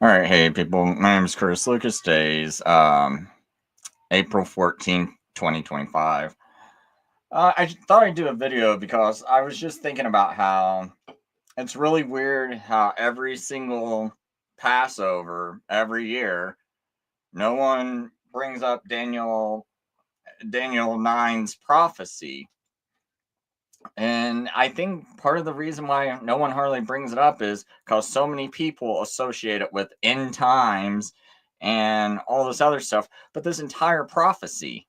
All right, hey people. My name is Chris Lucas. Days, April 14th, 2025. I thought I'd do a video because I was just thinking about how it's really weird how every single Passover every year, no one brings up Daniel 9's prophecy. And I think part of the reason why no one hardly brings it up is because so many people associate it with end times and all this other stuff. But this entire prophecy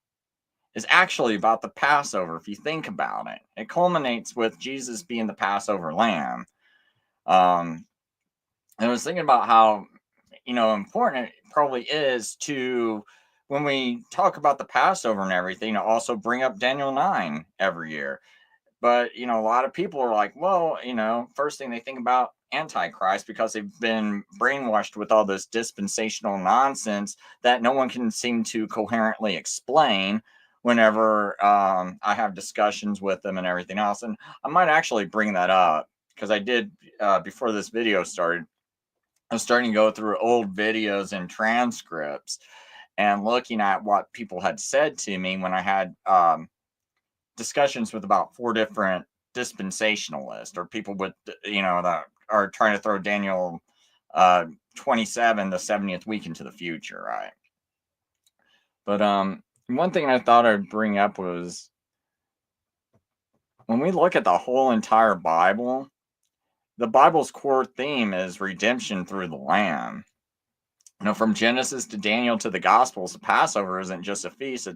is actually about the Passover, if you think about it. It culminates with Jesus being the Passover lamb. And I was thinking about how, important it probably is to, when we talk about the Passover and everything, to also bring up Daniel 9 every year. But, a lot of people are like, well, first thing they think about Antichrist because they've been brainwashed with all this dispensational nonsense that no one can seem to coherently explain whenever I have discussions with them and everything else. And I might actually bring that up because I did, before this video started, I was starting to go through old videos and transcripts and looking at what people had said to me when I had discussions with about 4 different dispensationalists or people with that are trying to throw Daniel 27, the 70th week, into the future, right? But one thing I thought I'd bring up was when we look at the whole entire Bible, the Bible's core theme is redemption through the Lamb. From Genesis to Daniel to the Gospels, the Passover isn't just a feast;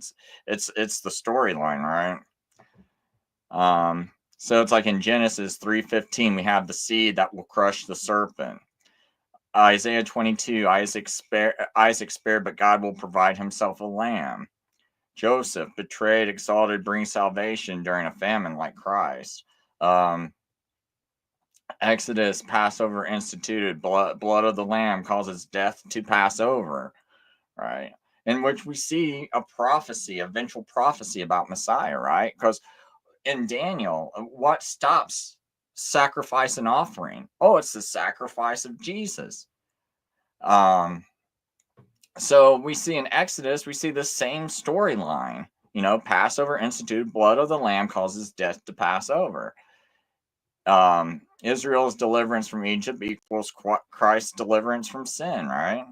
it's the storyline, right? So it's like in Genesis 3:15, we have the seed that will crush the serpent. Isaiah 22, Isaac spared, but God will provide himself a lamb. Joseph, betrayed, exalted, brings salvation during a famine like Christ. Exodus, Passover instituted, blood of the lamb causes death to pass over, right? In which we see a prophecy, eventual prophecy about Messiah, right? Because in Daniel, what stops sacrifice and offering? Oh, it's the sacrifice of Jesus. So we see in Exodus, we see the same storyline. Passover instituted, blood of the lamb causes death to pass over. Israel's deliverance from Egypt equals Christ's deliverance from sin, right?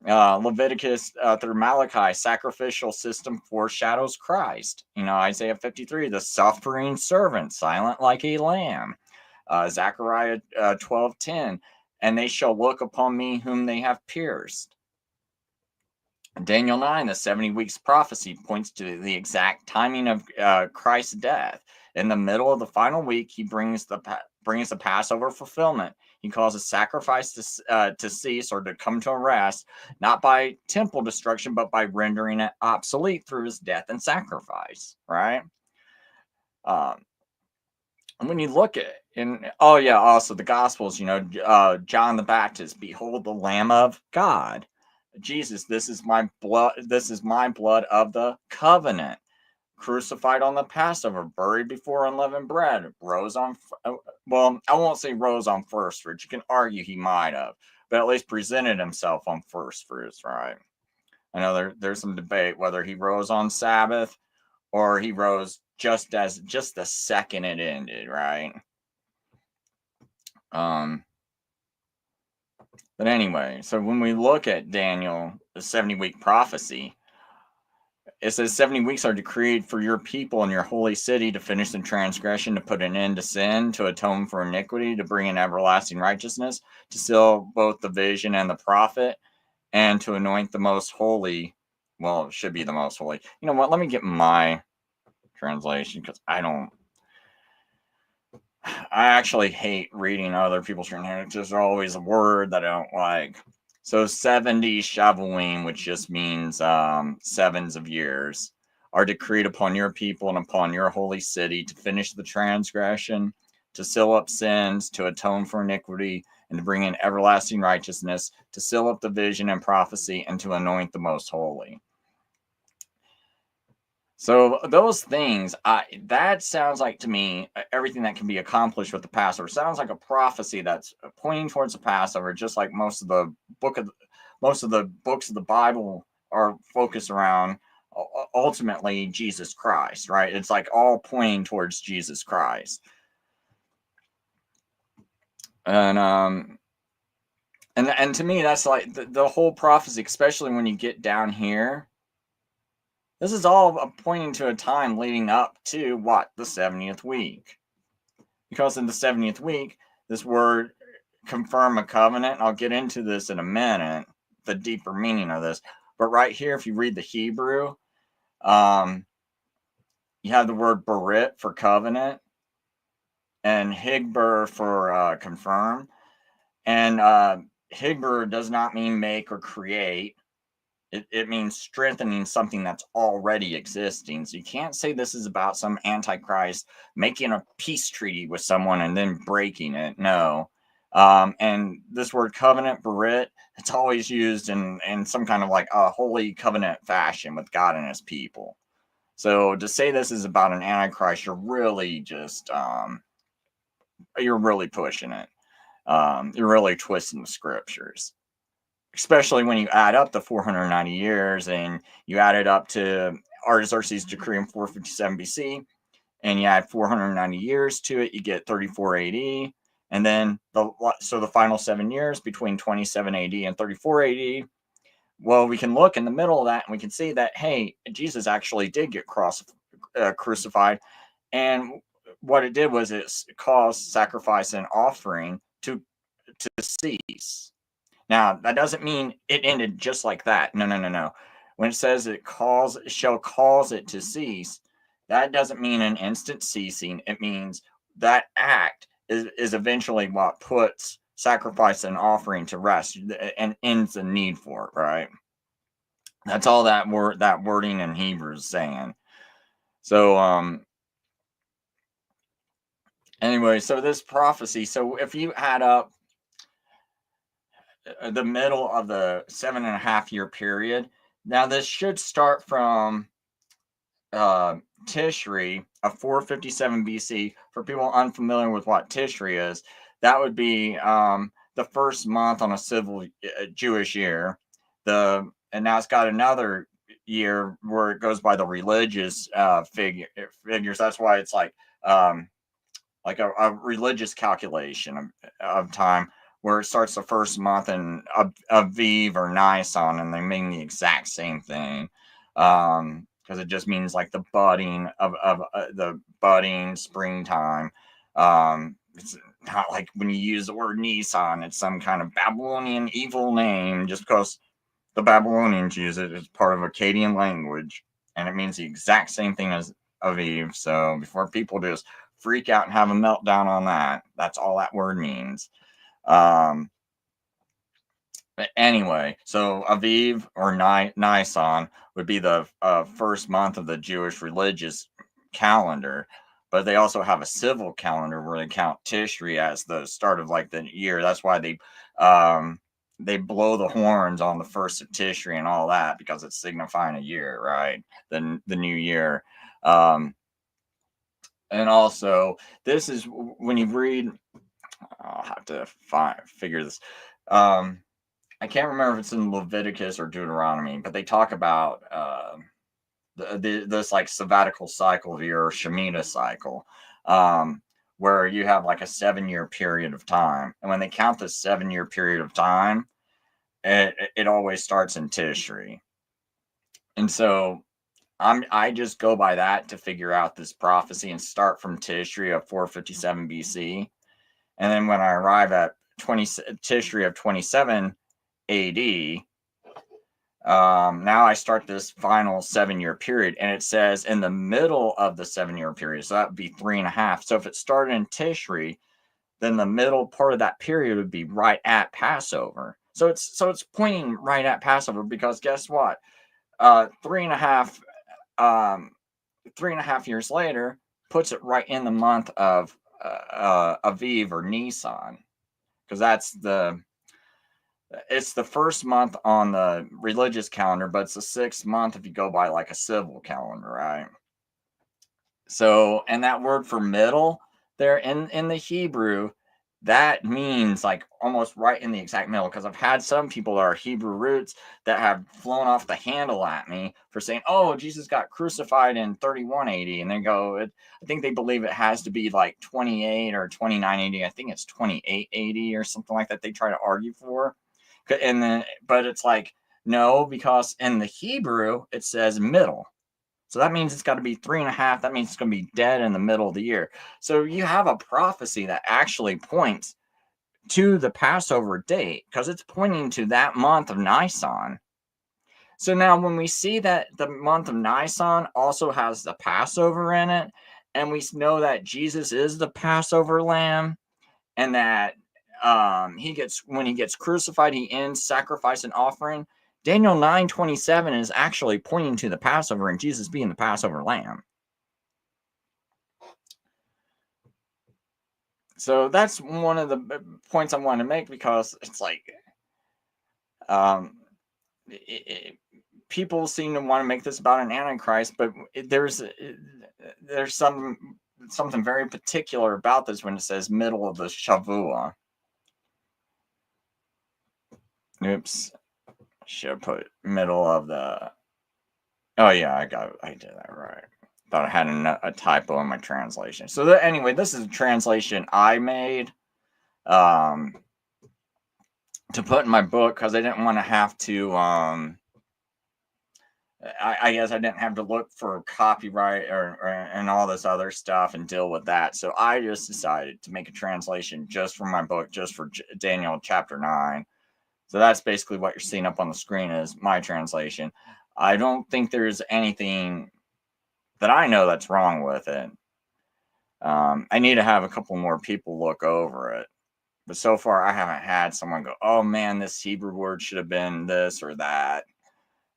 Leviticus through Malachi, sacrificial system foreshadows Christ. Isaiah 53, the suffering servant, silent like a lamb. Zechariah 12:10, and they shall look upon me whom they have pierced. Daniel 9, the 70 weeks prophecy, points to the exact timing of Christ's death. In the middle of the final week, he brings the Passover fulfillment. He causes sacrifice to cease or to come to a rest, not by temple destruction, but by rendering it obsolete through his death and sacrifice, right? When you look at also the Gospels, John the Baptist, behold the Lamb of God. Jesus, this is my blood of the covenant, crucified on the Passover, buried before unleavened bread, rose on, well, I won't say rose on first fruits. You can argue he might have, but at least presented himself on first fruits, right? I know there's some debate whether he rose on Sabbath or he rose just the second it ended, right? But anyway, so when we look at Daniel, the 70-week prophecy, it says 70 weeks are decreed for your people and your holy city to finish the transgression, to put an end to sin, to atone for iniquity, to bring in everlasting righteousness, to seal both the vision and the prophet, and to anoint the most holy. Well, it should be the most holy. You know what? Let me get my translation because I actually hate reading other people's translations. There's always a word that I don't like. So 70 Shavuim, which just means sevens of years, are decreed upon your people and upon your holy city to finish the transgression, to seal up sins, to atone for iniquity, and to bring in everlasting righteousness, to seal up the vision and prophecy, and to anoint the most holy. So those things, that sounds like to me everything that can be accomplished with the Passover sounds like a prophecy that's pointing towards the Passover, just like most of the books of the Bible are focused around ultimately Jesus Christ, right? It's like all pointing towards Jesus Christ, and and to me that's like the whole prophecy, especially when you get down here. This is all pointing to a time leading up to what? The 70th week. Because in the 70th week, this word confirm a covenant, and I'll get into this in a minute, the deeper meaning of this. But right here, if you read the Hebrew, you have the word berit for covenant and higber for confirm. And higber does not mean make or create. It means strengthening something that's already existing. So you can't say this is about some antichrist making a peace treaty with someone and then breaking it. No. And this word covenant, berit, it's always used in some kind of like a holy covenant fashion with God and his people. So to say this is about an antichrist, you're really just you're really pushing it. You're really twisting the scriptures, especially when you add up the 490 years and you add it up to Artaxerxes' decree in 457 BC, and you add 490 years to it, you get 34 AD. And then the final 7 years between 27 AD and 34 AD. Well, we can look in the middle of that and we can see that, hey, Jesus actually did get crucified. And what it did was it caused sacrifice and offering to cease. Now, that doesn't mean it ended just like that. No, no, no, no. When it says shall cause it to cease, that doesn't mean an instant ceasing. It means that act is eventually what puts sacrifice and offering to rest and ends the need for it, right? That's all that wording in Hebrew is saying. So anyway, so this prophecy, so if you add up the middle of the 7.5 year period. Now, this should start from Tishri of 457 BC. For people unfamiliar with what Tishri is, that would be the first month on a civil Jewish year. And now it's got another year where it goes by the religious figures. That's why it's like a religious calculation of time, where it starts the first month in Aviv or Nisan, and they mean the exact same thing, because it just means like the budding of the budding springtime. It's not like when you use the word Nisan, it's some kind of Babylonian evil name, just because the Babylonians use it as part of Akkadian language, and it means the exact same thing as Aviv. So before people just freak out and have a meltdown on that, that's all that word means. But anyway, so Aviv or Nisan would be the first month of the Jewish religious calendar, but they also have a civil calendar where they count Tishri as the start of like the year. That's why they blow the horns on the first of Tishri and all that, because it's signifying a year, right? The new year. And also, this is when you read. I'll have to figure this. I can't remember if it's in Leviticus or Deuteronomy, but they talk about this like sabbatical cycle of your Shemitah cycle, where you have like a 7 year period of time. And when they count this 7 year period of time, it always starts in Tishri. And so I just go by that to figure out this prophecy and start from Tishri of 457 BC. And then when I arrive at Tishri of 27 AD, now I start this final 7 year period, and it says in the middle of the 7 year period, so that would be 3.5. So if it started in Tishri, then the middle part of that period would be right at Passover. So it's pointing right at Passover, because guess what? 3.5 3.5 years later puts it right in the month of Aviv or Nisan, because that's It's the first month on the religious calendar, but it's the 6th month if you go by like a civil calendar, right? So, and that word for middle there in the Hebrew, that means like almost right in the exact middle. Because I've had some people that are Hebrew roots that have flown off the handle at me for saying, "Oh, Jesus got crucified in 3180," and they go, I think they believe it has to be like 28 or 2980. I think it's 2880 or something like that. They try to argue for, and then but it's like no, because in the Hebrew it says middle. So that means it's got to be 3.5. That means it's going to be dead in the middle of the year. So you have a prophecy that actually points to the Passover date because it's pointing to that month of Nisan. So now when we see that the month of Nisan also has the Passover in it, and we know that Jesus is the Passover lamb, and that when he gets crucified, he ends sacrifice and offering. Daniel 9:27 is actually pointing to the Passover and Jesus being the Passover lamb. So that's one of the points I want to make, because it's like people seem to want to make this about an antichrist, but there's something very particular about this when it says middle of the Shavua. Oops, should put middle of the. Oh yeah, I did that right. Thought I had a typo in my translation. So anyway, this is a translation I made to put in my book because I didn't want to have to. I guess I didn't have to look for copyright and all this other stuff and deal with that. So I just decided to make a translation just for my book, just for Daniel chapter 9. So that's basically what you're seeing up on the screen is my translation. I don't think there's anything that I know that's wrong with it. I need to have a couple more people look over it. But so far, I haven't had someone go, "Oh man, this Hebrew word should have been this or that."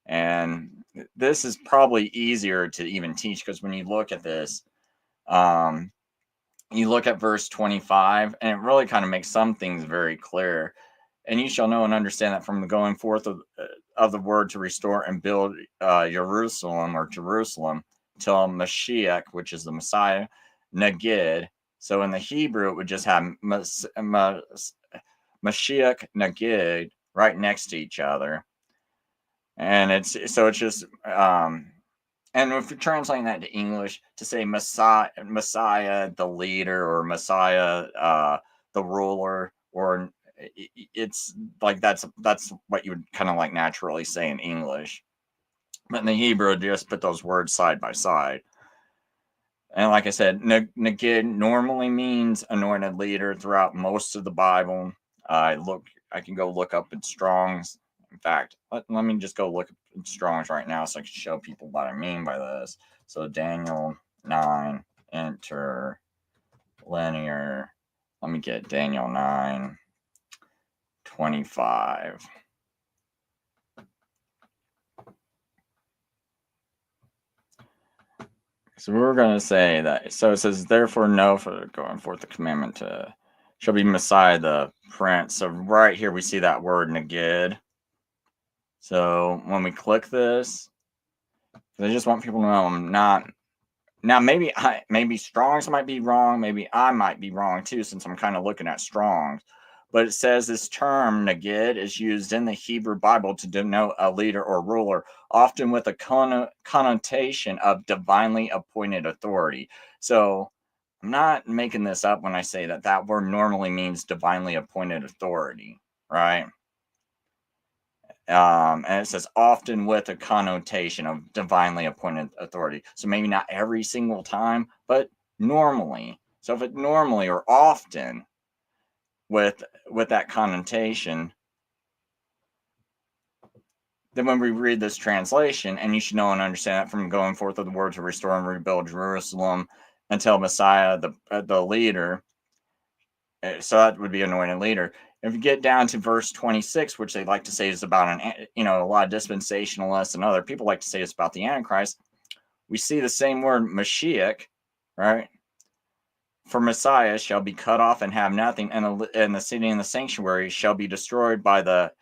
And this is probably easier to even teach because when you look at this, you look at verse 25, and it really kind of makes some things very clear. And you shall know and understand that from the going forth of the word to restore and build Jerusalem or Jerusalem till Mashiach, which is the Messiah, Nagid. So in the Hebrew, it would just have Mashiach, Nagid right next to each other. And it's just and if you're translating that to English, to say Messiah the leader, or Messiah the ruler, or it's like that's what you would kind of like naturally say in English, but in the Hebrew, just put those words side by side. And like I said, Nagid normally means anointed leader throughout most of the Bible. I can go look up in Strong's. In fact, let me just go look at Strong's right now so I can show people what I mean by this. So Daniel 9 interlinear. Let me get Daniel 9:25. So we're going to say that. So it says, therefore, know for going forth the commandment to shall be Messiah the Prince. So right here we see that word Nagid. So when we click this, I just want people to know I'm not. Now maybe Strong's might be wrong. Maybe I might be wrong too, since I'm kind of looking at Strong's. But it says this term Nagid is used in the Hebrew Bible to denote a leader or ruler, often with a connotation of divinely appointed authority. So I'm not making this up when I say that word normally means divinely appointed authority, right? And it says often with a connotation of divinely appointed authority. So maybe not every single time, but normally. So if it normally or often with that connotation, then when we read this translation, and you should know and understand that from going forth of the word to restore and rebuild Jerusalem until Messiah the leader. So that would be anointed leader. If you get down to verse 26, which they like to say is about a lot of dispensationalists and other people like to say it's about the Antichrist, we see the same word Mashiach, right? for Messiah shall be cut off and have nothing, and the city and the sanctuary shall be destroyed by the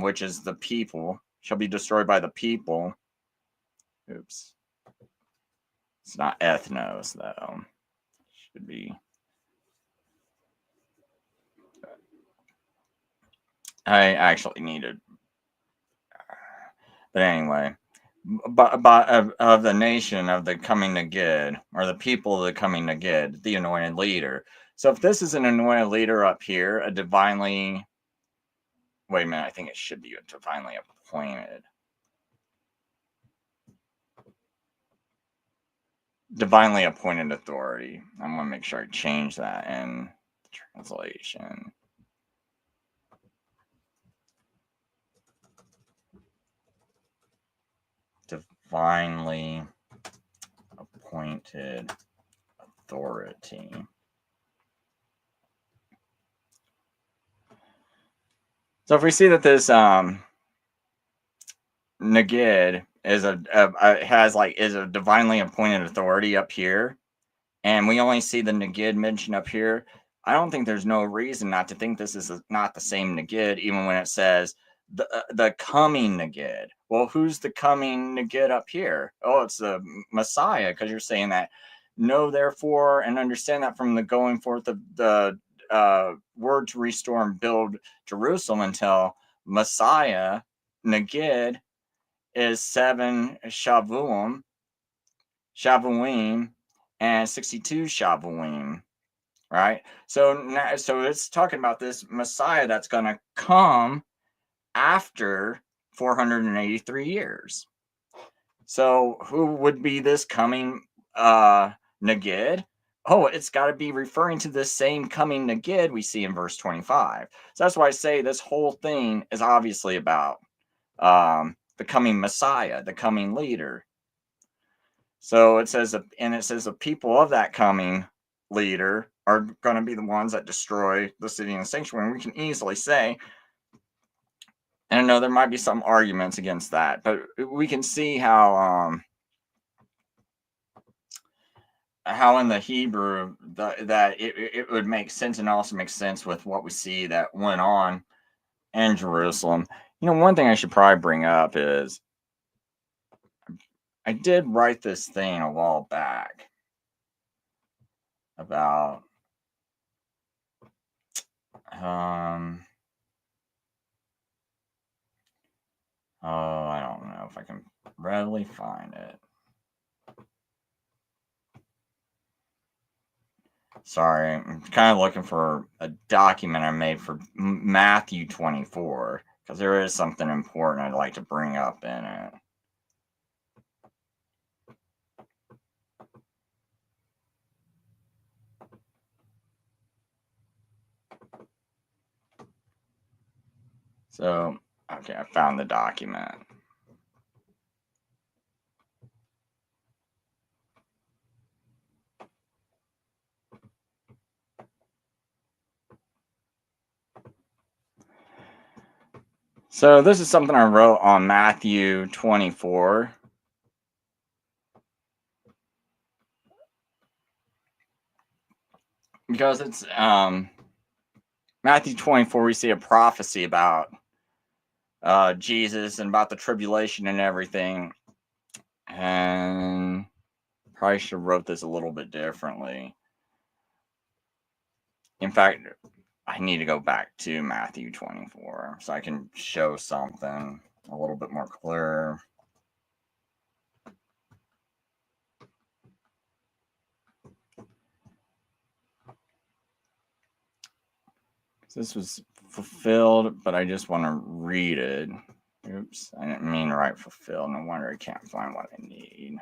which is the people, shall be destroyed by the people. Oops. It's not ethnos, though. Should be. I actually needed. But anyway, of the nation of the coming Negid, or the people of the coming Negid, the anointed leader. So if this is an anointed leader up here, a divinely, wait a minute, I think it should be a divinely appointed. Divinely appointed authority. I want to make sure I change that in translation. Divinely appointed authority. So if we see that this Negid is a divinely appointed authority up here, and we only see the Negid mentioned up here, I don't think there's no reason not to think this is not the same Negid, even when it says the coming Negid. Well, who's the coming Negid up here? Oh, it's the Messiah, because you're saying that. Know therefore and understand that from the going forth of the word to restore and build Jerusalem until Messiah, Negid, is 7 Shavuim, and 62 Shavuim, right? So it's talking about this Messiah that's going to come after 483 years. So who would be this coming Negid? Oh, it's got to be referring to this same coming Negid we see in verse 25. So that's why I say this whole thing is obviously about the coming Messiah, the coming leader. So it says, the people of that coming leader are going to be the ones that destroy the city and the sanctuary. And we can easily say, and I know there might be some arguments against that, but we can see how in the Hebrew that it would make sense, and also makes sense with what we see that went on in Jerusalem. One thing I should probably bring up is I did write this thing a while back about I don't know if I can readily find it. Sorry, I'm kind of looking for a document I made for Matthew 24, because there is something important I'd like to bring up in it. So, okay, I found the document. So this is something I wrote on Matthew 24. Because it's Matthew 24, we see a prophecy about Jesus and about the tribulation and everything. And probably should have wrote this a little bit differently. In fact, I need to go back to Matthew 24 so I can show something a little bit more clear. This was fulfilled, but I just want to read it. Oops, I didn't mean to write fulfilled. No wonder I can't find what I need.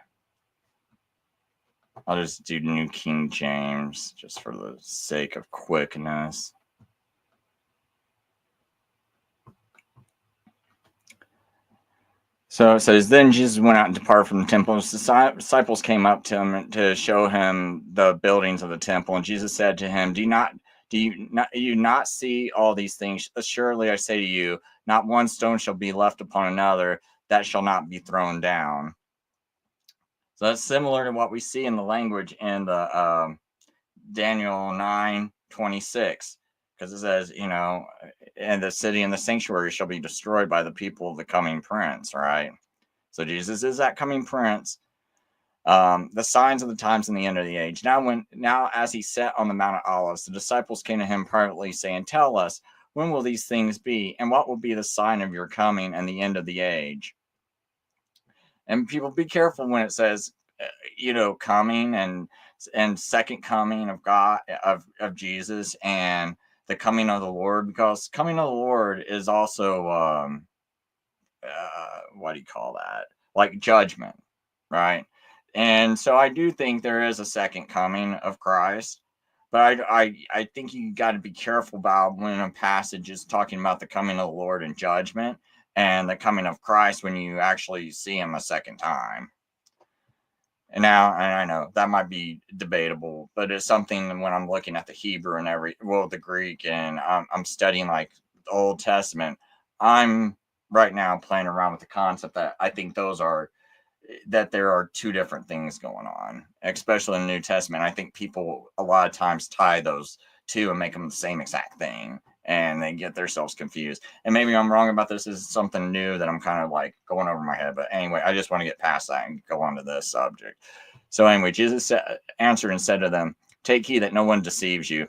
I'll just do New King James just for the sake of quickness. So it says, then Jesus went out and departed from the temple. His disciples came up to him to show him the buildings of the temple. And Jesus said to him, do you not see all these things? Surely I say to you, not one stone shall be left upon another that shall not be thrown down. So that's similar to what we see in the language in the Daniel 9:26, because it says, and the city and the sanctuary shall be destroyed by the people of the coming prince, right? So Jesus is that coming prince. The signs of the times and the end of the age. Now as he sat on the Mount of Olives, the disciples came to him privately, saying, "Tell us, when will these things be, and what will be the sign of your coming and the end of the age?" And people, be careful when it says, coming and second coming of God, of Jesus, and the coming of the Lord, because coming of the Lord is also what do you call that? Like judgment, right? And so I do think there is a second coming of Christ, but I think you got to be careful about when a passage is talking about the coming of the Lord and judgment, and the coming of Christ when you actually see him a second time. And I know that might be debatable, but it's something when I'm looking at the Hebrew and the Greek, and I'm studying like the Old Testament, I'm right now playing around with the concept that I think that there are two different things going on, especially in the New Testament. I think people a lot of times tie those two and make them the same exact thing, and they get themselves confused. And maybe I'm wrong about this. This is something new that I'm kind of like going over my head. But anyway, I just want to get past that and go on to this subject. So anyway, Jesus answered and said to them, "Take heed that no one deceives you.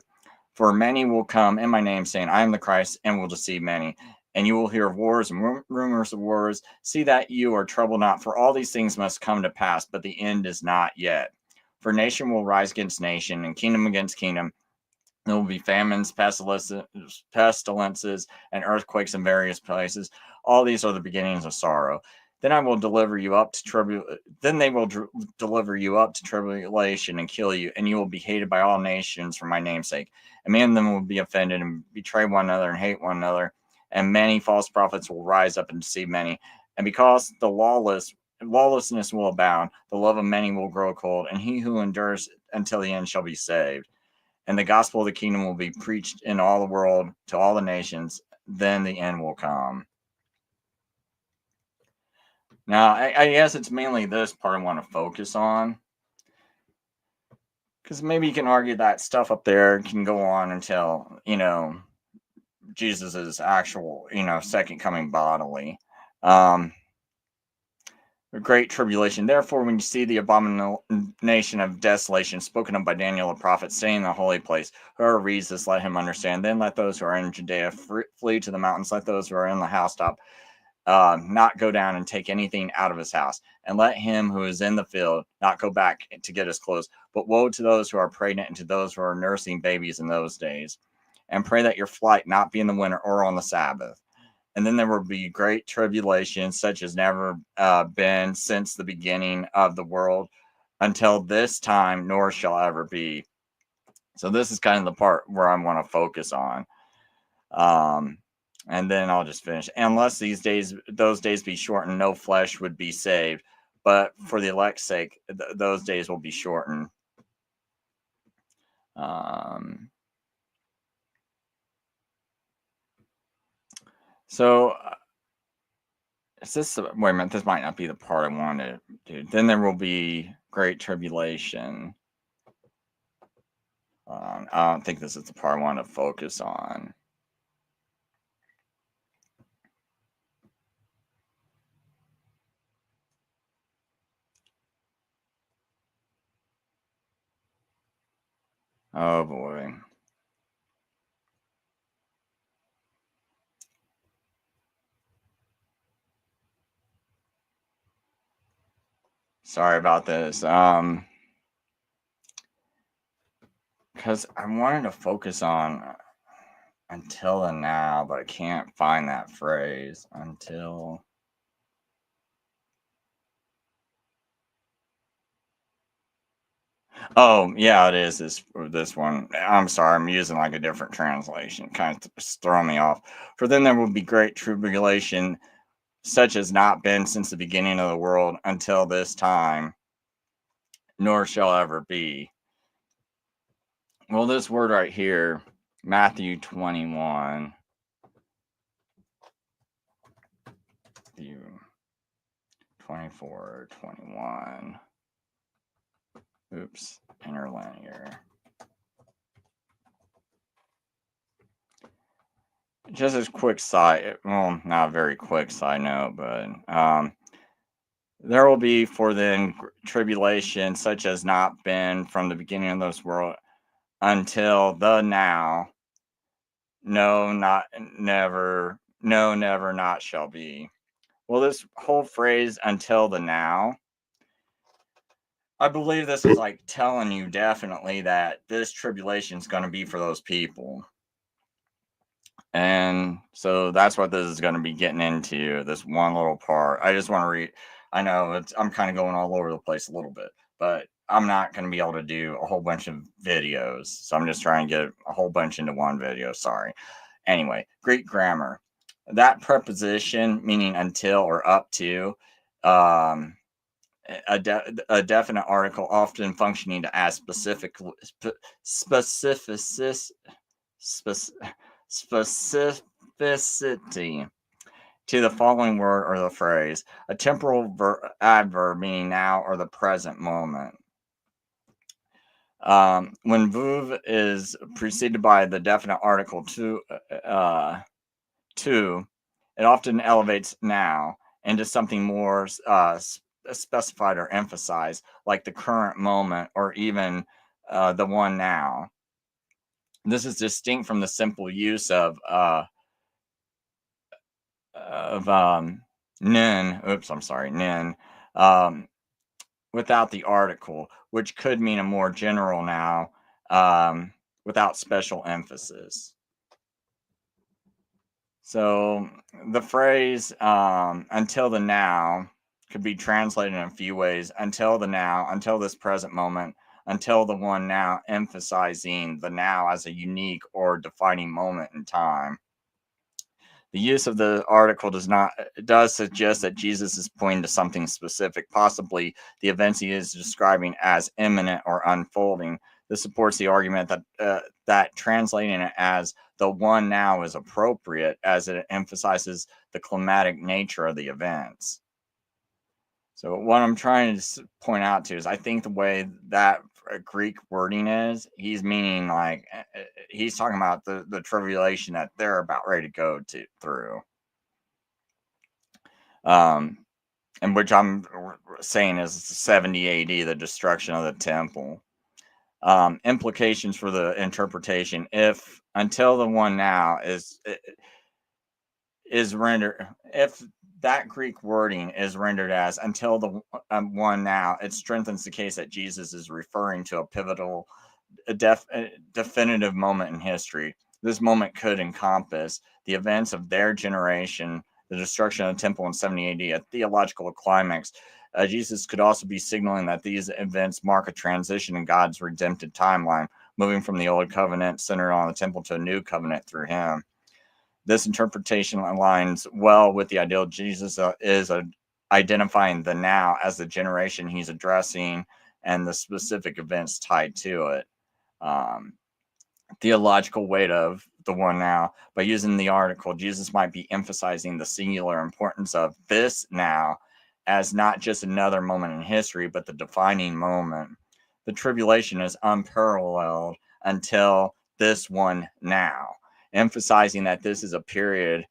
For many will come in my name, saying, I am the Christ, and will deceive many. And you will hear of wars and rumors of wars. See that you are troubled not, for all these things must come to pass, but the end is not yet. For nation will rise against nation, and kingdom against kingdom. There will be famines, pestilences, and earthquakes in various places. All these are the beginnings of sorrow. Then I will deliver you up to Then they will deliver you up to tribulation and kill you, and you will be hated by all nations for my name's sake. And many of them will be offended and betray one another and hate one another. And many false prophets will rise up and deceive many. And because the lawlessness will abound, the love of many will grow cold, and he who endures until the end shall be saved. And the gospel of the kingdom will be preached in all the world to all the nations. Then the end will come." Now, I guess it's mainly this part I want to focus on, because maybe you can argue that stuff up there can go on until, Jesus's actual, second coming bodily. The great tribulation. Therefore, when you see the abomination of desolation spoken of by Daniel the prophet, staying in the holy place, whoever reads this, let him understand. Then let those who are in Judea flee to the mountains. Let those who are in the housetop not go down and take anything out of his house. And let him who is in the field not go back to get his clothes. But woe to those who are pregnant and to those who are nursing babies in those days. And pray that your flight not be in the winter or on the Sabbath. And then there will be great tribulation, such as never been since the beginning of the world until this time, nor shall ever be. So this is kind of the part where I want to focus on. And then I'll just finish. Unless those days be shortened, no flesh would be saved. But for the elect's sake, those days will be shortened. So is this wait a minute? This might not be the part I wanted to do. Then there will be great tribulation. I don't think this is the part I want to focus on. Oh boy. Sorry about this. Because I wanted to focus on until and now, but I can't find that phrase. Until. Oh, yeah, it is this one. I'm sorry, I'm using like a different translation. Kind of throwing me off. For then there will be great tribulation, such as not been since the beginning of the world until this time, nor shall ever be. Well, this word right here, Matthew 21. 24, 21. Oops, interlinear. just as quick side, well, not a very quick side note, but there will be for then tribulation such as not been from the beginning of this world until the now. No, not never. No, never, not shall be. Well, this whole phrase until the now, I believe this is like telling you definitely that this tribulation is going to be for those people. And so that's what this is going to be getting into, this one little part. I just want to read. I know I'm kind of going all over the place a little bit, but I'm not going to be able to do a whole bunch of videos. So I'm just trying to get a whole bunch into one video. Sorry. Anyway, Greek grammar. That preposition meaning until or up to, um, a definite article often functioning to add specificity specificity to the following word or the phrase, a temporal adverb meaning now or the present moment. When vuv is preceded by the definite article to, it often elevates now into something more specified or emphasized, like the current moment or even the one now. This is distinct from the simple use of nin. Oops, I'm sorry, nin. Without the article, which could mean a more general now, without special emphasis. So the phrase until the now could be translated in a few ways. Until the now, until this present moment, until the one now, emphasizing the now as a unique or defining moment in time. The use of the article does suggest that Jesus is pointing to something specific, possibly the events he is describing as imminent or unfolding. This supports the argument that translating it as the one now is appropriate, as it emphasizes the climatic nature of the events. So what I'm trying to point out to is I think the way that Greek wording is, he's meaning like he's talking about the tribulation that they're about ready to go through. And which I'm saying is 70 AD, the destruction of the temple. Implications for the interpretation: if until the one now is rendered, if that Greek wording is rendered as until the one now, it strengthens the case that Jesus is referring to a pivotal, definitive moment in history. This moment could encompass the events of their generation, the destruction of the temple in 70 AD, a theological climax. Jesus could also be signaling that these events mark a transition in God's redemptive timeline, moving from the old covenant centered on the temple to a new covenant through him. This interpretation aligns well with the ideal Jesus is identifying the now as the generation he's addressing and the specific events tied to it. Theological weight of the one now. By using the article, Jesus might be emphasizing the singular importance of this now as not just another moment in history, but the defining moment. The tribulation is unparalleled until this one now, emphasizing that this is a period,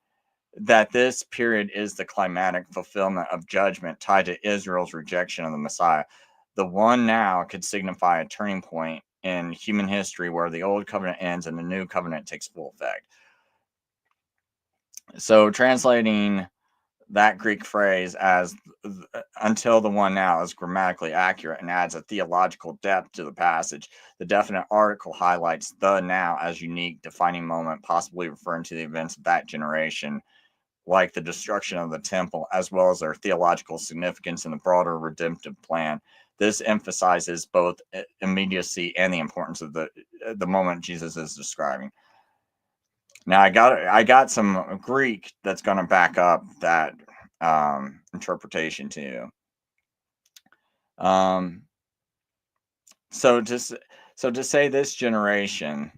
that this period is the climatic fulfillment of judgment tied to Israel's rejection of the Messiah. The one now could signify a turning point in human history where the old covenant ends and the new covenant takes full effect. So translating that Greek phrase as until the one now is grammatically accurate and adds a theological depth to the passage. The definite article highlights the now as unique, defining moment, possibly referring to the events of that generation, like the destruction of the temple, as well as their theological significance in the broader redemptive plan. This emphasizes both immediacy and the importance of the moment Jesus is describing. Now, I got some Greek that's going to back up that interpretation too. So to say this generation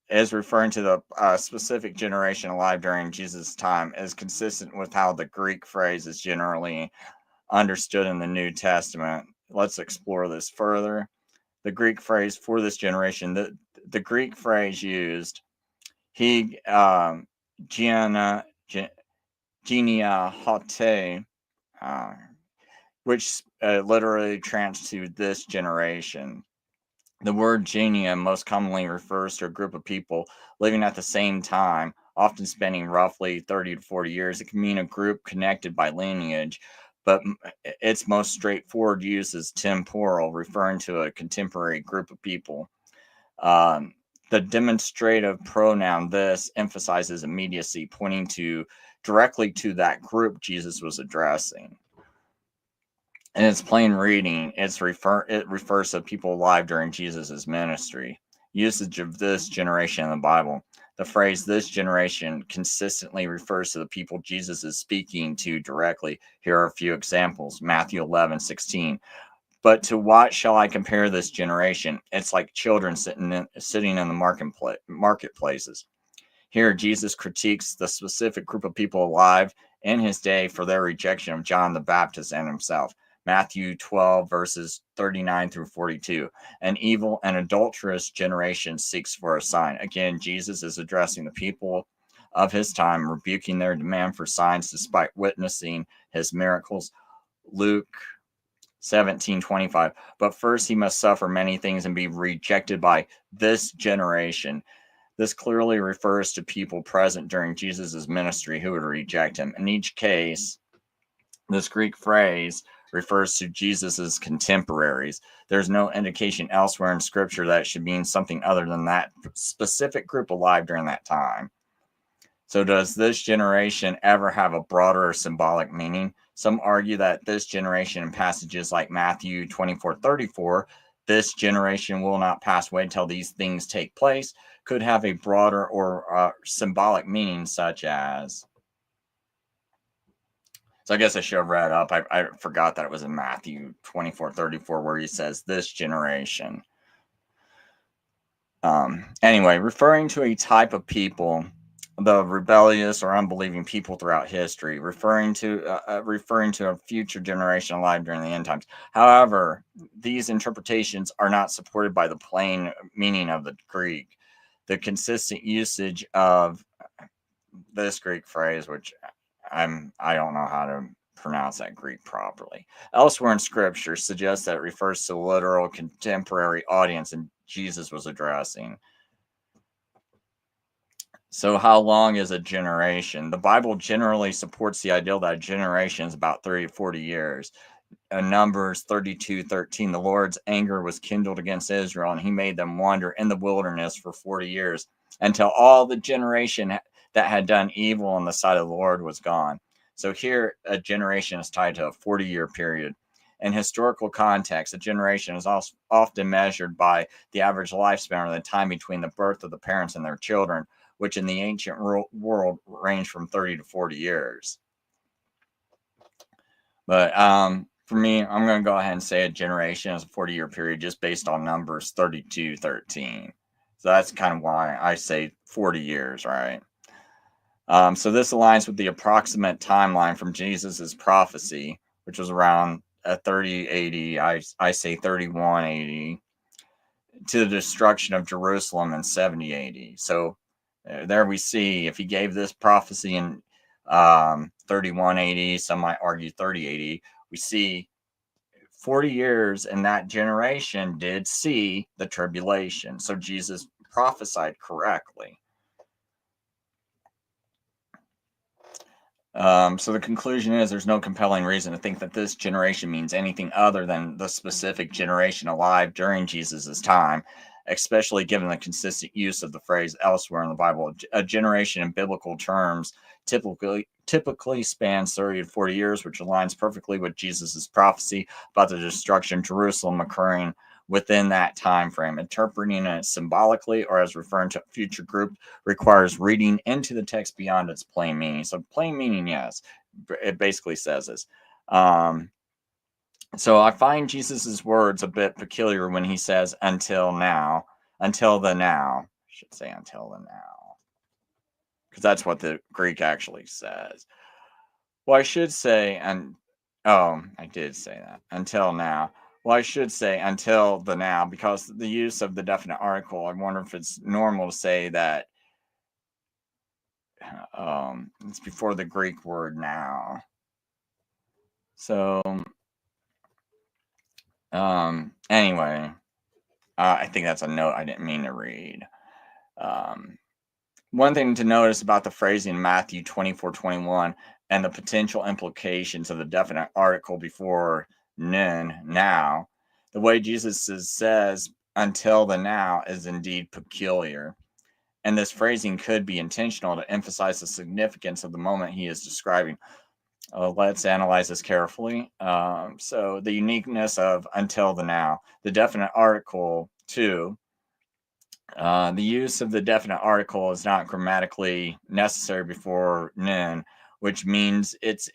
is referring to the specific generation alive during Jesus' time is consistent with how the Greek phrase is generally understood in the New Testament. Let's explore this further. The Greek phrase for this generation, the Greek phrase used, he genea, genea, which literally translates to this generation. The word genea most commonly refers to a group of people living at the same time, often spanning roughly 30 to 40 years. It can mean a group connected by lineage, but its most straightforward use is temporal, referring to a contemporary group of people. Um, the demonstrative pronoun this emphasizes immediacy, pointing directly to that group Jesus was addressing. In its plain reading, it refers to people alive during Jesus' ministry. Usage of this generation in the Bible. The phrase this generation consistently refers to the people Jesus is speaking to directly. Here are a few examples. Matthew 11:16. But to what shall I compare this generation? It's like children sitting in the marketplaces. Here, Jesus critiques the specific group of people alive in his day for their rejection of John the Baptist and himself. Matthew 12, verses 39 through 42. An evil and adulterous generation seeks for a sign. Again, Jesus is addressing the people of his time, rebuking their demand for signs despite witnessing his miracles. Luke 17:25. But first he must suffer many things and be rejected by this generation. This clearly refers to people present during Jesus' ministry who would reject him. In each case, this Greek phrase refers to Jesus' contemporaries. There's no indication elsewhere in Scripture that it should mean something other than that specific group alive during that time. So, does this generation ever have a broader or symbolic meaning? Some argue that this generation, in passages like Matthew 24:34, this generation will not pass away until these things take place, could have a broader or symbolic meaning, such as. So, I guess I should have read up. I forgot that it was in Matthew 24:34 where he says, this generation. Anyway, referring to a type of people, the rebellious or unbelieving people throughout history, referring to a future generation alive during the end times. However, these interpretations are not supported by the plain meaning of the Greek. The consistent usage of this Greek phrase, which I don't know how to pronounce that Greek properly, elsewhere in Scripture suggests that it refers to the literal contemporary audience and Jesus was addressing. So, how long is a generation? The Bible generally supports the idea that a generation is about 30 to 40 years. In Numbers 32:13, the Lord's anger was kindled against Israel, and he made them wander in the wilderness for 40 years until all the generation that had done evil in the sight of the Lord was gone. So, here, a generation is tied to a 40-year period. In historical context, a generation is also often measured by the average lifespan or the time between the birth of the parents and their children, which in the ancient world ranged from 30 to 40 years. But for me, I'm going to go ahead and say a generation is a 40-year period just based on Numbers 32:13. So that's kind of why I say 40 years, right? So this aligns with the approximate timeline from Jesus's prophecy, which was around 3080. I say 3180 to the destruction of Jerusalem in 7080. So there we see if he gave this prophecy in 3180, some might argue 3080, we see 40 years in that generation did see the tribulation. So Jesus prophesied correctly. So the conclusion is there's no compelling reason to think that this generation means anything other than the specific generation alive during Jesus's time, especially given the consistent use of the phrase elsewhere in the Bible. A generation in biblical terms typically spans 30 to 40 years, which aligns perfectly with Jesus's prophecy about the destruction of Jerusalem occurring within that time frame. Interpreting it symbolically or as referring to a future group requires reading into the text beyond its plain meaning. So plain meaning, yes, it basically says this. So I find Jesus's words a bit peculiar when he says until now, until the now. I should say until the now, because that's what the Greek actually says. Well, I should say, I did say that, until now. Well, I should say until the now, because the use of the definite article, I wonder if it's normal to say that It's before the Greek word now. So, anyway, I think that's a note I didn't mean to read. One thing to notice about the phrasing in Matthew 24:21 and the potential implications of the definite article before nen, now, the way Jesus says until the now is indeed peculiar. And this phrasing could be intentional to emphasize the significance of the moment he is describing. Let's analyze this carefully. So, the uniqueness of until the now, the definite article, too. The use of the definite article is not grammatically necessary before nen, which means its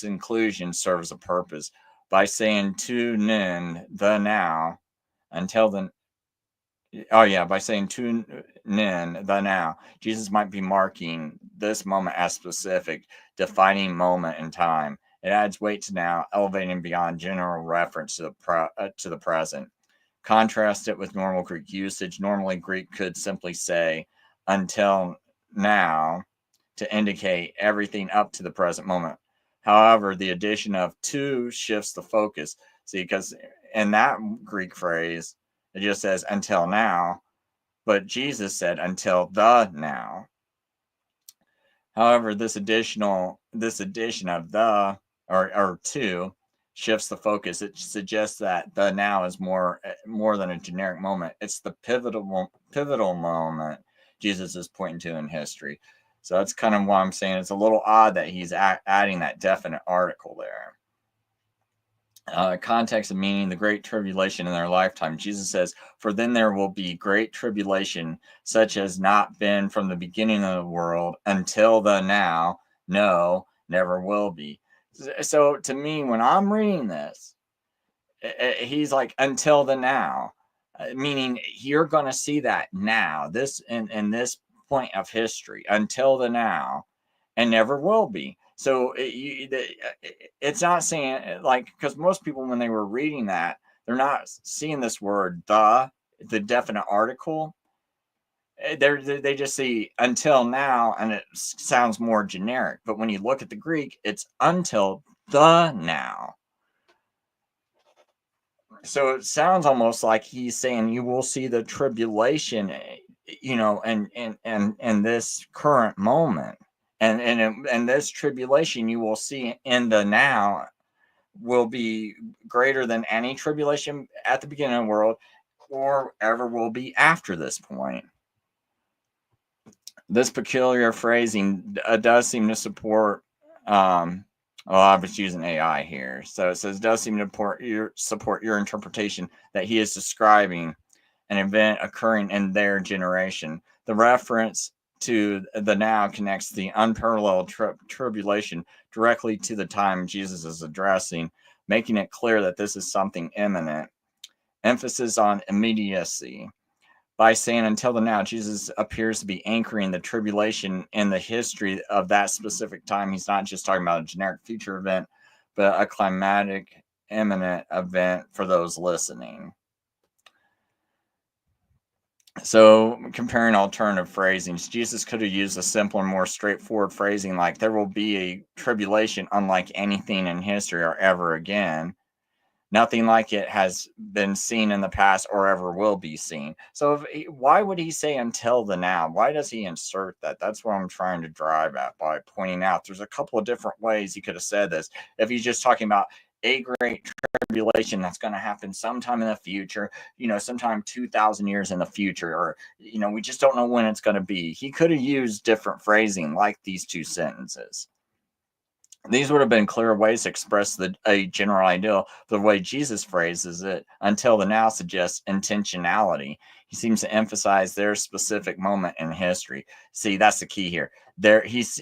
inclusion serves a purpose. By saying to nen, the now, until the by saying to nen, the now, Jesus might be marking this moment as specific, defining moment in time. It adds weight to now, elevating beyond general reference to the present. Contrast it with normal Greek usage. Normally, Greek could simply say until now to indicate everything up to the present moment. However, the addition of to shifts the focus. See, because in that Greek phrase, it just says until now, but Jesus said until the now. However, this addition of the or to shifts the focus. It suggests that the now is more than a generic moment. It's the pivotal moment Jesus is pointing to in history. So that's kind of why I'm saying it's a little odd that he's adding that definite article there. Context and meaning, the great tribulation in their lifetime. Jesus says, for then there will be great tribulation, such as not been from the beginning of the world until the now, no, never will be. So to me, when I'm reading this, he's like, until the now, meaning you're going to see that now, this in this point of history, until the now, and never will be. So it's not saying like, because most people, when they were reading that, they're not seeing this word the definite article. They just see until now, and it sounds more generic. But when you look at the Greek, it's until the now. So it sounds almost like he's saying you will see the tribulation, and this current moment. And this tribulation you will see in the now will be greater than any tribulation at the beginning of the world or ever will be after this point. This peculiar phrasing does seem to support, I was using AI here. So it says, does seem to support your interpretation that he is describing an event occurring in their generation. The reference to the now connects the unparalleled tribulation directly to the time Jesus is addressing, making it clear that this is something imminent. Emphasis on immediacy. By saying until the now, Jesus appears to be anchoring the tribulation in the history of that specific time. He's not just talking about a generic future event, but a climatic, imminent event for those listening. So, comparing alternative phrasings, Jesus could have used a simpler, more straightforward phrasing like, there will be a tribulation unlike anything in history or ever again. Nothing like it has been seen in the past or ever will be seen. So, why would he say until the now? Why does he insert that? That's what I'm trying to drive at by pointing out there's a couple of different ways he could have said this. If he's just talking about a great tribulation that's going to happen sometime in the future, sometime 2,000 years in the future, or, we just don't know when it's going to be. He could have used different phrasing like these two sentences. These would have been clear ways to express a general idea. The way Jesus phrases it, until the now, suggests intentionality. He seems to emphasize their specific moment in history. See, that's the key here. He's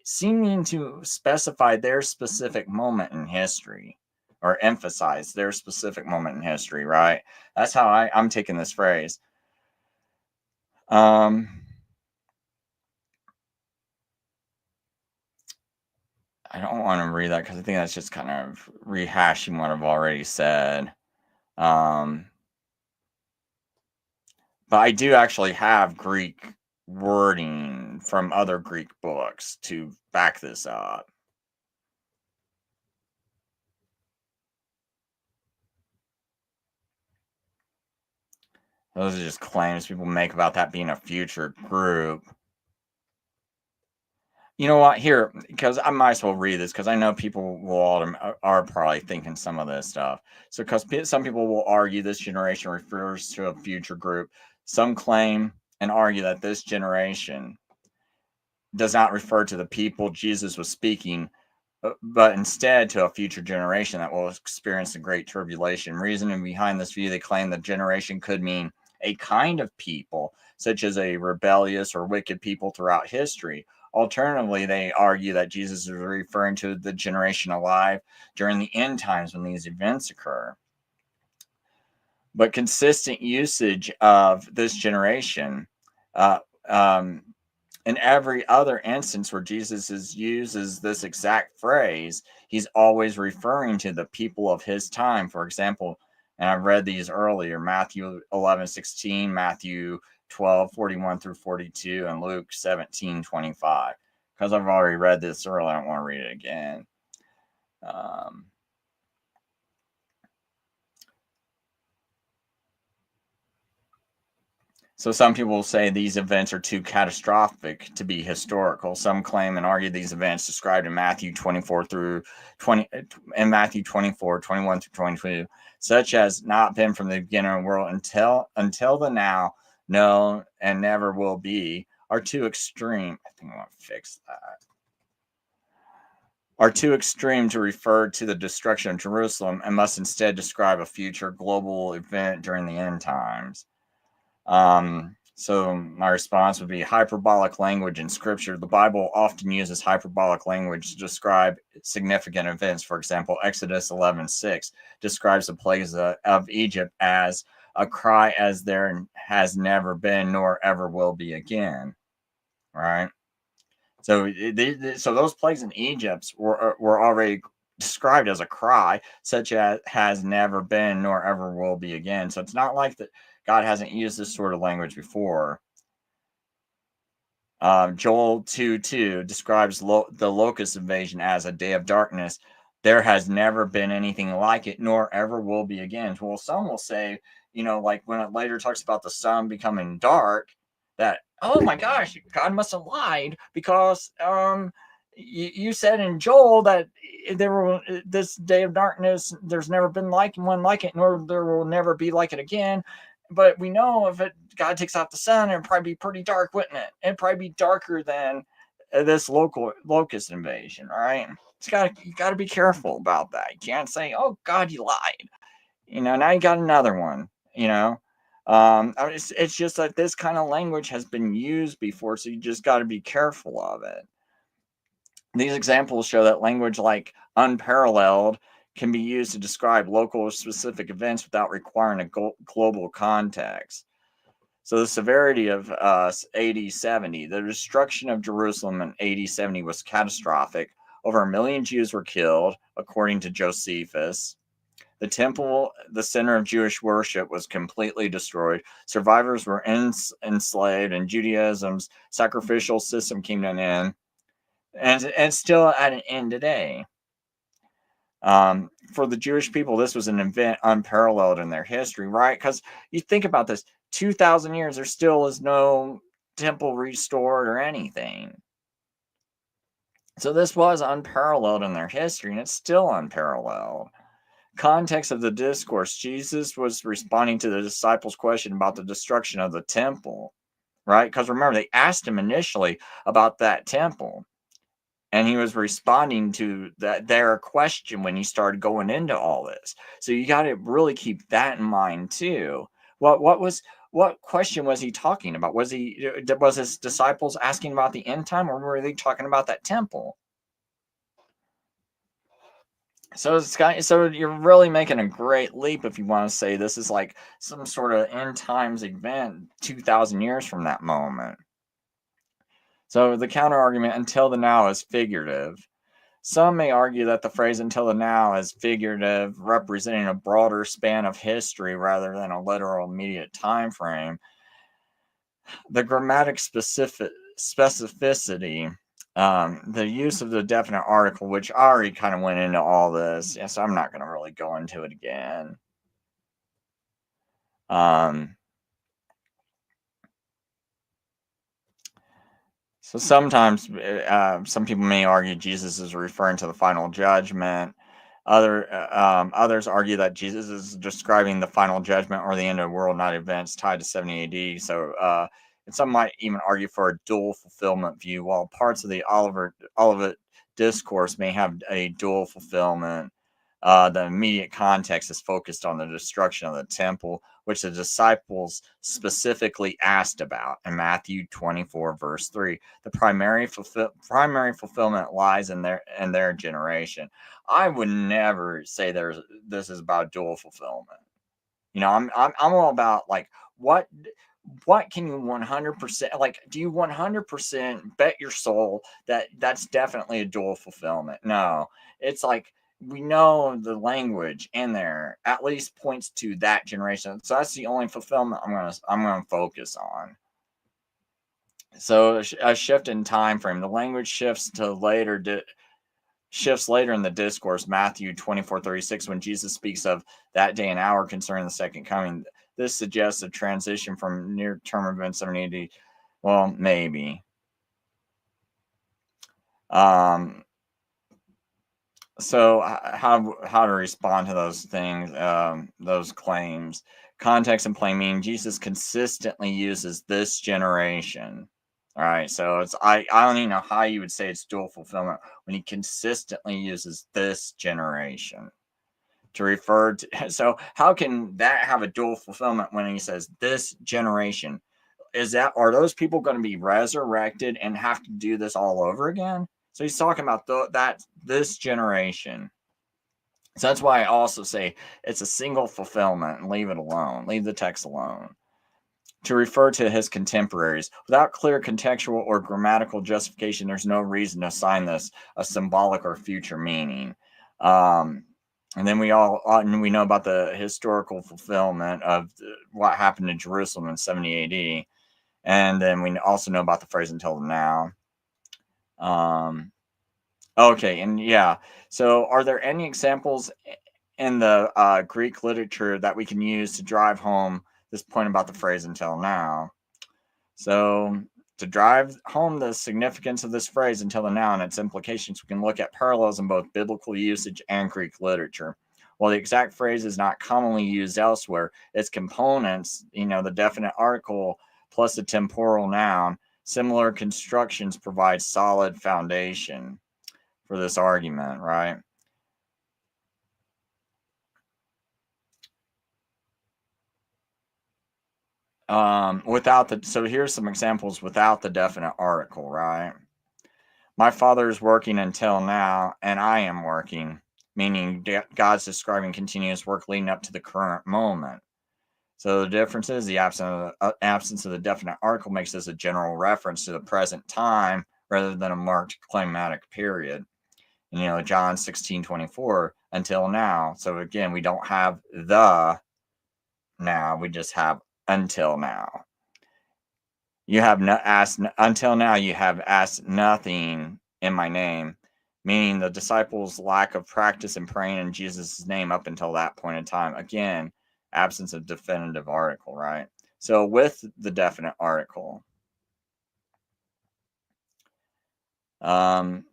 seeming to specify their specific moment in history, or emphasize their specific moment in history, right? That's how I'm taking this phrase. I don't want to read that because I think that's just kind of rehashing what I've already said. But I do actually have Greek wording from other Greek books to back this up. Those are just claims people make about that being a future group. You know what? Here, because I might as well read this because I know people are probably thinking some of this stuff. So, because some people will argue this generation refers to a future group, some claim and argue that this generation does not refer to the people Jesus was speaking, but instead to a future generation that will experience the great tribulation. Reasoning behind this view, they claim that generation could mean a kind of people, such as a rebellious or wicked people throughout history. Alternatively, they argue that Jesus is referring to the generation alive during the end times when these events occur. But consistent usage of this generation, uh, um, in every other instance where uses this exact phrase, he's always referring to the people of his time. For example, and I've read these earlier, Matthew 11:16, Matthew 12:41 through 42, and Luke 17:25. Because I've already read this earlier, I don't want to read it again. So some people will say these events are too catastrophic to be historical. Some claim and argue these events described in Matthew 24 through 20 in Matthew 24, 21 through 22, such as not been from the beginning of the world until the now, no, and never will be, are too extreme. I think I want to fix that. Are too extreme to refer to the destruction of Jerusalem and must instead describe a future global event during the end times. So my response would be hyperbolic language in scripture. The Bible often uses hyperbolic language to describe significant events. For example, Exodus 11:6 describes the plagues of Egypt as a cry as there has never been nor ever will be again. Right? So those plagues in Egypt were already described as a cry, such as has never been nor ever will be again. So it's not like that God hasn't used this sort of language before. Joel 2:2 describes the locust invasion as a day of darkness. There has never been anything like it, nor ever will be again. Well, some will say, like when it later talks about the sun becoming dark, that, oh my gosh, God must have lied because you said in Joel that this day of darkness, there's never been one like it, nor there will never be like it again. But we know if God takes out the sun, it'd probably be pretty dark, wouldn't it? It'd probably be darker than this locust invasion, all right? You got to be careful about that. You can't say, "Oh God, you lied." Now you got another one. It's just that this kind of language has been used before, so you just got to be careful of it. These examples show that language like unparalleled can be used to describe local or specific events without requiring a global context. So the severity of AD 70, the destruction of Jerusalem in AD 70 was catastrophic. Over 1 million Jews were killed, according to Josephus. The temple, the center of Jewish worship, was completely destroyed. Survivors were enslaved, and Judaism's sacrificial system came to an end, and still at an end today. For the Jewish people, this was an event unparalleled in their history, right? Because you think about this, 2,000 years, there still is no temple restored or anything. So this was unparalleled in their history, and it's still unparalleled. Context of the discourse, Jesus was responding to the disciples' question about the destruction of the temple, right? Because remember, they asked him initially about that temple. And he was responding to their question when he started going into all this. So you got to really keep that in mind too. What question was he talking about? Was his disciples asking about the end time, or were they talking about that temple? So you're really making a great leap if you want to say this is like some sort of end times event 2,000 years from that moment. So the counter argument, until the now, is figurative. Some may argue that the phrase until the now is figurative, representing a broader span of history rather than a literal immediate time frame. The grammatic specificity, the use of the definite article, which I already kind of went into all this. Yes, I'm not going to really go into it again. So sometimes some people may argue Jesus is referring to the final judgment. Others argue that Jesus is describing the final judgment or the end of the world, not events tied to 70 AD. So, and some might even argue for a dual fulfillment view, while parts of the Olivet discourse may have a dual fulfillment. The immediate context is focused on the destruction of the temple, which the disciples specifically asked about in Matthew 24, verse 3. The primary fulfillment lies in their generation. I would never say this is about dual fulfillment. I'm all about like what can you 100%, like, do you 100% bet your soul that that's definitely a dual fulfillment? No, it's like we know the language in there at least points to that generation, so that's the only fulfillment I'm gonna focus on. So a shift in time frame, the language shifts later in the discourse. Matthew 24:36, when Jesus speaks of that day and hour concerning the second coming, this suggests a transition from near-term events 70 AD. Well, maybe. So how to respond to those things, those claims? Context and plain meaning. Jesus consistently uses this generation. All right, so I don't even know how you would say it's dual fulfillment when he consistently uses this generation to refer to. So how can that have a dual fulfillment when he says this generation? Are those people going to be resurrected and have to do this all over again? So he's talking about this generation. So that's why I also say it's a single fulfillment and leave it alone. Leave the text alone. To refer to his contemporaries. Without clear contextual or grammatical justification, there's no reason to assign this a symbolic or future meaning. And then we know about the historical fulfillment of what happened in Jerusalem in 70 AD. And then we also know about the phrase until now. Okay, and yeah. So are there any examples in the Greek literature that we can use to drive home this point about the phrase until now? So to drive home the significance of this phrase until the now and its implications, we can look at parallels in both biblical usage and Greek literature. While the exact phrase is not commonly used elsewhere, its components, the definite article plus the temporal noun, similar constructions provide solid foundation for this argument, right? So here's some examples without the definite article, right? My father is working until now, and I am working, meaning God's describing continuous work leading up to the current moment. So the difference is the absence of the definite article makes this a general reference to the present time rather than a marked climatic period. And, John 16:24, until now. So again, we don't have the now, we just have until now. You have asked until now. You have asked nothing in my name, meaning the disciples' lack of practice in praying in Jesus' name up until that point in time. Again, absence of definitive article, right? So with the definite article, I'm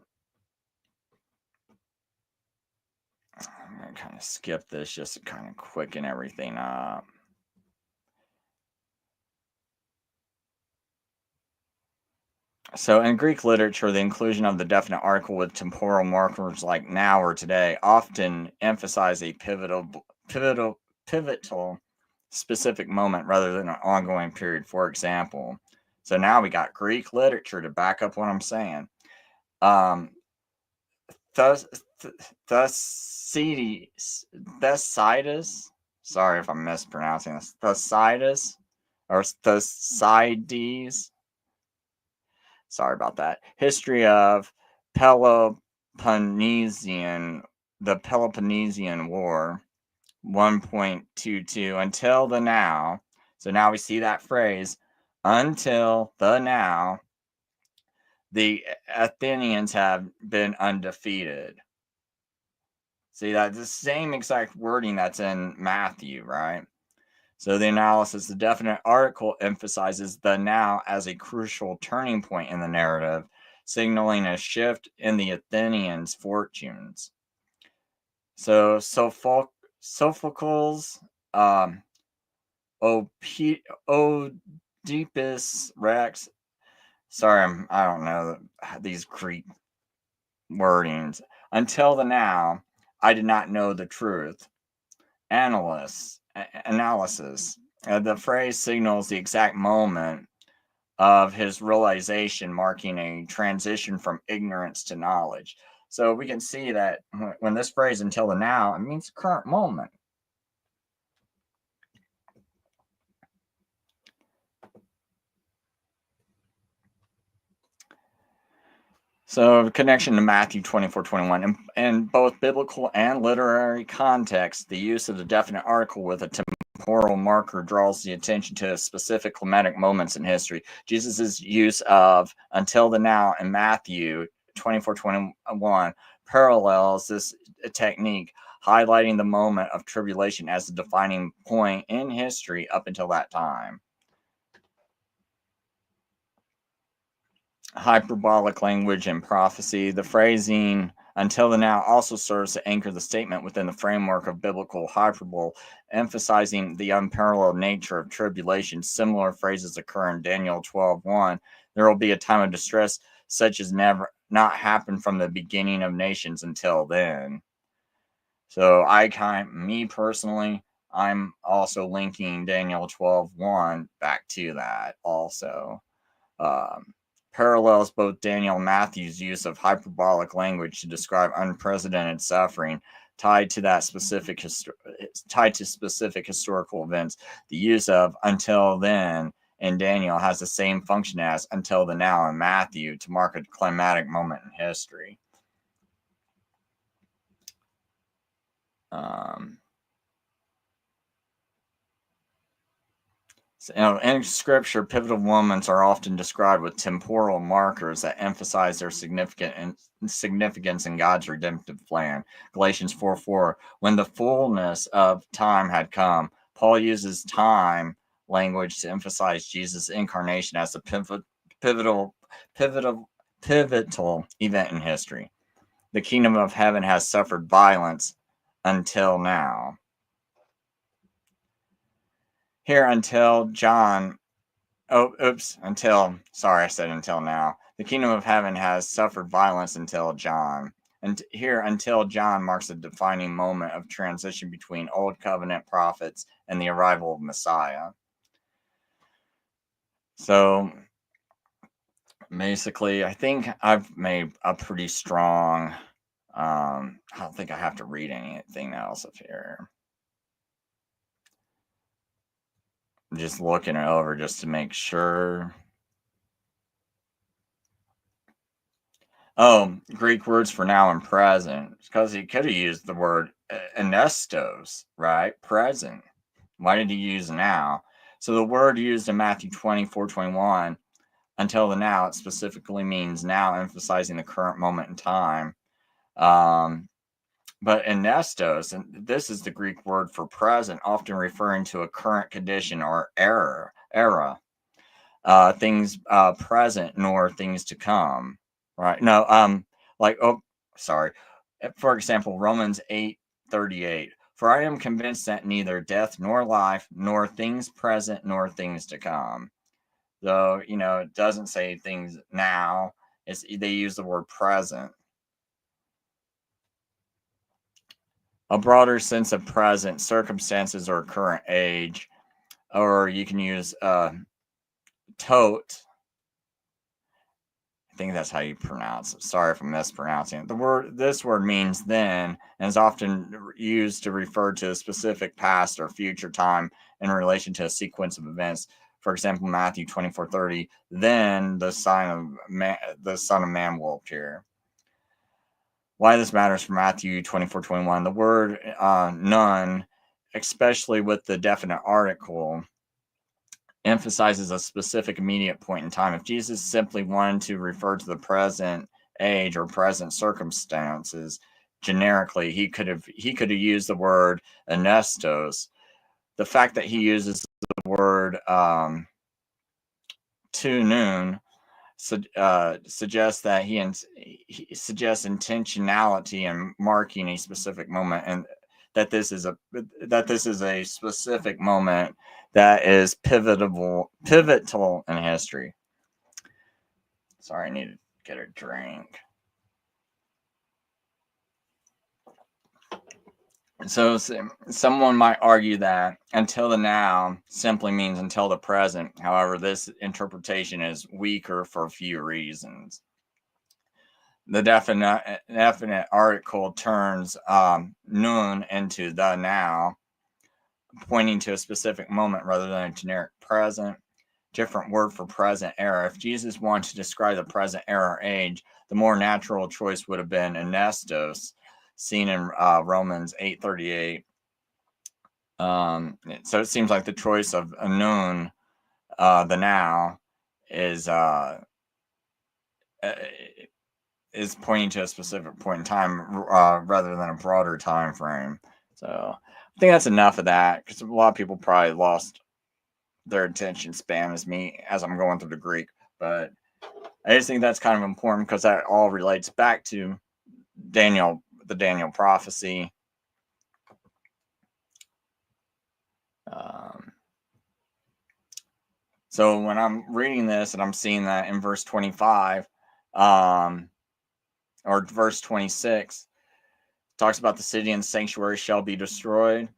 gonna kind of skip this just to kind of quicken everything up. So in Greek literature, the inclusion of the definite article with temporal markers like now or today often emphasize a pivotal specific moment rather than an ongoing period. For example, so now we got Greek literature to back up what I'm saying. Thucydides. Sorry if I'm mispronouncing this. Thucydides or Thucydides. Sorry about that. History of the Peloponnesian War, 1.22, until the now. So now we see that phrase, until the now. the Athenians have been undefeated. See, that's the same exact wording that's in Matthew, right? So the analysis, the definite article emphasizes the now as a crucial turning point in the narrative, signaling a shift in the Athenians' fortunes. So Sophocles, um, Oedipus Rex. Sorry, I don't know these Greek wordings. Until the now, I did not know the truth. Analysis. The phrase signals the exact moment of his realization, marking a transition from ignorance to knowledge. So we can see that when this phrase until the now, it means current moment. So connection to Matthew 24:21. In both biblical and literary contexts, the use of the definite article with a temporal marker draws the attention to specific climatic moments in history. Jesus' use of until the now in Matthew 24:21 parallels this technique, highlighting the moment of tribulation as the defining point in history up until that time. Hyperbolic language and prophecy. The phrasing until the now also serves to anchor the statement within the framework of biblical hyperbole, emphasizing the unparalleled nature of tribulation. Similar phrases occur in Daniel 12:1. There will be a time of distress such as never not happened from the beginning of nations until then. So me personally, I'm also linking Daniel 12:1 back to that also. Um, Parallels both Daniel and Matthew's use of hyperbolic language to describe unprecedented suffering tied to specific historical events. The use of until then in Daniel has the same function as until the now in Matthew to mark a climatic moment in history. In scripture, pivotal moments are often described with temporal markers that emphasize their significance in God's redemptive plan. Galatians 4:4. When the fullness of time had come, Paul uses time language to emphasize Jesus' incarnation as a pivotal, pivotal event in history. The kingdom of heaven has suffered violence until now. Here, until John sorry, I said until now. The kingdom of heaven has suffered violence until John. And here, until John marks a defining moment of transition between Old Covenant prophets and the arrival of Messiah. So, basically, I think I've made a pretty strong. I don't think I have to read anything else up here. I'm just looking it over just to make sure. Oh, Greek words for now and present. Because he could have used the word anestos, right? Present. Why did he use now? So the word used in Matthew 24:21, until the now, it specifically means now, emphasizing the current moment in time. But anestos, and this is the Greek word for present, often referring to a current condition or era. Things present nor things to come. Right. No, sorry. For example, Romans 8:38. For I am convinced that neither death nor life, nor things present nor things to come. So, it doesn't say things now. They use the word present. A broader sense of present circumstances or current age, or you can use tote. I think that's how you pronounce it. Sorry if I'm mispronouncing it. This word means then and is often used to refer to a specific past or future time in relation to a sequence of events. For example, Matthew 24:30, then the Son of Man will appear. Why this matters for Matthew 24:21, the word none, especially with the definite article, emphasizes a specific immediate point in time. If Jesus simply wanted to refer to the present age or present circumstances generically, he could have used the word anestos. The fact that he uses the word to noon suggests that he suggests intentionality in marking a specific moment, and that this is a specific moment that is pivotal in history. Sorry, I need to get a drink. So someone might argue that until the now simply means until the present. However, this interpretation is weaker for a few reasons. The definite article turns noon into the now, pointing to a specific moment rather than a generic present. Different word for present era. If Jesus wanted to describe the present era or age, the more natural choice would have been anestos, seen in Romans 8:38. So it seems like the choice of noon, the now, is pointing to a specific point in time rather than a broader time frame. So I think that's enough of that, because a lot of people probably lost their attention span as I'm going through the Greek. But I just think that's kind of important because that all relates back to the Daniel prophecy. So when I'm reading this and I'm seeing that in verse 25, or verse 26, talks about the city and sanctuary shall be destroyed.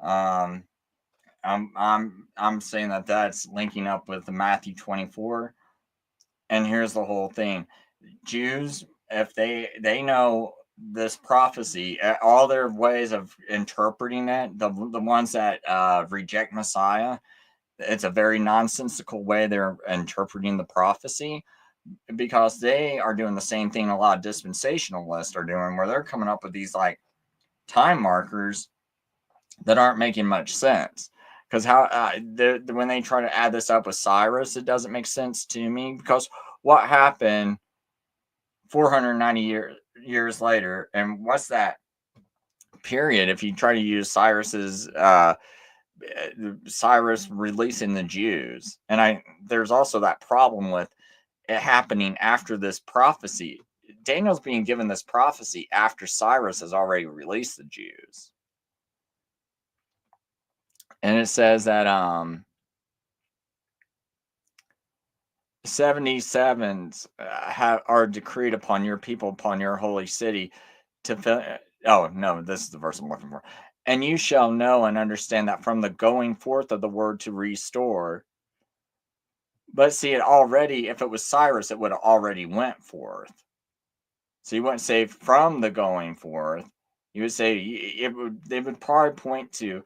I'm saying that that's linking up with the Matthew 24. And here's the whole thing. Jews, if they know this prophecy, all their ways of interpreting it, the ones that reject Messiah, it's a very nonsensical way they're interpreting the prophecy, because they are doing the same thing a lot of dispensationalists are doing, where they're coming up with these like time markers that aren't making much sense. Because when they try to add this up with Cyrus, it doesn't make sense to me, because what happened 490 years later, and what's that period if you try to use Cyrus releasing the Jews? And there's also that problem with it happening after this prophecy. Daniel's being given this prophecy after Cyrus has already released the Jews. And it says that 77s are decreed upon your people, upon your holy city, to oh no, this is the verse I'm looking for. And you shall know and understand that from the going forth of the word to restore. But see, if it was Cyrus, it would have already went forth. So you wouldn't say from the going forth. You would say they would probably point to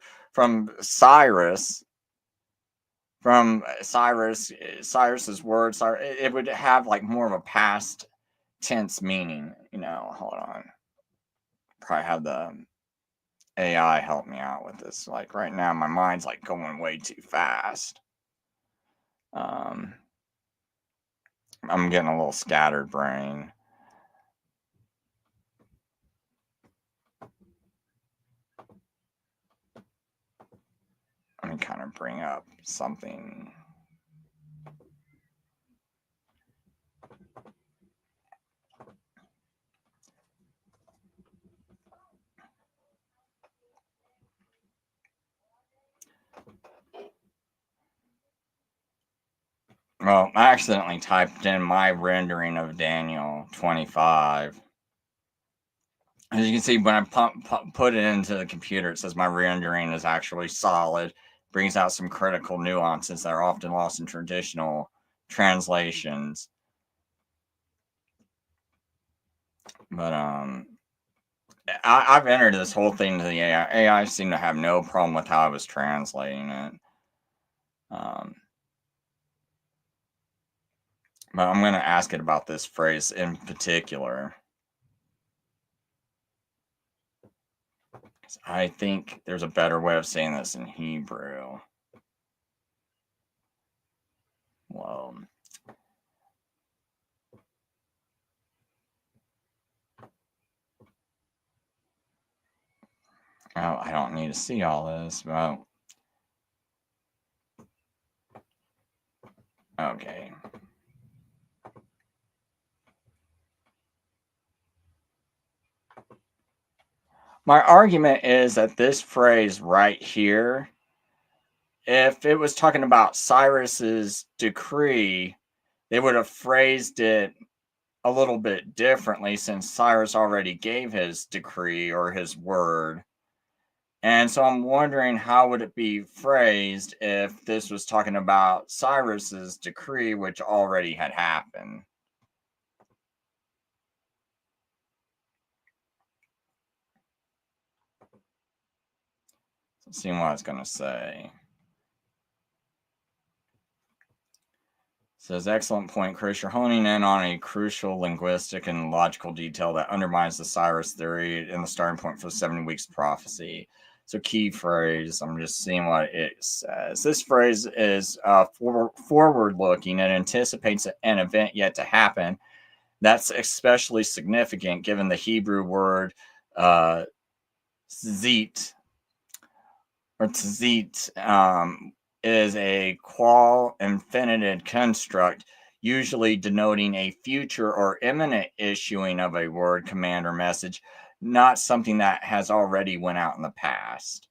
Cyrus's words. It would have like more of a past tense meaning. Hold on. Probably have the AI help me out with this. Like right now, my mind's like going way too fast. I'm getting a little scattered brain. Let me kind of bring up something. Well, I accidentally typed in my rendering of Daniel 25. As you can see, when I put it into the computer, it says my rendering is actually solid. Brings out some critical nuances that are often lost in traditional translations. But I've entered this whole thing to the AI. AI seemed to have no problem with how I was translating it. But I'm going to ask it about this phrase in particular. I think there's a better way of saying this in Hebrew. Well, oh, I don't need to see all this. Well, okay. My argument is that this phrase right here, if it was talking about Cyrus's decree, they would have phrased it a little bit differently since Cyrus already gave his decree or his word. And so I'm wondering how would it be phrased if this was talking about Cyrus's decree, which already had happened. Let's see what I was going to say. Says, excellent point, Chris. You're honing in on a crucial linguistic and logical detail that undermines the Cyrus theory and the starting point for the 70 weeks prophecy. So, key phrase, I'm just seeing what it says. This phrase is forward looking. It anticipates an event yet to happen. That's especially significant given the Hebrew word zit or tzit is a qual infinitive construct, usually denoting a future or imminent issuing of a word, command, or message, not something that has already went out in the past.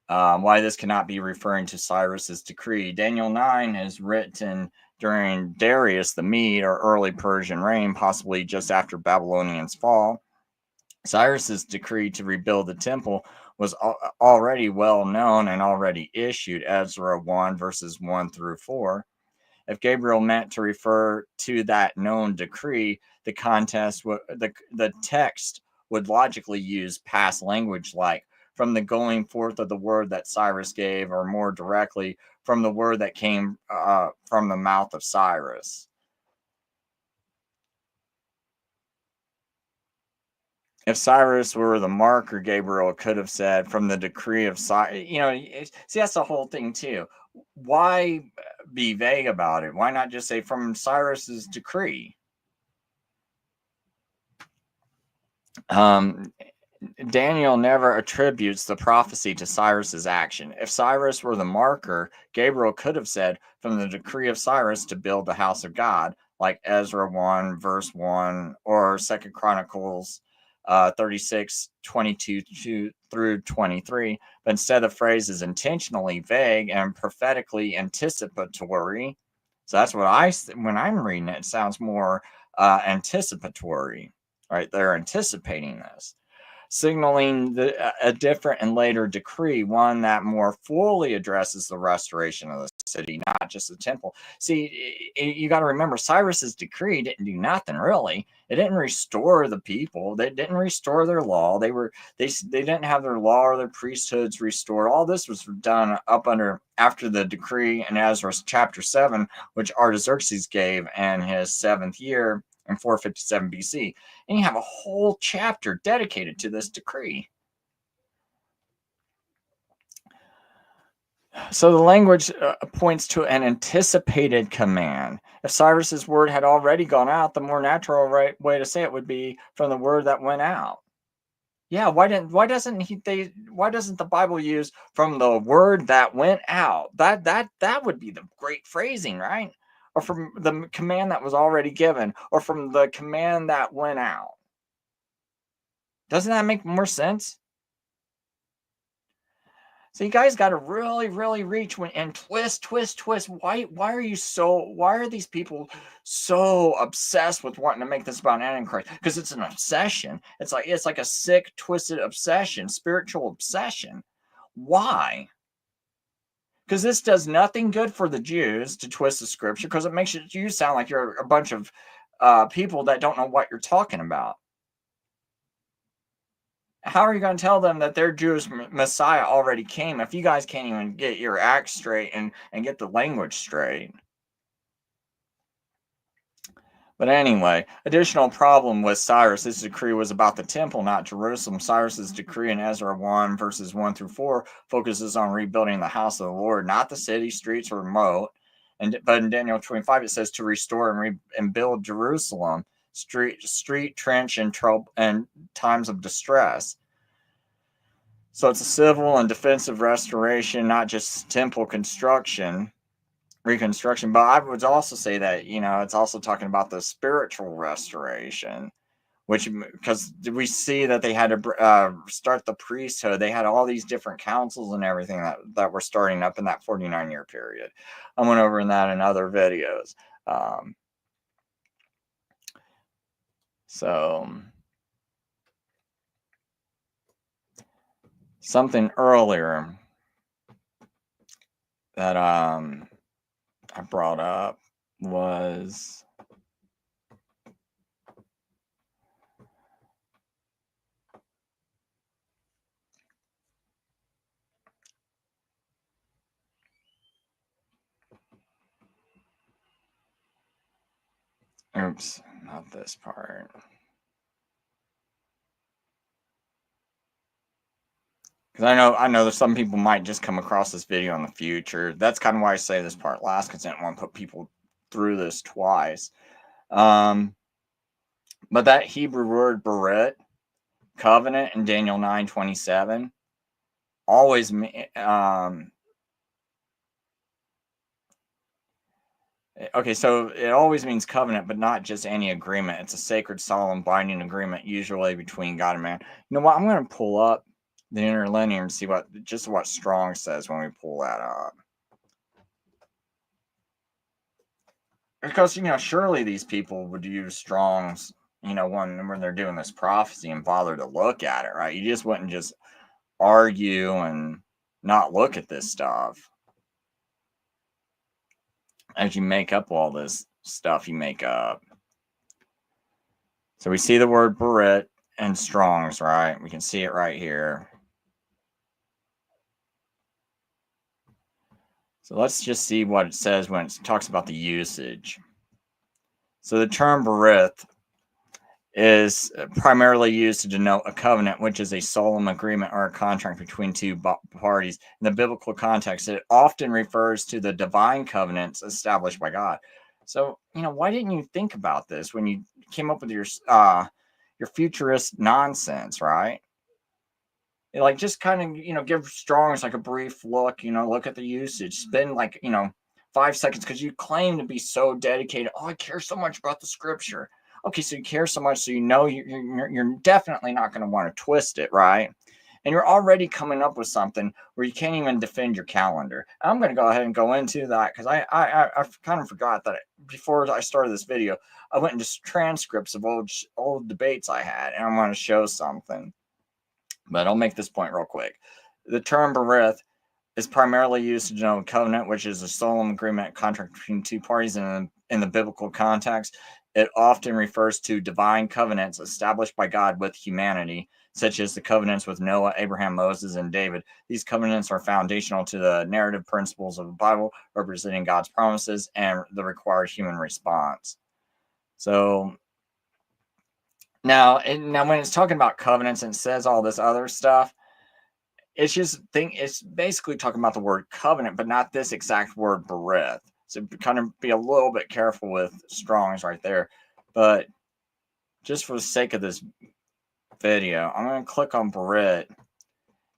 Why this cannot be referring to Cyrus's decree. Daniel 9 is written during Darius the Mede or early Persian reign, possibly just after Babylonians' fall. Cyrus's decree to rebuild the temple was already well known and already issued, Ezra 1 verses 1 through 4. If Gabriel meant to refer to that known decree, the text would logically use past language like from the going forth of the word that Cyrus gave, or more directly, from the word that came from the mouth of Cyrus. If Cyrus were the marker, Gabriel could have said from the decree of Cyrus. See, that's the whole thing too. Why be vague about it? Why not just say from Cyrus's decree? Daniel never attributes the prophecy to Cyrus's action. If Cyrus were the marker, Gabriel could have said from the decree of Cyrus to build the house of God, like Ezra 1 verse 1 or 2 Chronicles 36 22 through 23. But instead, the phrase is intentionally vague and prophetically anticipatory. So that's what when I'm reading it, it sounds more anticipatory, right? They're anticipating this, signaling a different and later decree, one that more fully addresses the restoration of the city, not just the temple. See, you got to remember, Cyrus's decree didn't do nothing really. It didn't restore the people. They didn't restore their law. They didn't have their law or their priesthoods restored. All this was done after the decree in Ezra chapter 7, which Artaxerxes gave in his 7th year in 457 BC. And you have a whole chapter dedicated to this decree. So the language points to an anticipated command. If Cyrus's word had already gone out, the more natural way to say it would be from the word that went out. Yeah, why doesn't the Bible use from the word that went out? That would be the great phrasing, right? Or from the command that was already given, or from the command that went out. Doesn't that make more sense? So you guys got to really, really reach and twist. Why are these people so obsessed with wanting to make this about Antichrist? Because it's an obsession. It's like a sick, twisted obsession, spiritual obsession. Why? Because this does nothing good for the Jews to twist the scripture, because it makes you sound like you're a bunch of people that don't know what you're talking about. How are you going to tell them that their Jewish Messiah already came if you guys can't even get your act straight and get the language straight? But anyway, additional problem with Cyrus. This decree was about the temple, not Jerusalem. Cyrus's decree in Ezra 1 verses 1 through 4 focuses on rebuilding the house of the Lord, not the city, streets, or moat. But in Daniel 25, it says to restore and build Jerusalem, street, trench, and trouble and times of distress. So it's a civil and defensive restoration, not just temple reconstruction. But I would also say that, it's also talking about the spiritual restoration, which, because we see that they had to start the priesthood. They had all these different councils and everything that were starting up in that 49-year period. I went over in that in other videos. So something earlier that I brought up was oops, not this part. Because I know that some people might just come across this video in the future. That's kind of why I say this part last, because I didn't want to put people through this twice. But that Hebrew word beret, covenant, in Daniel 9:27, always okay, so it always means covenant, but not just any agreement. It's a sacred, solemn, binding agreement, usually between God and man. You know what? I'm going to pull up the interlinear and see what Strong says when we pull that up. Because, surely these people would use Strong's, when they're doing this prophecy and bother to look at it, right? You just wouldn't just argue and not look at this stuff. As you make up all this stuff you make up. So we see the word beret and Strong's, right? We can see it right here. So let's just see what it says when it talks about the usage. So the term berith is primarily used to denote a covenant, which is a solemn agreement or a contract between two parties. In the biblical context, it often refers to the divine covenants established by God. So, why didn't you think about this when you came up with your futurist nonsense, right? Like, just kind of, give Strong's like a brief look, look at the usage, spend 5 seconds, because you claim to be so dedicated. Oh, I care so much about the scripture. Okay, so you care so much, so you're definitely not going to want to twist it, right? And you're already coming up with something where you can't even defend your calendar. I'm going to go ahead and go into that, because I kind of forgot that before I started this video, I went into transcripts of old debates I had, and I want to show something. But I'll make this point real quick. The term berith is primarily used to denote a covenant, which is a solemn agreement contract between two parties. In the biblical context, it often refers to divine covenants established by God with humanity, such as the covenants with Noah, Abraham, Moses, and David. These covenants are foundational to the narrative principles of the Bible, representing God's promises and the required human response. So now when it's talking about covenants and says all this other stuff, it's basically talking about the word covenant, but not this exact word berith. So kind of be a little bit careful with Strong's right there. But just for the sake of this video, I'm going to click on berith.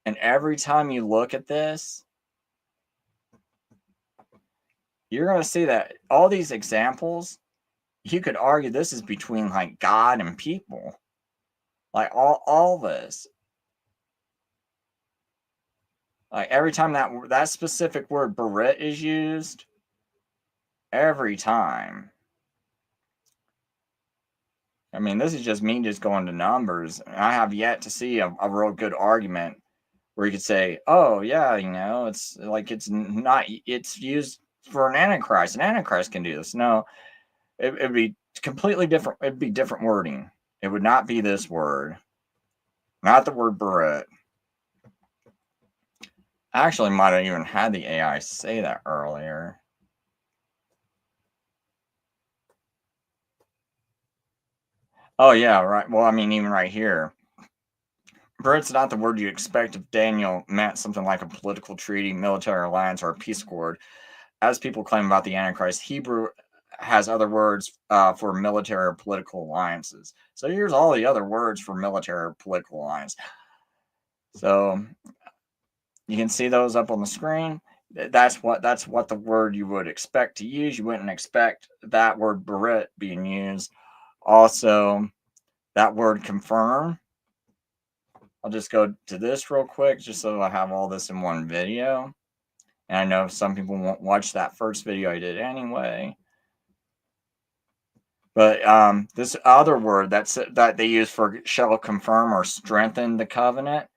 And every time you look at this, you're going to see that all these examples, you could argue this is between God and people. All this. Every time that specific word berith is used, every time. I mean, this is just me just going to numbers. I have yet to see a real good argument where you could say, oh, yeah, it's used for an Antichrist. An Antichrist can do this. No, it'd be completely different. It'd be different wording. It would not be this word. Not the word berith. I actually might have even had the AI say that earlier. Oh, yeah, right. Well, I mean, even right here. Berith's not the word you expect if Daniel meant something like a political treaty, military alliance, or a peace accord. as people claim about the Antichrist, Hebrew has other words for military or political alliances. So here's all the other words for military or political alliance. So you can see those up on the screen. That's what the word you would expect to use. You wouldn't expect that word berit being used. Also, that word confirm. I'll just go to this real quick, just so I have all this in one video. And I know some people won't watch that first video I did anyway. But this other word that they use for shall confirm or strengthen the covenant.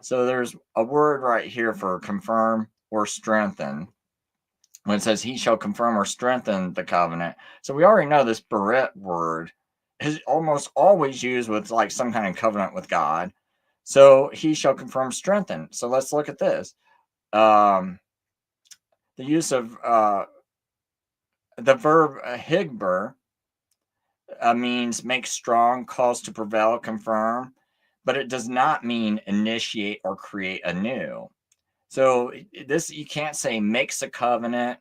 So there's a word right here for confirm or strengthen. When it says he shall confirm or strengthen the covenant. So we already know this berit word is almost always used with like some kind of covenant with God. So he shall confirm, strengthen. So let's look at this. The use of the verb higber means make strong, cause to prevail, confirm, but it does not mean initiate or create anew. So this, you can't say makes a covenant,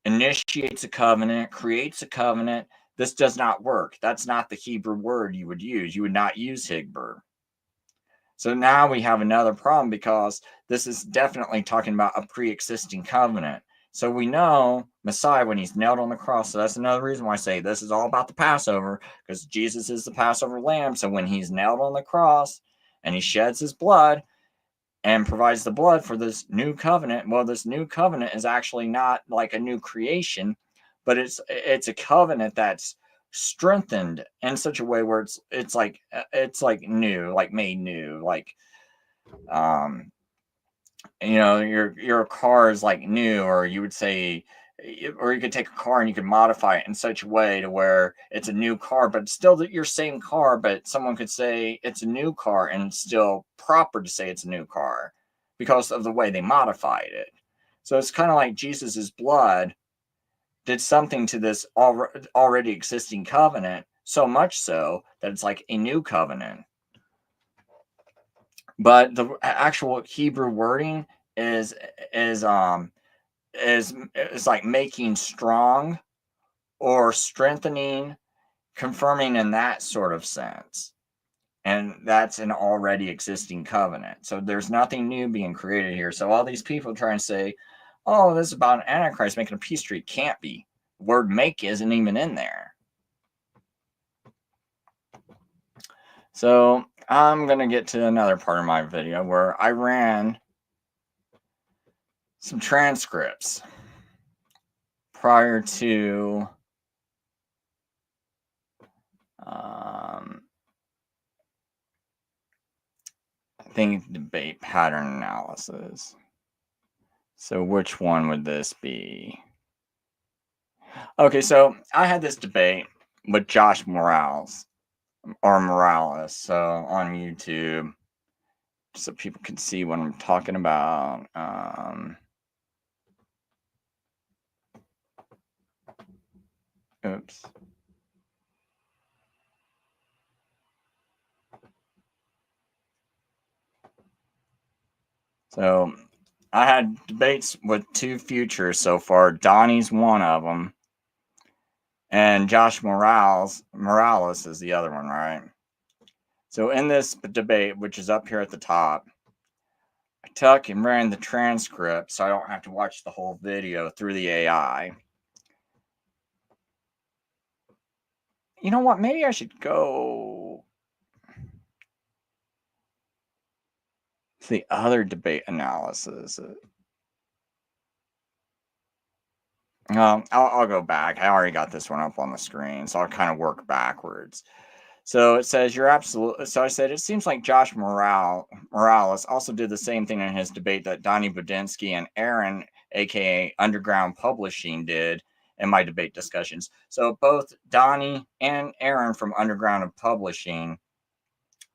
initiates a covenant, creates a covenant. This does not work. That's not the Hebrew word you would use. You would not use higber. So now we have another problem, because this is definitely talking about a pre-existing covenant. So we know Messiah when he's nailed on the cross. So that's another reason why I say this is all about the Passover, because Jesus is the Passover lamb. So when he's nailed on the cross and he sheds his blood and provides the blood for this new covenant, well, this new covenant is actually not like a new creation, but it's a covenant that's strengthened in such a way where it's like new, like made new, like your car is like new, or you would say, or you could take a car and you could modify it in such a way to where it's a new car, but it's still your same car, but someone could say it's a new car and it's still proper to say it's a new car because of the way they modified it. So it's kind of like Jesus's blood did something to this already existing covenant, so much so that it's like a new covenant. But the actual Hebrew wording is like making strong or strengthening, confirming in that sort of sense. And that's an already existing covenant. So there's nothing new being created here. So all these people try and say, oh, this is about an Antichrist making a peace treaty. Can't be. The word make isn't even in there. So I'm going to get to another part of my video where I ran some transcripts prior to I think debate pattern analysis. So which one would this be? Okay, so I had this debate with Josh Morales, so on YouTube, so people can see what I'm talking about. Oops. So I had debates with two futures so far. Donnie's one of them, and Josh Morales is the other one, right? So in this debate, which is up here at the top, I took and ran the transcript so I don't have to watch the whole video through the AI. You know what? Maybe I should go to the other debate analysis. I'll go back. I already got this one up on the screen, so I'll kind of work backwards. So it says you're absolutely. So I said it seems like Josh Morales also did the same thing in his debate that Donnie Budinsky and Aaron, aka Underground Publishing, did in my debate discussions. So both Donnie and Aaron from Underground Publishing.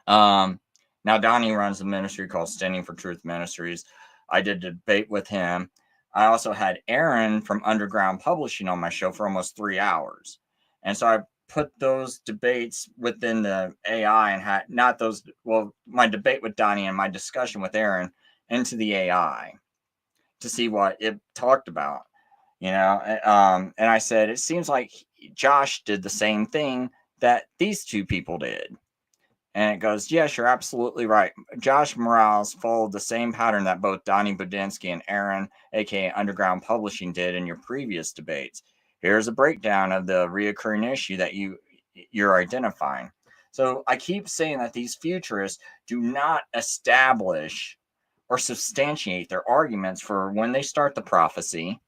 Now Donnie runs a ministry called Standing for Truth Ministries. I did a debate with him. I also had Aaron from Underground Publishing on my show for almost 3 hours, and so I put those debates within the AI and had not those. Well, my debate with Donnie and my discussion with Aaron into the AI to see what it talked about. And I said, it seems like Josh did the same thing that these two people did. And it goes, yes, you're absolutely right. Josh Morales followed the same pattern that both Donnie Budinsky and Aaron, aka Underground Publishing, did in your previous debates. Here's a breakdown of the reoccurring issue that you're identifying. So I keep saying that these futurists do not establish or substantiate their arguments for when they start the prophecy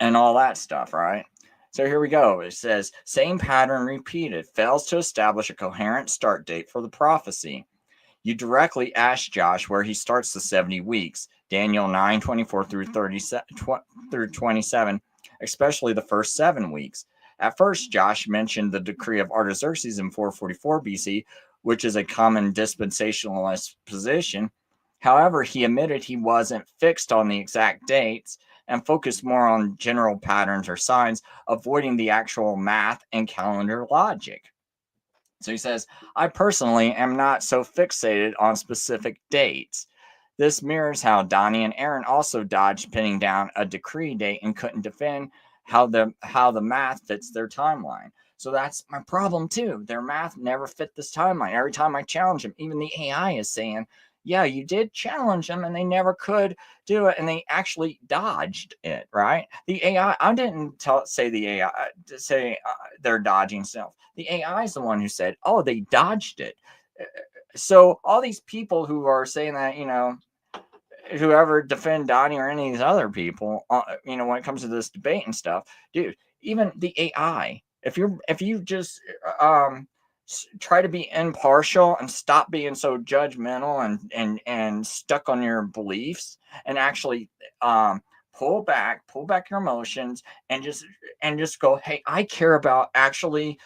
and all that stuff, right? So here we go. It says, same pattern repeated, fails to establish a coherent start date for the prophecy. You directly ask Josh where he starts the 70 weeks, Daniel 9:24 through 27, especially the first 7 weeks. At first, Josh mentioned the decree of Artaxerxes in 444 BC, which is a common dispensationalist position. However, he admitted he wasn't fixed on the exact dates and focused more on general patterns or signs, avoiding the actual math and calendar logic. So he says, I personally am not so fixated on specific dates. This mirrors how Donnie and Aaron also dodged pinning down a decree date and couldn't defend how the math fits their timeline. So that's my problem too. Their math never fit this timeline. Every time I challenge them, even the AI is saying, yeah, you did challenge them and they never could do it, and they actually dodged it, right? The AI, I didn't say the AI say they're dodging stuff. The AI is the one who said, oh, they dodged it. So all these people who are saying that, whoever defend Donnie or any of these other people, when it comes to this debate and stuff, dude, even the AI, if you just try to be impartial and stop being so judgmental and stuck on your beliefs, and actually pull back your emotions, and just go, hey, I care about actually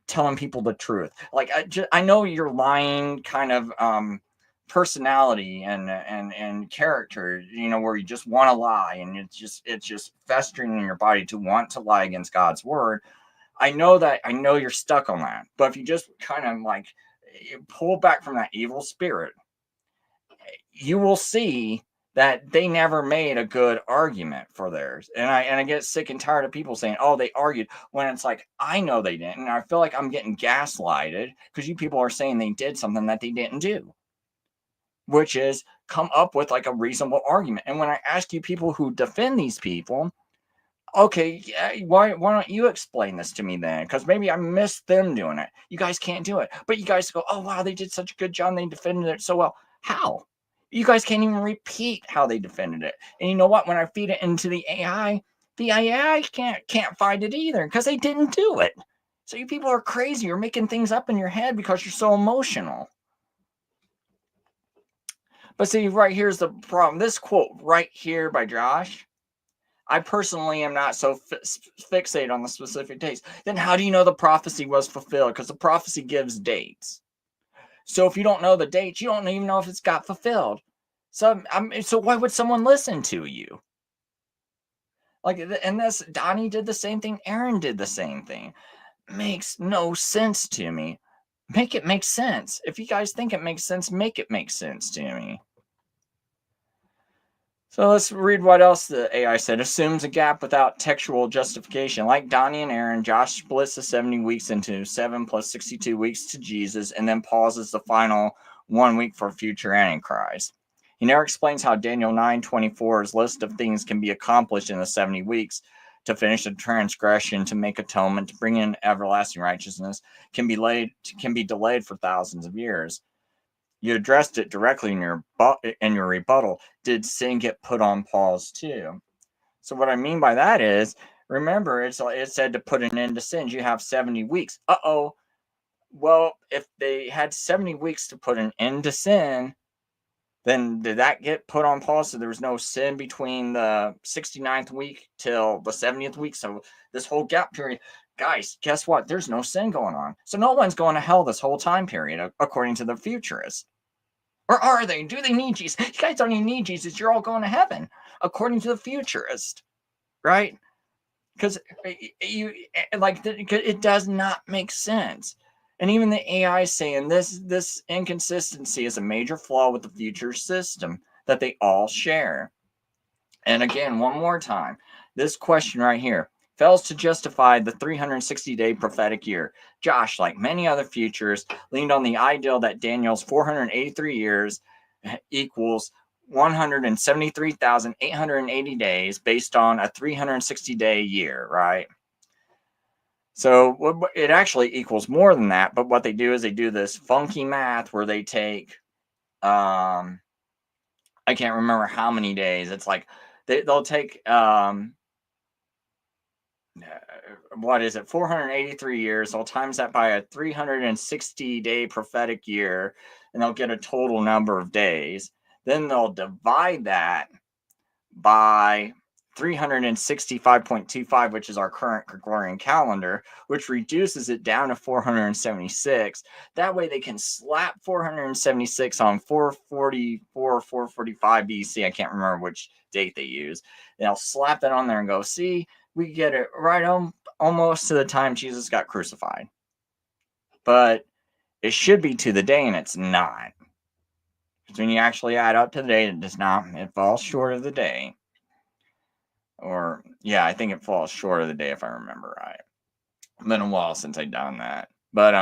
telling people the truth. Like, I know you're lying kind of personality and character, where you just want to lie, and it's just festering in your body to want to lie against God's word. I know you're stuck on that. But if you just kind of like pull back from that evil spirit, you will see that they never made a good argument for theirs. And I get sick and tired of people saying, oh, they argued, when it's like, I know they didn't. And I feel like I'm getting gaslighted because you people are saying they did something that they didn't do, which is come up with like a reasonable argument. And when I ask you people who defend these people, okay, yeah, why don't you explain this to me then? Because maybe I missed them doing it. You guys can't do it. But you guys go, oh, wow, they did such a good job. They defended it so well. How? You guys can't even repeat how they defended it. And you know what? When I feed it into the AI can't find it either because they didn't do it. So you people are crazy. You're making things up in your head because you're so emotional. But see, right here's the problem. This quote right here by Josh, I personally am not so fixated on the specific dates. Then how do you know the prophecy was fulfilled? Because the prophecy gives dates. So if you don't know the dates, you don't even know if it's got fulfilled. So why would someone listen to you? Like, and this, Donnie did the same thing. Aaron did the same thing. Makes no sense to me. Make it make sense. If you guys think it makes sense, make it make sense to me. So let's read what else the AI said. Assumes a gap without textual justification. Like Donnie and Aaron, Josh splits the 70 weeks into 7 plus 62 weeks to Jesus, and then pauses the final 1 week for future Antichrist. He never explains how Daniel 9:24's list of things can be accomplished in the 70 weeks to finish the transgression, to make atonement, to bring in everlasting righteousness, can be delayed for thousands of years. You addressed it directly in your rebuttal. Did sin get put on pause too? So what I mean by that is, remember, it said to put an end to sins. You have 70 weeks. Well, if they had 70 weeks to put an end to sin, then did that get put on pause? So there was no sin between the 69th week till the 70th week. So this whole gap period, guys, guess what? There's no sin going on. So no one's going to hell this whole time period, according to the futurists. Or are they? Do they need Jesus? You guys don't even need Jesus. You're all going to heaven, according to the futurist, right? Because it does not make sense. And even the AI is saying this inconsistency is a major flaw with the future system that they all share. And again, one more time, This question right here fails to justify the 360-day prophetic year. Josh, like many other futurists, leaned on the ideal that Daniel's 483 years equals 173,880 days based on a 360-day year, right? So it actually equals more than that, but what they do is they do this funky math where they take, I can't remember how many days. It's like they'll take, what is it, 483 years. They'll times that by a 360-day prophetic year, and they'll get a total number of days. Then they'll divide that by 365.25, which is our current Gregorian calendar, which reduces it down to 476. That way they can slap 476 on 444, 445 BC. I can't remember which date they use. They'll slap that on there and go, see, we get it right on almost to the time Jesus got crucified. But it should be to the day, and it's not. Because when you actually add up to the date, it does not. It falls short of the day. Or, yeah, I think it falls short of the day if I remember right. It's been a while since I've done that. But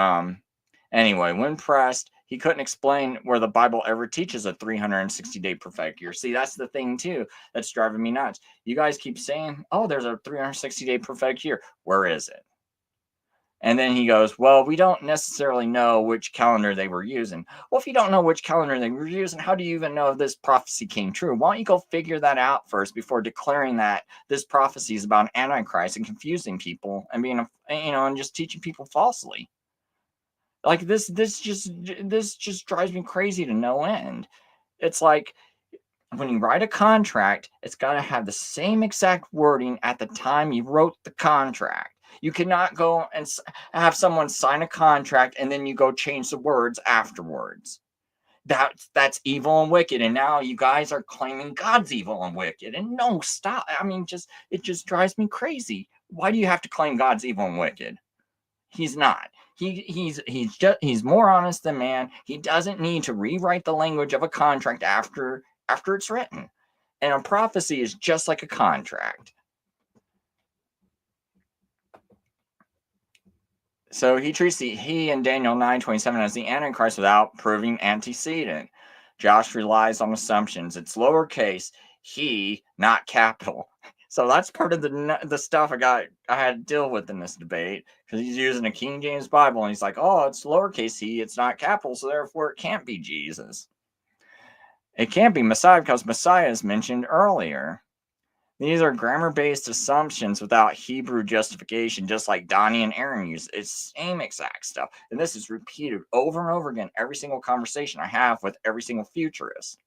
anyway, when pressed, he couldn't explain where the Bible ever teaches a 360-day prophetic year. See, that's the thing, too, that's driving me nuts. You guys keep saying, oh, there's a 360-day prophetic year. Where is it? And then he goes, well, we don't necessarily know which calendar they were using. Well, if you don't know which calendar they were using, how do you even know if this prophecy came true? Why don't you go figure that out first before declaring that this prophecy is about Antichrist and confusing people and being, and just teaching people falsely? Like this just drives me crazy to no end. It's like, when you write a contract, it's got to have the same exact wording at the time you wrote the contract. You cannot go and have someone sign a contract and then you go change the words afterwards. That's evil and wicked. And now you guys are claiming God's evil and wicked. And no, stop. I mean, it just drives me crazy. Why do you have to claim God's evil and wicked? He's not. He's more honest than man. He doesn't need to rewrite the language of a contract after it's written. And a prophecy is just like a contract. So he treats he in Daniel 9:27 as the Antichrist without proving antecedent. Josh relies on assumptions. It's lowercase, he, not capital. So that's part of the stuff I had to deal with in this debate, because he's using a King James Bible and he's like, oh, it's lowercase he, it's not capital, so therefore it can't be Jesus. It can't be Messiah because Messiah is mentioned earlier. These are grammar-based assumptions without Hebrew justification, just like Donnie and Aaron use. It's same exact stuff. And this is repeated over and over again every single conversation I have with every single futurist.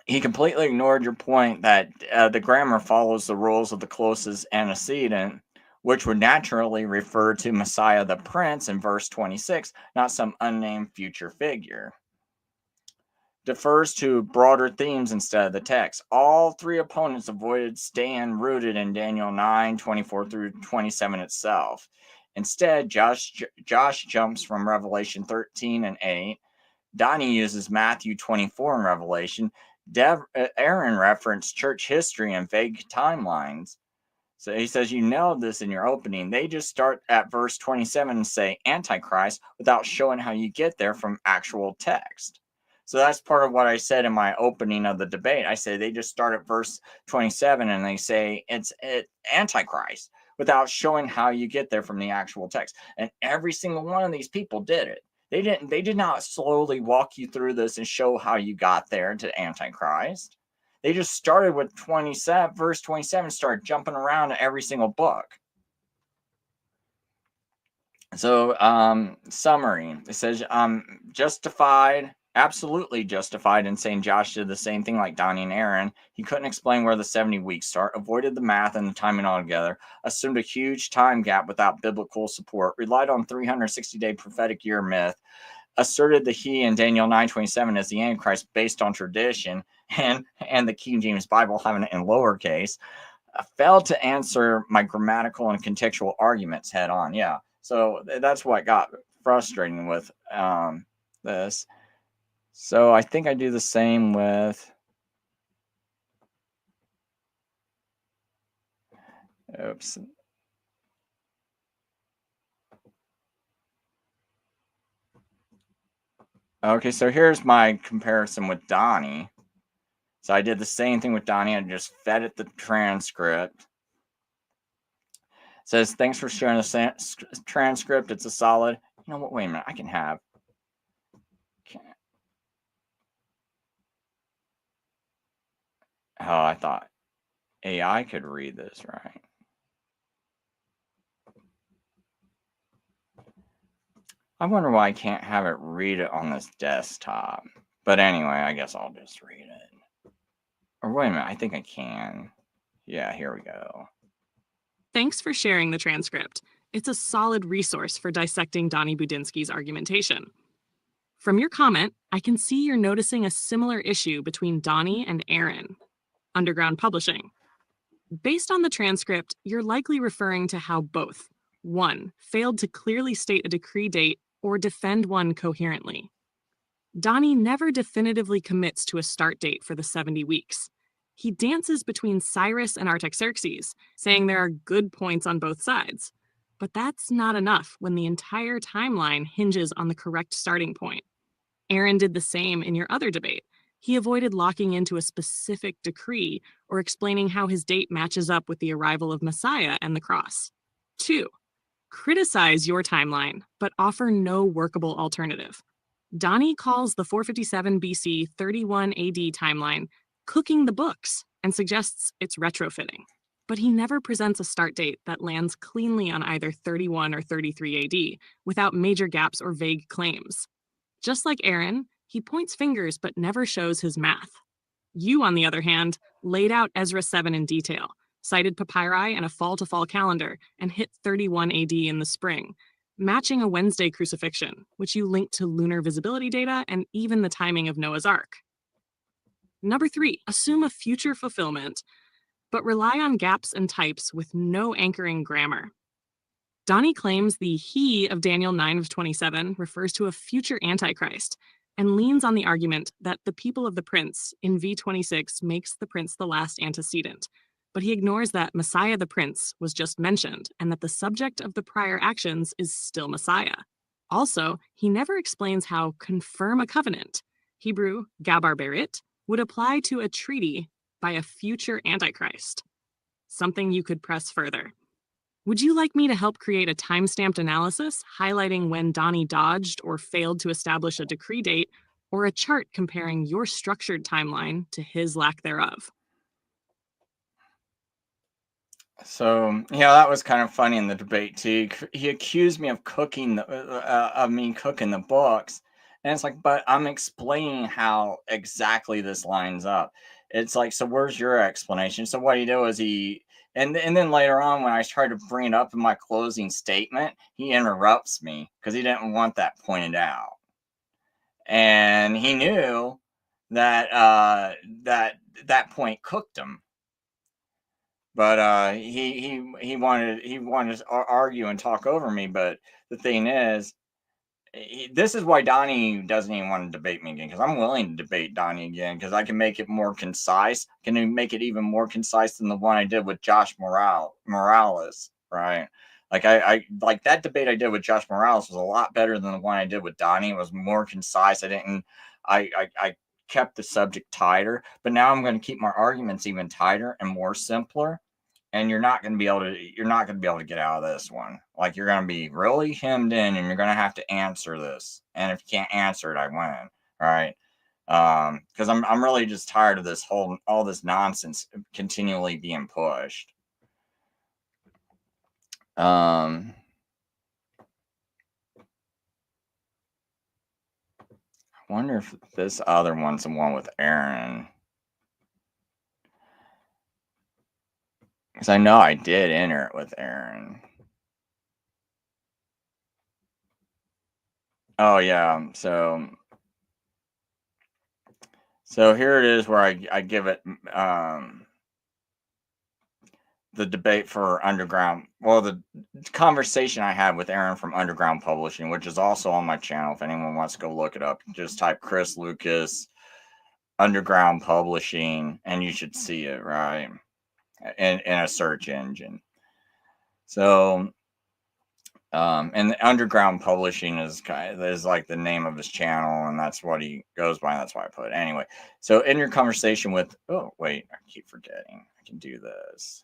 He completely ignored your point that the grammar follows the rules of the closest antecedent, which would naturally refer to Messiah the Prince in verse 26, not some unnamed future figure. Defers to broader themes instead of the text. All three opponents avoided staying rooted in Daniel 9:24 through 27 itself. Instead, Josh jumps from Revelation 13 and 8. Donnie uses Matthew 24 in Revelation. Aaron referenced church history and vague timelines. So he says, you nailed this in your opening. They just start at verse 27 and say Antichrist without showing how you get there from actual text. So that's part of what I said in my opening of the debate. I said they just start at verse 27 and they say it's Antichrist without showing how you get there from the actual text. And every single one of these people did it. They did not slowly walk you through this and show how you got there to Antichrist. They just started with verse 27, started jumping around to every single book. So, summary. It says, absolutely justified in saying Josh did the same thing like Donnie and Aaron. He couldn't explain where the 70 weeks start, avoided the math and the timing altogether, assumed a huge time gap without biblical support, relied on 360-day prophetic year myth, asserted the he in Daniel 9:27 as the Antichrist based on tradition, and the King James Bible having it in lowercase, failed to answer my grammatical and contextual arguments head on. Yeah, so that's what got frustrating with this. So I think I do the same with Oops. Okay, so here's my comparison with Donnie. So I did the same thing with Donnie. I just fed it the transcript. It says, thanks for sharing the transcript. It's a solid. You know what? Wait a minute. I can have. Oh, I thought AI could read this, right? I wonder why I can't have it read it on this desktop. But anyway, I guess I'll just read it. Or wait a minute. I think I can. Yeah, here we go. Thanks for sharing the transcript. It's a solid resource for dissecting Donnie Budinsky's argumentation. From your comment, I can see you're noticing a similar issue between Donnie and Aaron, Underground Publishing. Based on the transcript, you're likely referring to how both, 1, failed to clearly state a decree date or defend one coherently. Donnie never definitively commits to a start date for the 70 weeks. He dances between Cyrus and Artaxerxes, saying there are good points on both sides. But that's not enough when the entire timeline hinges on the correct starting point. Aaron did the same in your other debate. He avoided locking into a specific decree or explaining how his date matches up with the arrival of Messiah and the cross. 2, criticize your timeline, but offer no workable alternative. Donnie calls the 457 BC 31 AD timeline cooking the books and suggests it's retrofitting. But he never presents a start date that lands cleanly on either 31 or 33 AD without major gaps or vague claims. Just like Aaron, he points fingers but never shows his math. You, on the other hand, laid out Ezra 7 in detail, cited papyri and a fall-to-fall calendar, and hit 31 AD in the spring, matching a Wednesday crucifixion, which you linked to lunar visibility data and even the timing of Noah's Ark. Number 3, assume a future fulfillment, but rely on gaps and types with no anchoring grammar. Donnie claims the he of Daniel 9:27 refers to a future Antichrist and leans on the argument that the people of the prince in V26 makes the prince the last antecedent, but he ignores that Messiah the prince was just mentioned and that the subject of the prior actions is still Messiah. Also, he never explains how confirm a covenant, Hebrew gabar berit, would apply to a treaty by a future Antichrist. Something you could press further. Would you like me to help create a time-stamped analysis highlighting when Donnie dodged or failed to establish a decree date, or a chart comparing your structured timeline to his lack thereof? So yeah, that was kind of funny in the debate too. He accused me of cooking the books, and it's like, but I'm explaining how exactly this lines up. It's like, so where's your explanation? So what he did was and then later on when I tried to bring it up in my closing statement, he interrupts me because he didn't want that pointed out, and he knew that that point cooked him. But he wanted to argue and talk over me. But the thing is, this is why Donnie doesn't even want to debate me again, because I'm willing to debate Donnie again because I can make it more concise. Can make it even more concise than the one I did with Josh Morales, right? Like I like that debate I did with Josh Morales was a lot better than the one I did with Donnie. It was more concise. I kept the subject tighter, but now I'm going to keep my arguments even tighter and more simpler. And you're not going to be able to get out of this one. Like, you're going to be really hemmed in, and you're going to have to answer this. And if you can't answer it, I win. All right. Because I'm really just tired of all this nonsense continually being pushed. I wonder if this other one's the one with Aaron. Because I know I did enter it with Aaron. Oh, yeah. So here it is where I give it the debate for Underground. Well, the conversation I had with Aaron from Underground Publishing, which is also on my channel. If anyone wants to go look it up, just type Chris Lucas Underground Publishing, and you should see it, right? In a search engine. So, and Underground Publishing is like the name of his channel, and that's what he goes by. And that's why I put it. Anyway, so in your conversation with, oh, wait, I keep forgetting. I can do this.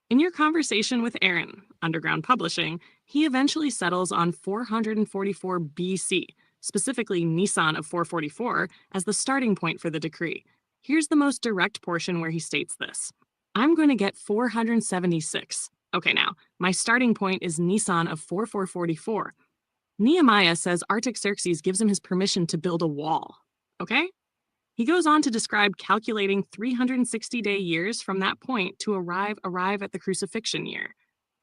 In your conversation with Aaron, Underground Publishing, he eventually settles on 444 BC, specifically Nisan of 444, as the starting point for the decree. Here's the most direct portion where he states this. I'm going to get 476. Okay, now, my starting point is Nisan of 4444. Nehemiah says Artaxerxes gives him his permission to build a wall. Okay? He goes on to describe calculating 360-day years from that point to arrive at the crucifixion year.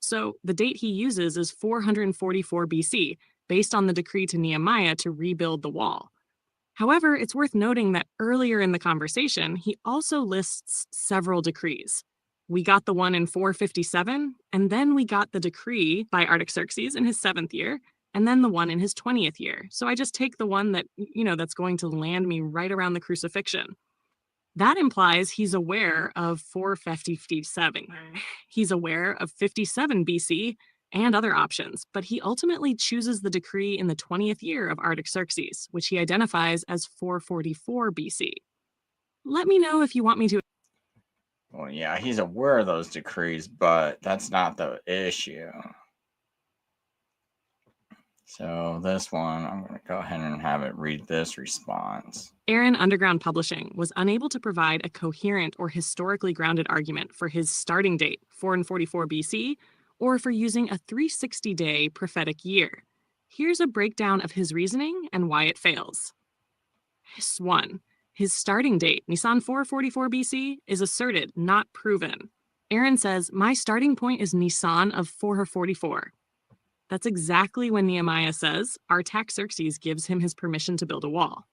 So the date he uses is 444 BC, based on the decree to Nehemiah to rebuild the wall. However, it's worth noting that earlier in the conversation, he also lists several decrees. We got the one in 457, and then we got the decree by Artaxerxes in his 7th year, and then the one in his 20th year. So I just take the one that, that's going to land me right around the crucifixion. That implies he's aware of 457. He's aware of 57 BC and other options, but he ultimately chooses the decree in the 20th year of Artaxerxes, which he identifies as 444 BC. Let me know if you want me to. Well, yeah, he's aware of those decrees, but that's not the issue. So this one, I'm going to go ahead and have it read this response. Aaron, Underground Publishing, was unable to provide a coherent or historically grounded argument for his starting date, 444 BC, or for using a 360-day prophetic year. Here's a breakdown of his reasoning and why it fails. 1. His starting date, Nisan 444 BC, is asserted, not proven. Aaron says, my starting point is Nisan of 444. That's exactly when Nehemiah says Artaxerxes gives him his permission to build a wall.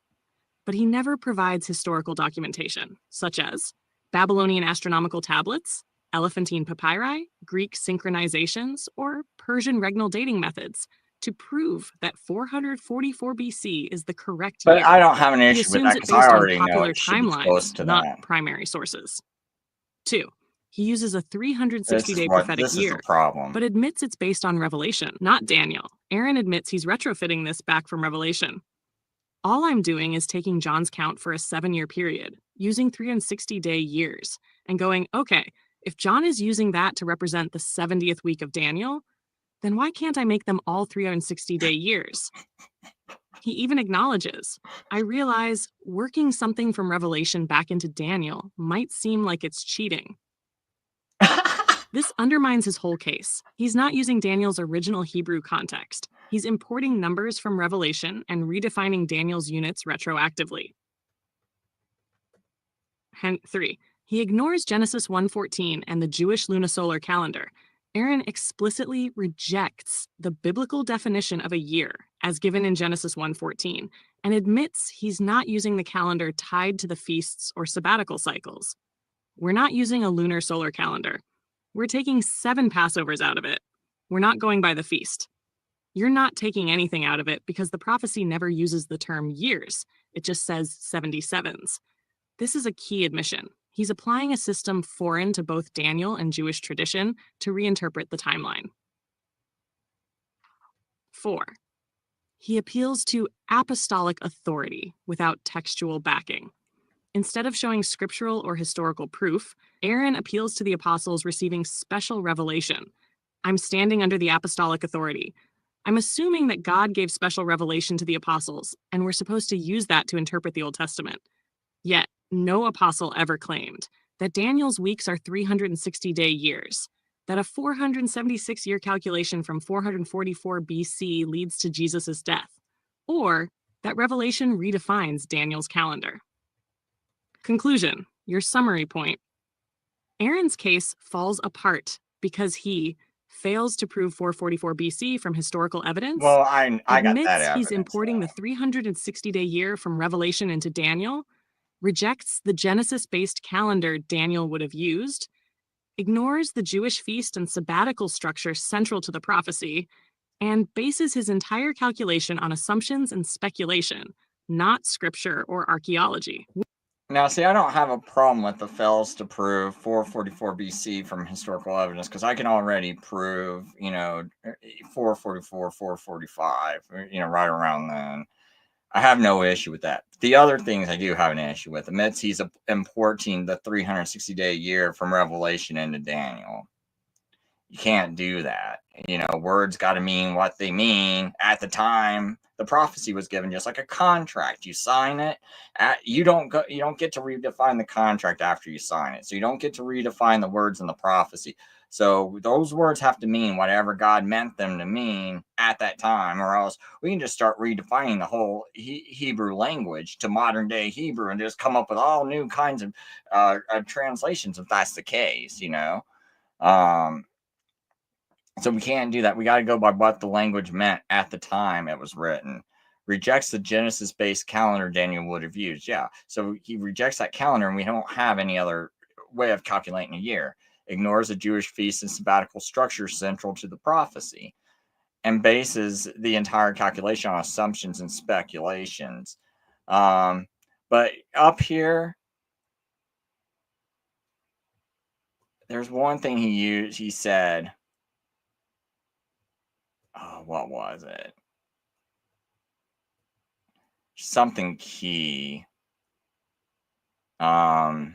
But he never provides historical documentation, such as Babylonian astronomical tablets, Elephantine papyri, Greek synchronizations, or Persian regnal dating methods to prove that 444 BC is the correct year. But I don't have an issue with that because I already know it should be close to not that. Primary sources. 2. He uses a 360-day prophetic year, the problem. but admits it's based on Revelation, not Daniel. Aaron admits he's retrofitting this back from Revelation. All I'm doing is taking John's count for a 7-year period, using 360-day years, and going, okay, if John is using that to represent the 70th week of Daniel, then why can't I make them all 360-day years? He even acknowledges, I realize working something from Revelation back into Daniel might seem like it's cheating. This undermines his whole case. He's not using Daniel's original Hebrew context. He's importing numbers from Revelation and redefining Daniel's units retroactively. 3. He ignores Genesis 1:14 and the Jewish lunisolar calendar. Aaron explicitly rejects the biblical definition of a year as given in Genesis 1:14 and admits he's not using the calendar tied to the feasts or sabbatical cycles. We're not using a lunar solar calendar. We're taking 7 Passovers out of it. We're not going by the feast. You're not taking anything out of it because the prophecy never uses the term years. It just says 77s. This is a key admission. He's applying a system foreign to both Daniel and Jewish tradition to reinterpret the timeline. 4. He appeals to apostolic authority without textual backing. Instead of showing scriptural or historical proof, Aaron appeals to the apostles receiving special revelation. I'm standing under the apostolic authority. I'm assuming that God gave special revelation to the apostles, and we're supposed to use that to interpret the Old Testament. Yet, no apostle ever claimed that Daniel's weeks are 360-day years, that a 476-year calculation from 444 BC leads to Jesus' death, or that Revelation redefines Daniel's calendar. Conclusion, your summary point. Aaron's case falls apart because he fails to prove 444 BC from historical evidence. Well, I got admits that evidence, he's importing the 360-day year from Revelation into Daniel, rejects the Genesis-based calendar Daniel would have used, ignores the Jewish feast and sabbatical structure central to the prophecy, and bases his entire calculation on assumptions and speculation, not scripture or archaeology. Now, see, I don't have a problem with the fails to prove 444 BC from historical evidence because I can already prove, 444, 445, right around then. I have no issue with that. The other things I do have an issue with, admits he's importing the 360-day year from Revelation into Daniel. You can't do that. Words got to mean what they mean at the time the prophecy was given, just like a contract. You sign it. You don't get to redefine the contract after you sign it. So you don't get to redefine the words in the prophecy. So those words have to mean whatever God meant them to mean at that time, or else we can just start redefining the whole Hebrew language to modern day Hebrew and just come up with all new kinds of translations if that's the case, So we can't do that. We got to go by what the language meant at the time it was written. Rejects the Genesis-based calendar Daniel would have used. Yeah. So he rejects that calendar, and we don't have any other way of calculating a year. Ignores the Jewish feast and sabbatical structure central to the prophecy, and bases the entire calculation on assumptions and speculations. But up here, there's one thing he said. Oh, what was it? Something key. I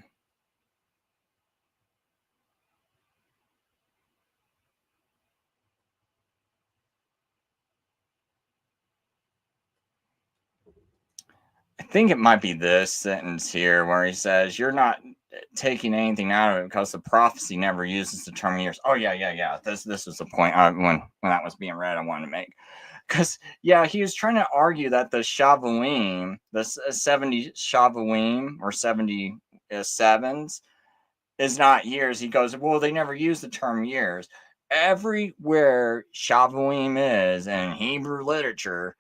think it might be this sentence here where he says, "You're not taking anything out of it because the prophecy never uses the term years." Oh yeah. This was the point when that was being read. I wanted to make, because he was trying to argue that the Shavuim, the 70 Shavuim or 70 sevens, is not years. He goes, well, they never use the term years. Everywhere Shavuim is in Hebrew literature,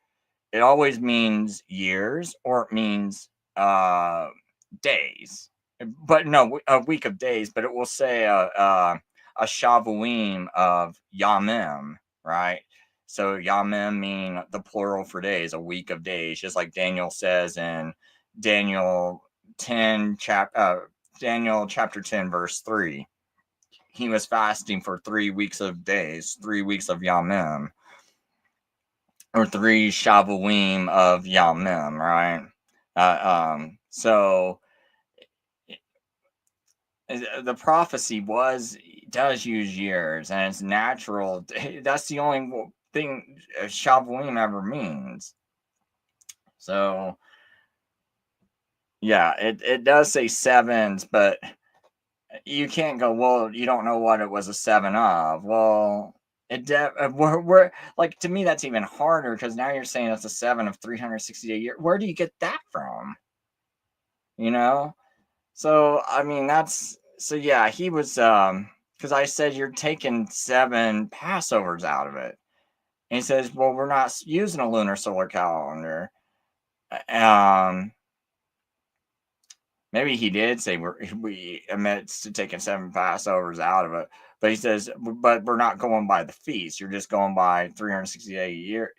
it always means years or it means days. But no, a week of days, but it will say a Shavuim of Yamim, right? So Yamim mean the plural for days, a week of days, just like Daniel says in Daniel 10 Daniel chapter 10 verse 3. He was fasting for 3 weeks of days, 3 weeks of Yamim, or 3 Shavuim of Yamim, right? So the prophecy does use years, and it's natural. That's the only thing Shavuim ever means. So yeah, it does say sevens, but you can't go, well, you don't know what it was a 7 of. Well, we're like, to me that's even harder, because now you're saying it's a 7 of 360 a year. Where do you get that from? So I mean, he was because I said you're taking 7 Passovers out of it, and he says, well, we're not using a lunar solar calendar. Maybe he did say we admits to taking 7 Passovers out of it, but he says, but we're not going by the feast. You're just going by 360 a year,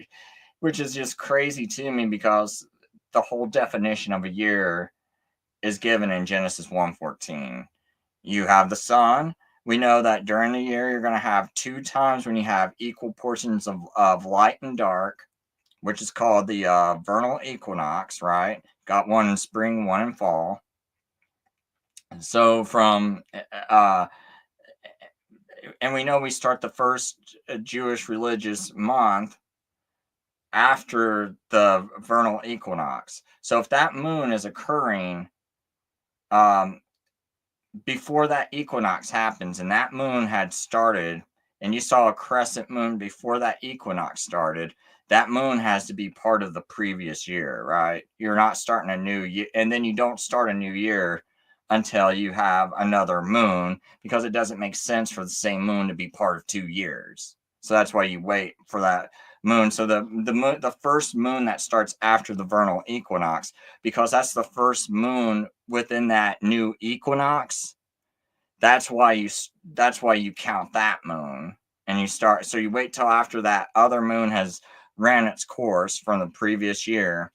which is just crazy to me, because the whole definition of a year is given in Genesis 1:14. You have the sun. We know that during the year you're going to have 2 times when you have equal portions of light and dark, which is called the vernal equinox, right? Got one in spring, one in fall. So and we know we start the first Jewish religious month after the vernal equinox. So if that moon is occurring before that equinox happens, and that moon had started, and you saw a crescent moon before that equinox started, that moon has to be part of the previous year, right? You're not starting a new year, and then you don't start a new year until you have another moon, because it doesn't make sense for the same moon to be part of 2 years. So that's why you wait for that moon. So the first moon that starts after the vernal equinox, because that's the first moon within that new equinox, that's why you count that moon, and you wait till after that other moon has ran its course from the previous year,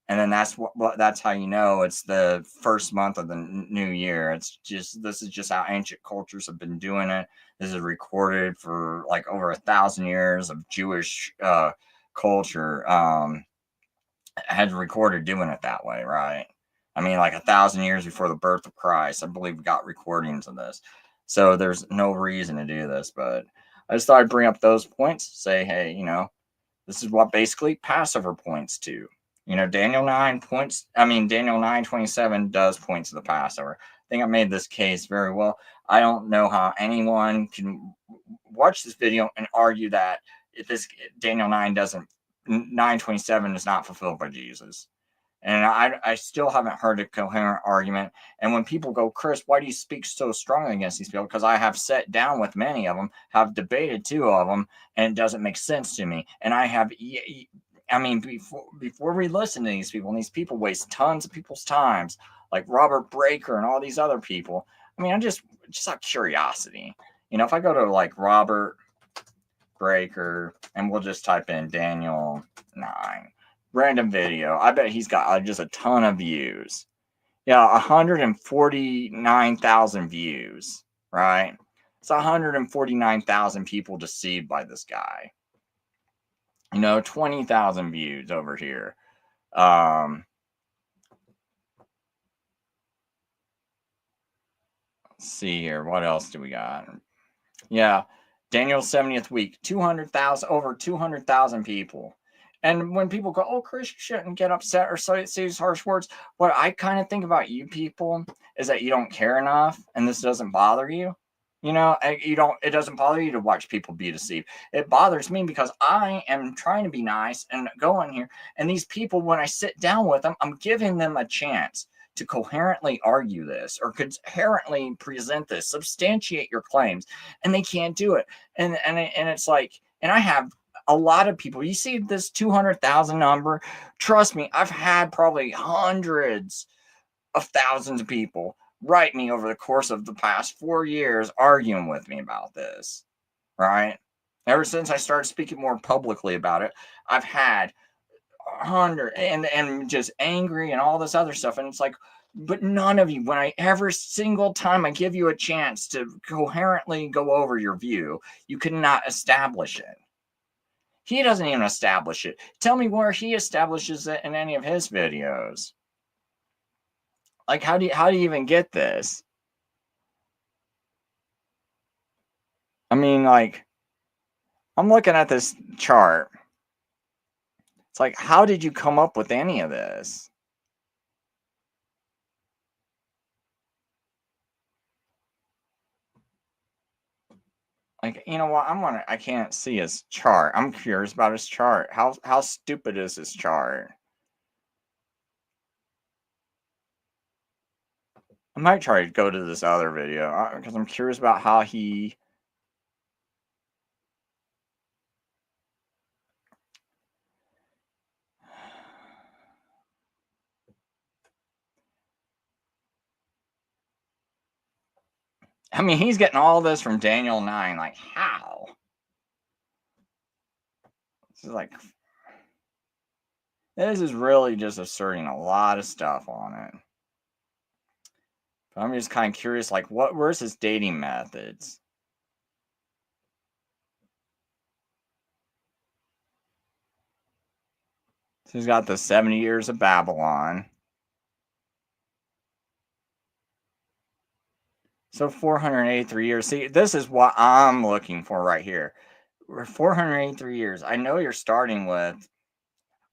And then that's how you know it's the first month of the new year. It's just, this is just how ancient cultures have been doing it. This is recorded for like over 1,000 years of Jewish culture. Had recorded doing it that way, right? I mean, like 1,000 years before the birth of Christ, I believe we got recordings of this. So there's no reason to do this, but I just thought I'd bring up those points, say, hey, this is what basically Passover points to. Daniel 9:27 does point to the Passover. I think I made this case very well. I don't know how anyone can watch this video and argue that if this Daniel 9:27 is not fulfilled by Jesus. And I still haven't heard a coherent argument. And when people go, Chris, why do you speak so strongly against these people? Because I have sat down with many of them, have debated 2 of them, and it doesn't make sense to me. And I have, I mean, before we listen to these people, and these people waste tons of people's times, like Robert Breaker and all these other people. I mean, I'm just out of curiosity. If I go to like Robert Breaker, and we'll just type in Daniel 9. Random video. I bet he's got just a ton of views. Yeah, 149,000 views, right? It's 149,000 people deceived by this guy. 20,000 views over here. Let's see here. What else do we got? Yeah, Daniel's 70th week, 200,000, over 200,000 people. And when people go, oh, Chris, you shouldn't get upset or say these harsh words. What I kind of think about you people is that you don't care enough, and this doesn't bother you. It doesn't bother you to watch people be deceived. It bothers me because I am trying to be nice and go in here. And these people, when I sit down with them, I'm giving them a chance to coherently argue this or coherently present this, substantiate your claims, and they can't do it. And it's like, and I have a lot of people. You see this 200,000 number? Trust me, I've had probably hundreds of thousands of people write me over the course of the past 4 years arguing with me about this, right? Ever since I started speaking more publicly about it, I've had 100 and just angry and all this other stuff. And it's like, but none of you, every single time I give you a chance to coherently go over your view, you cannot establish it. He doesn't even establish it. Tell me where he establishes it in any of his videos. Like, how do you even get this? I mean, like, I'm looking at this chart. It's like, how did you come up with any of this? Like, you know what? I can't see his chart. I'm curious about his chart. How stupid is his chart? I might try to go to this other video because I'm curious about how he. I mean, he's getting all this from Daniel 9. Like, how? This is really just asserting a lot of stuff on it. But I'm just kind of curious, like, where's his dating methods? So he's got the 70 years of Babylon. So 483 years. See, this is what I'm looking for right here. We're 483 years. I know you're starting with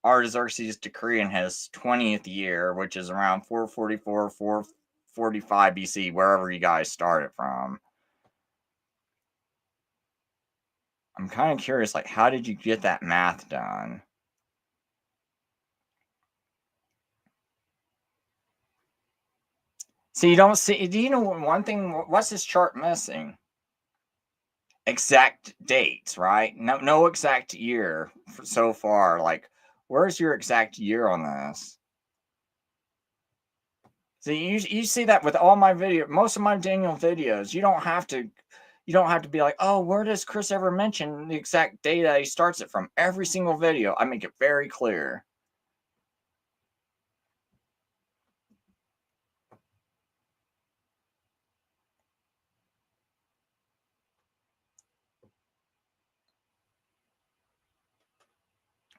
Artaxerxes' decree in his 20th year, which is around 444, 445 BC, wherever you guys started from. I'm kind of curious, like, how did you get that math done? So you don't see, do you know one thing? What's this chart missing? Exact dates, right? No exact year so far. Like, where's your exact year on this? See, you see that with all my most of my Daniel videos. You don't have to be like, oh, where does Chris ever mention the exact date that he starts it from? Every single video, I make it very clear.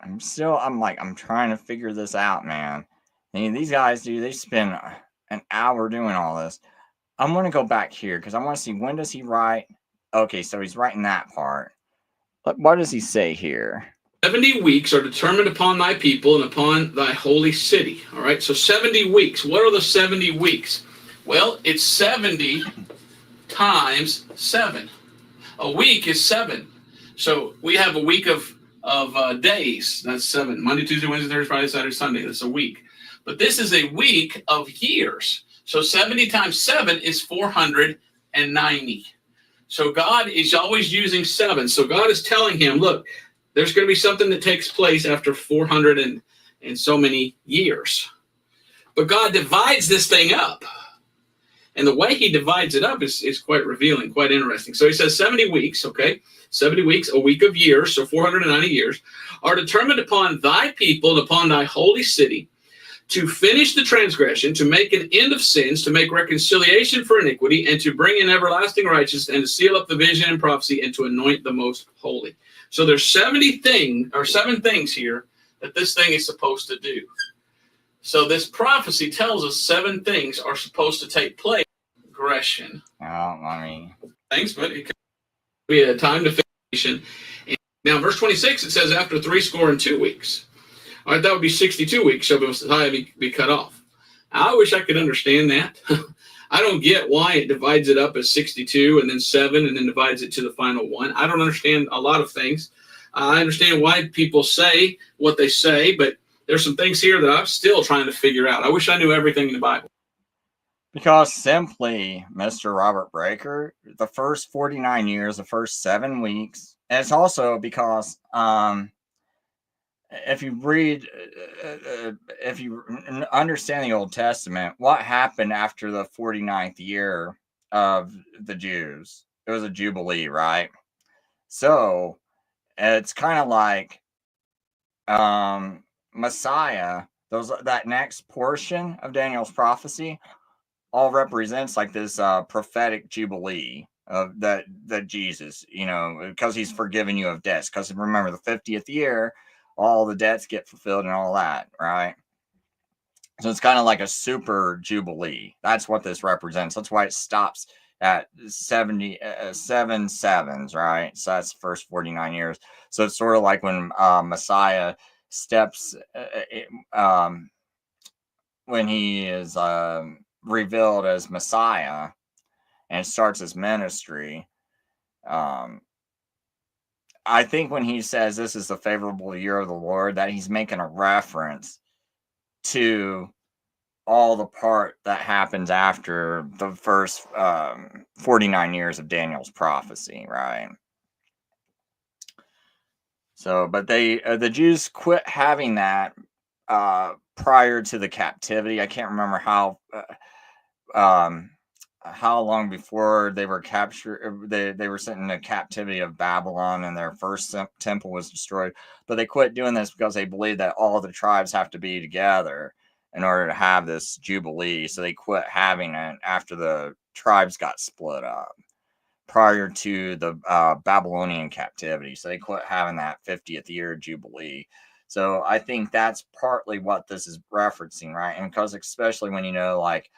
I'm trying to figure this out, man. I mean, these guys, they spend an hour doing all this. I'm going to go back here because I want to see, when does he write? Okay, so he's writing that part. What does he say here? 70 weeks are determined upon thy people and upon thy holy city. All right, so 70 weeks. What are the 70 weeks? Well, it's 70 times 7. A week is 7. So we have a week of days. That's 7. Monday, Tuesday, Wednesday, Thursday, Friday, Saturday, Sunday. That's a week. But this is a week of years. So 70 times 7 is 490. So God is always using 7. So God is telling him, look, there's going to be something that takes place after 400 and so many years. But God divides this thing up. And the way he divides it up is quite revealing, quite interesting. So he says 70 weeks, okay? 70 weeks, a week of years, so 490 years, are determined upon thy people and upon thy holy city to finish the transgression, to make an end of sins, to make reconciliation for iniquity, and to bring in everlasting righteousness, and to seal up the vision and prophecy, and to anoint the most holy. So there's 7 things here that this thing is supposed to do. So this prophecy tells us 7 things are supposed to take place. Aggression. Thanks, but it could be a time to finish. Now, verse 26, it says, after 62 weeks. All right, that would be 62 weeks, shall the be cut off. I wish I could understand that. I don't get why it divides it up as 62 and then 7 and then divides it to the final 1. I don't understand a lot of things. I understand why people say what they say, but there's some things here that I'm still trying to figure out. I wish I knew everything in the Bible. Because simply, Mr. Robert Breaker, the first 49 years, the first 7 weeks, and it's also because if you read, if you understand the Old Testament, what happened after the 49th year of the Jews? It was a Jubilee, right? So it's kind of like Messiah, that next portion of Daniel's prophecy all represents like this prophetic Jubilee of that Jesus, because he's forgiven you of debts. Because remember, the 50th year, all the debts get fulfilled and all that, right? So it's kind of like a super Jubilee. That's what this represents. That's why it stops at 7 sevens, right? So that's the first 49 years. So it's sort of like when Messiah steps, when he is revealed as Messiah and starts his ministry. I think when he says this is the favorable year of the Lord, that he's making a reference to all the part that happens after the first 49 years of Daniel's prophecy, right? So, but the Jews quit having that prior to the captivity. I can't remember how long before they were captured. They were sent into captivity of Babylon, and their first temple was destroyed. But they quit doing this because they believed that all the tribes have to be together in order to have this Jubilee. So they quit having it after the tribes got split up prior to the Babylonian captivity. So they quit having that 50th year Jubilee. So I think that's partly what this is referencing, right? And because especially when, like,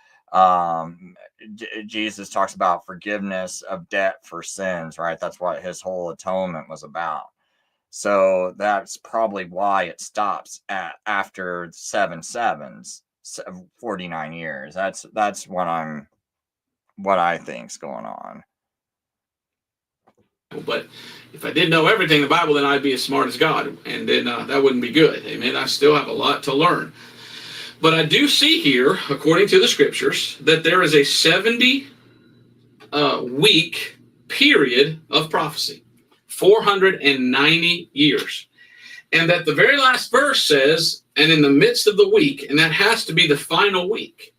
Jesus talks about forgiveness of debt for sins, right? That's what his whole atonement was about. So that's probably why it stops after 7 sevens, 49 years. That's what I think's going on. But if I didn't know everything in the Bible, then I'd be as smart as God, and then that wouldn't be good. Amen. I still have a lot to learn. But I do see here, according to the scriptures, that there is a 70-week period of prophecy, 490 years. And that the very last verse says, and in the midst of the week, and that has to be the final week.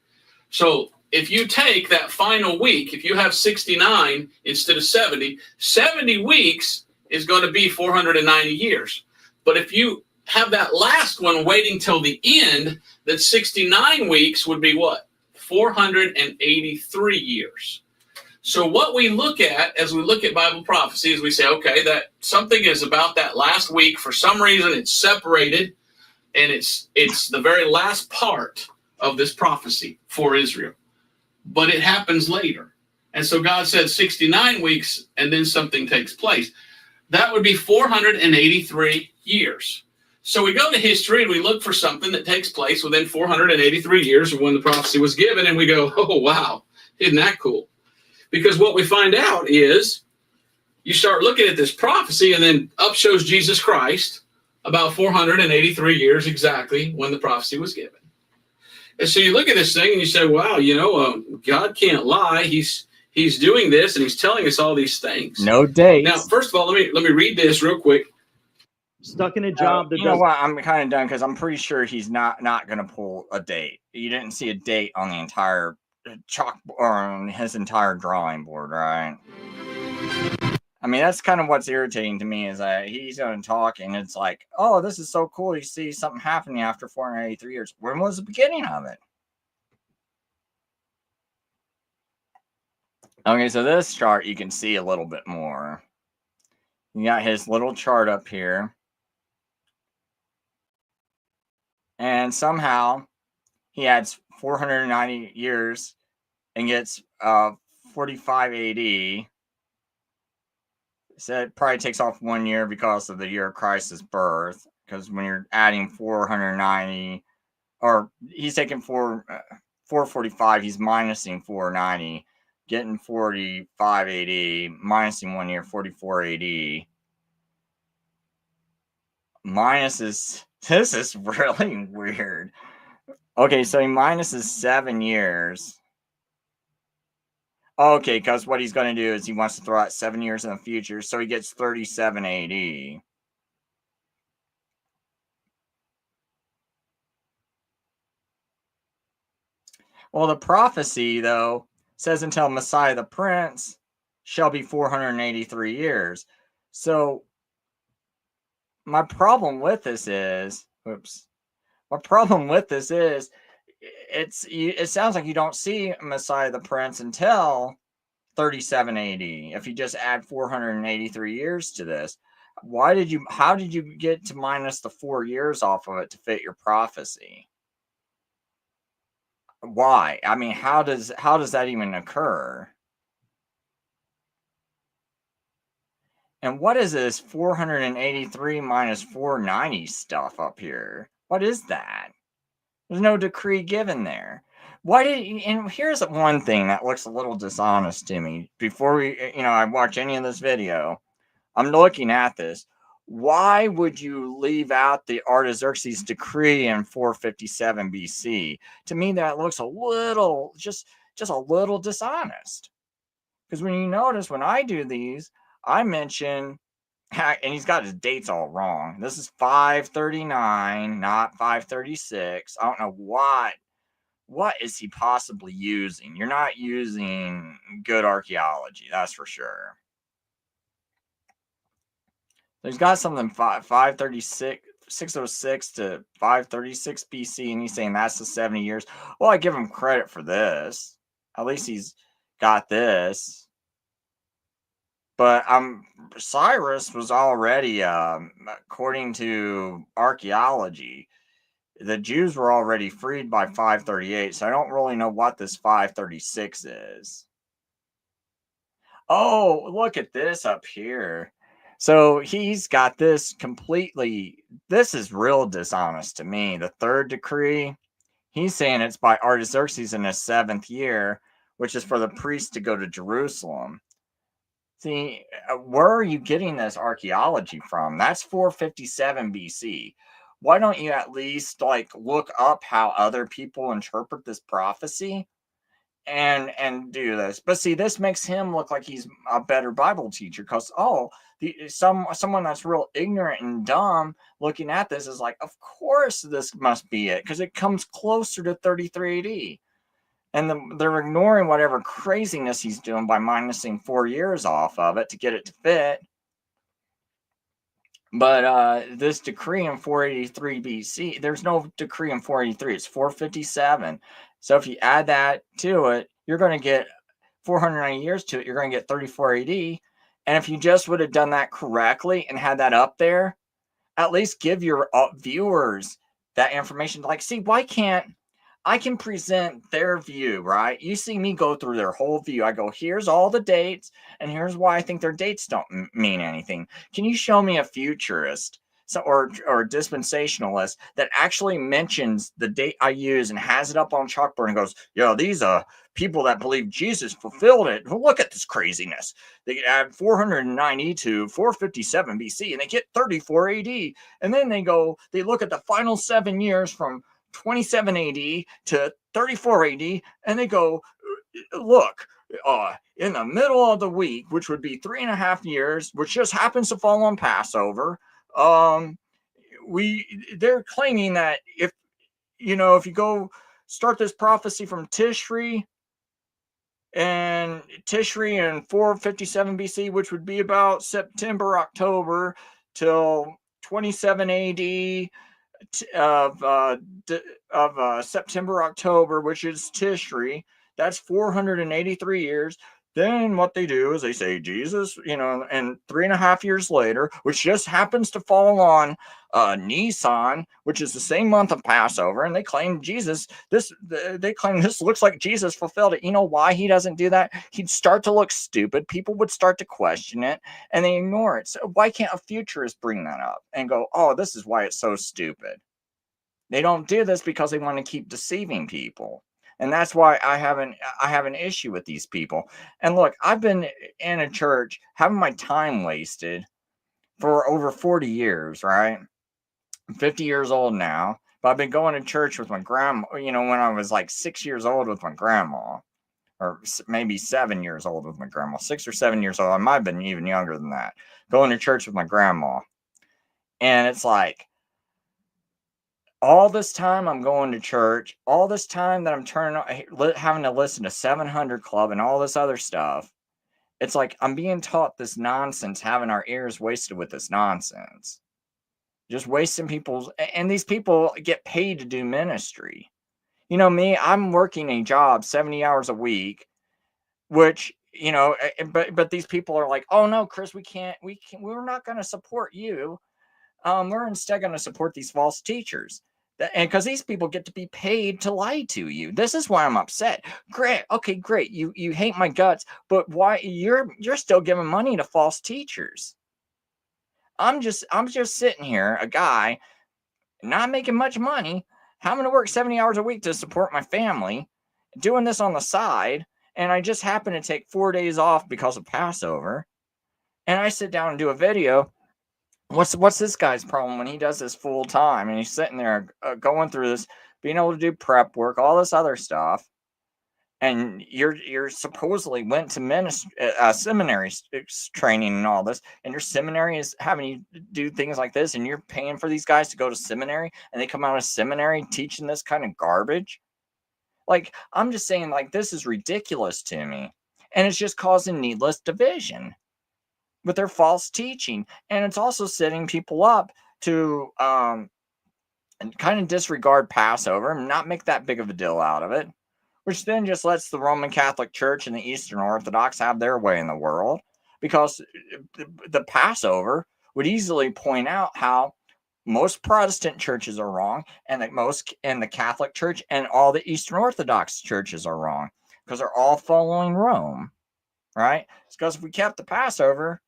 So if you take that final week, if you have 69 instead of 70, 70 weeks is going to be 490 years. But if you have that last one waiting till the end, then 69 weeks would be what? 483 years. So what we look at as we look at Bible prophecy is we say, okay, that something is about that last week. For some reason, it's separated, and it's the very last part of this prophecy for Israel. But it happens later. And so God said 69 weeks, and then something takes place. That would be 483 years. So we go to history and we look for something that takes place within 483 years of when the prophecy was given, and we go, oh, wow, isn't that cool? Because what we find out is you start looking at this prophecy, and then up shows Jesus Christ about 483 years exactly when the prophecy was given. And so you look at this thing and you say, wow, God can't lie. He's doing this, and he's telling us all these things. No dates. Now, first of all, let me read this real quick. Stuck in a job that you know what? I'm kind of done because I'm pretty sure he's not going to pull a date. You didn't see a date on the entire chalk or on his entire drawing board, right? I mean, that's kind of what's irritating to me is that he's going to talk and it's like, oh, this is so cool. You see something happening after 483 years. When was the beginning of it? Okay, so this chart you can see a little bit more. You got his little chart up here. And somehow he adds 490 years and gets 45 AD. So it probably takes off 1 year because of the year of Christ's birth. Because when you're adding 490, or he's taking 445, he's minusing 490, getting 45 AD, minusing 1 year, 44 AD. This is really weird. Okay, so he minuses 7 years. Okay, because what he's going to do is he wants to throw out 7 years in the future, so he gets 37 AD. Well, the prophecy, though, says until Messiah the Prince shall be 483 years. So my problem with this is, it sounds like you don't see Messiah the Prince until 37 AD. If you just add 483 years to this, how did you get to minus the 4 years off of it to fit your prophecy? Why? I mean, how does that even occur? And what is this 483 minus 490 stuff up here? What is that? There's no decree given there. And here's one thing that looks a little dishonest to me. Before I watch any of this video, I'm looking at this. Why would you leave out the Artaxerxes decree in 457 BC? To me, that looks a little, just a little dishonest. Because when you notice, when I do these, I mention, and he's got his dates all wrong. This is 539, not 536. I don't know what is he possibly using. You're not using good archaeology, that's for sure. He's got something 536, 606 to 536 BC, and he's saying that's the 70 years. Well, I give him credit for this. At least he's got this. But Cyrus was already, according to archaeology, the Jews were already freed by 538, so I don't really know what this 536 is. Oh, look at this up here. So he's got this completely, this is real dishonest to me. The third decree, he's saying it's by Artaxerxes in his 7th year, which is for the priests to go to Jerusalem. See, where are you getting this archaeology from? That's 457 BC. Why don't you at least look up how other people interpret this prophecy and do this? But see, this makes him look like he's a better Bible teacher because someone that's real ignorant and dumb looking at this is like, of course this must be it because it comes closer to 33 AD. And they're ignoring whatever craziness he's doing by minusing 4 years off of it to get it to fit. But this decree in 483 BC, there's no decree in 483. It's 457. So if you add that to it, you're going to get 490 years to it, you're going to get 34 AD. And if you just would have done that correctly and had that up there, at least give your viewers that information. Like, see, why can't I can present their view, right? You see me go through their whole view. I go, here's all the dates, and here's why I think their dates don't mean anything. Can you show me a futurist or dispensationalist that actually mentions the date I use and has it up on chalkboard and goes, yeah, these people that believe Jesus fulfilled it. Well, look at this craziness. They add 490 to 457 BC, and they get 34 AD. And then they look at the final 7 years from 27 AD to 34 AD, and they go, look, in the middle of the week, which would be 3.5 years, which just happens to fall on Passover, they're claiming that if you go start this prophecy from Tishri in 457 BC, which would be about September, October till 27 AD of September, October, which is Tishri, that's 483 years. Then what they do is they say Jesus, and 3.5 years later, which just happens to fall on Nisan, which is the same month of Passover, and they claim they claim this looks like Jesus fulfilled it. You know why he doesn't do that? He'd start to look stupid. People would start to question it, and they ignore it. So why can't a futurist bring that up and go, oh, this is why it's so stupid? They don't do this because they want to keep deceiving people. And that's why I have an issue with these people. And look, I've been in a church having my time wasted for over 40 years, right? I'm 50 years old now, but I've been going to church with my grandma, when I was like 6 years old with my grandma, or maybe 7 years old with my grandma, 6 or 7 years old. I might have been even younger than that, going to church with my grandma. And it's like, all this time I'm going to church, all this time that I'm having to listen to 700 Club and all this other stuff, it's like I'm being taught this nonsense, having our ears wasted with this nonsense. Just wasting and these people get paid to do ministry. Me, I'm working a job 70 hours a week, which, but these people are like, oh no, Chris, we're not going to support you. We're instead going to support these false teachers. And because these people get to be paid to lie to you. This is why I'm upset. Great. Okay, great. You hate my guts, but why you're still giving money to false teachers? I'm just sitting here, a guy, not making much money, having to work 70 hours a week to support my family, doing this on the side, and I just happen to take 4 days off because of Passover. And I sit down and do a video. What's this guy's problem when he does this full time and he's sitting there going through this, being able to do prep work, all this other stuff, and you're supposedly went to seminary training and all this, and your seminary is having you do things like this, and you're paying for these guys to go to seminary, and they come out of seminary teaching this kind of garbage? Like, I'm just saying, like, this is ridiculous to me, and it's just causing needless division with their false teaching. And it's also setting people up to kind of disregard Passover and not make that big of a deal out of it, which then just lets the Roman Catholic Church and the Eastern Orthodox have their way in the world, because the Passover would easily point out how most Protestant churches are wrong, and the Catholic Church and all the Eastern Orthodox churches are wrong, because they're all following Rome, right? It's because if we kept the Passover,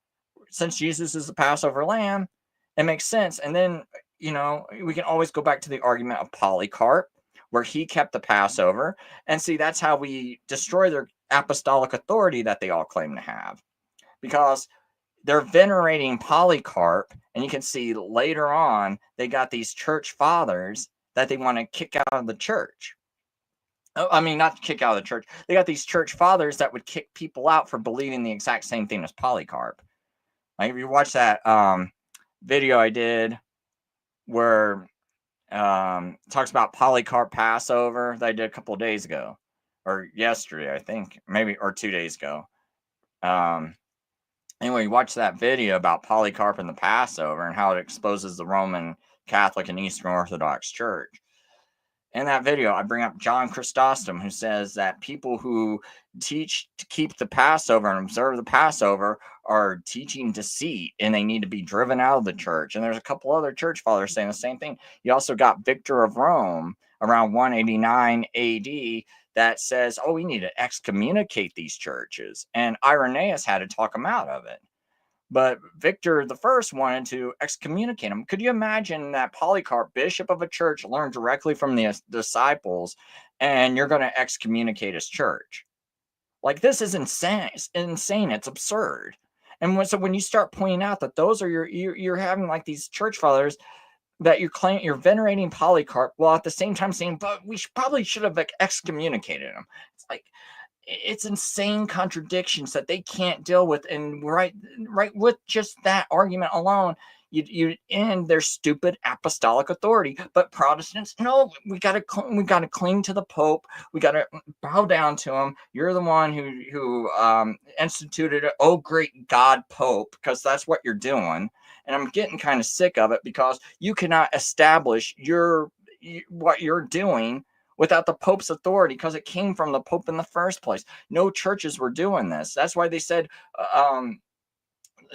since Jesus is the Passover lamb, it makes sense. And then, we can always go back to the argument of Polycarp, where he kept the Passover. And see, that's how we destroy their apostolic authority that they all claim to have, because they're venerating Polycarp. And you can see later on, they got these church fathers that they want to kick out of the church. I mean, not kick out of the church. They got these church fathers that would kick people out for believing the exact same thing as Polycarp. Like, if you watch that video I did where talks about Polycarp Passover that I did a couple of days ago, or yesterday, I think, maybe, or 2 days ago. Anyway, you watch that video about Polycarp and the Passover and how it exposes the Roman Catholic and Eastern Orthodox Church. in that video, I bring up John Chrysostom, who says that people who teach to keep the Passover and observe the Passover are teaching deceit, and they need to be driven out of the church. And there's a couple other church fathers saying the same thing. You also got Victor of Rome around 189 AD that says, oh, we need to excommunicate these churches. And Irenaeus had to talk them out of it. But Victor the First wanted to excommunicate him. Could you imagine that Polycarp, bishop of a church, learned directly from the disciples, and you're going to excommunicate his church? Like, this is insane. It's insane. It's absurd. And so when you start pointing out that those are you're having like these church fathers that you're venerating Polycarp, while at the same time saying, but we probably should have excommunicated him. It's like, it's insane contradictions that they can't deal with. And right with just that argument alone, you end their stupid apostolic authority. But Protestants, no, we gotta cling to the Pope. We gotta bow down to him. You're the one who instituted it. Oh, great God, Pope, because that's what you're doing. And I'm getting kind of sick of it, because you cannot establish what you're doing without the Pope's authority, because it came from the Pope in the first place. No churches were doing this. That's why they said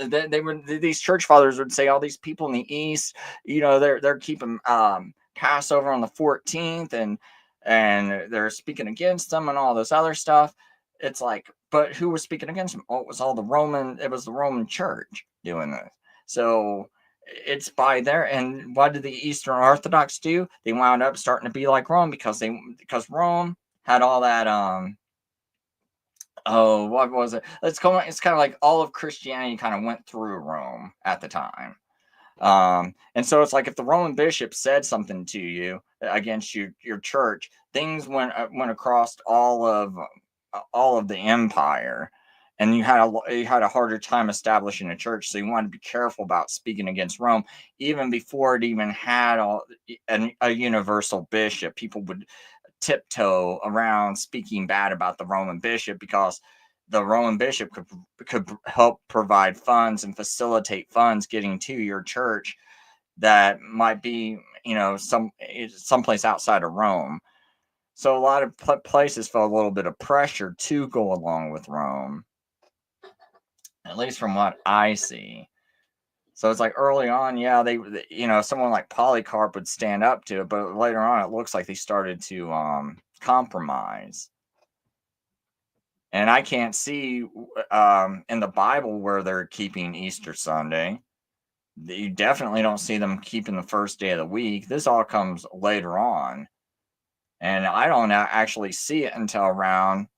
these church fathers would say all these people in the East, they're keeping Passover on the 14th, and they're speaking against them and all this other stuff. It's like, but who was speaking against them? Oh, it was the Roman Church doing this. So it's by there. And what did the Eastern Orthodox do? They wound up starting to be like Rome, because Rome had all that what was it? It's kind of like all of Christianity kind of went through Rome at the time. And so it's like, if the Roman bishop said something to you against your church, things went across all of the empire. And you had a harder time establishing a church, so you wanted to be careful about speaking against Rome. Even before it even had a universal bishop, people would tiptoe around speaking bad about the Roman bishop, because the Roman bishop could help provide funds and facilitate funds getting to your church that might be, someplace outside of Rome. So a lot of places felt a little bit of pressure to go along with Rome, at least from what I see. So it's like early on, yeah, they someone like Polycarp would stand up to it, but later on, it looks like they started to compromise. And I can't see in the Bible where they're keeping Easter Sunday. You definitely don't see them keeping the first day of the week. This all comes later on. And I don't actually see it until around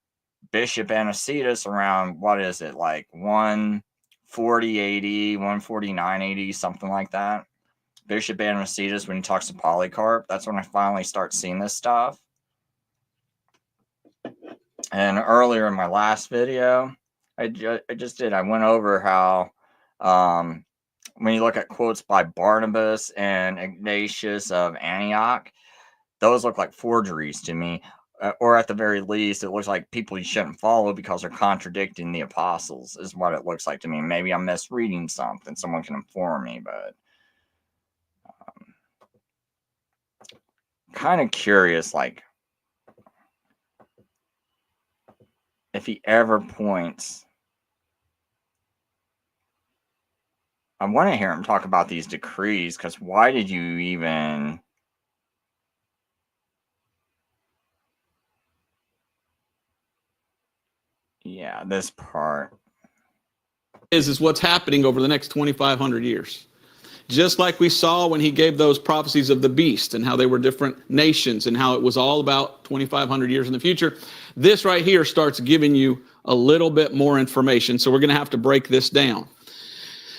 Bishop Anicetus, around, what is it, like 140 AD, 149 AD, something like that. Bishop Anicetus, when he talks to Polycarp, that's when I finally start seeing this stuff. And earlier in my last video, I went over how when you look at quotes by Barnabas and Ignatius of Antioch, those look like forgeries to me. Or at the very least, it looks like people you shouldn't follow because they're contradicting the apostles, is what it looks like to me. Maybe I'm misreading something. Someone can inform me, but kind of curious, like, if he ever points. I want to hear him talk about these decrees, because why did you even... Yeah, this part is what's happening over the next 2,500 years. Just like we saw when he gave those prophecies of the beast and how they were different nations and how it was all about 2,500 years in the future. This right here starts giving you a little bit more information. So we're going to have to break this down.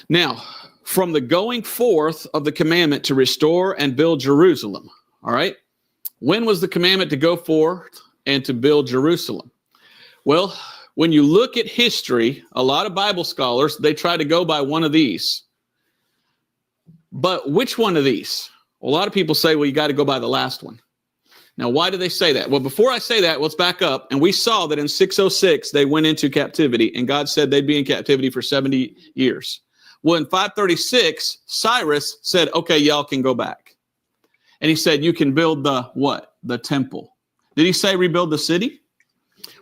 Now, from the going forth of the commandment to restore and build Jerusalem. All right. When was the commandment to go forth and to build Jerusalem? Well, when you look at history, a lot of Bible scholars, they try to go by one of these. But which one of these? Well, a lot of people say, well, you got to go by the last one. Now, why do they say that? Well, before I say that, let's back up. And we saw that in 606, they went into captivity, and God said they'd be in captivity for 70 years. Well, in 536, Cyrus said, okay, y'all can go back. And he said, you can build the what? The temple. Did he say rebuild the city?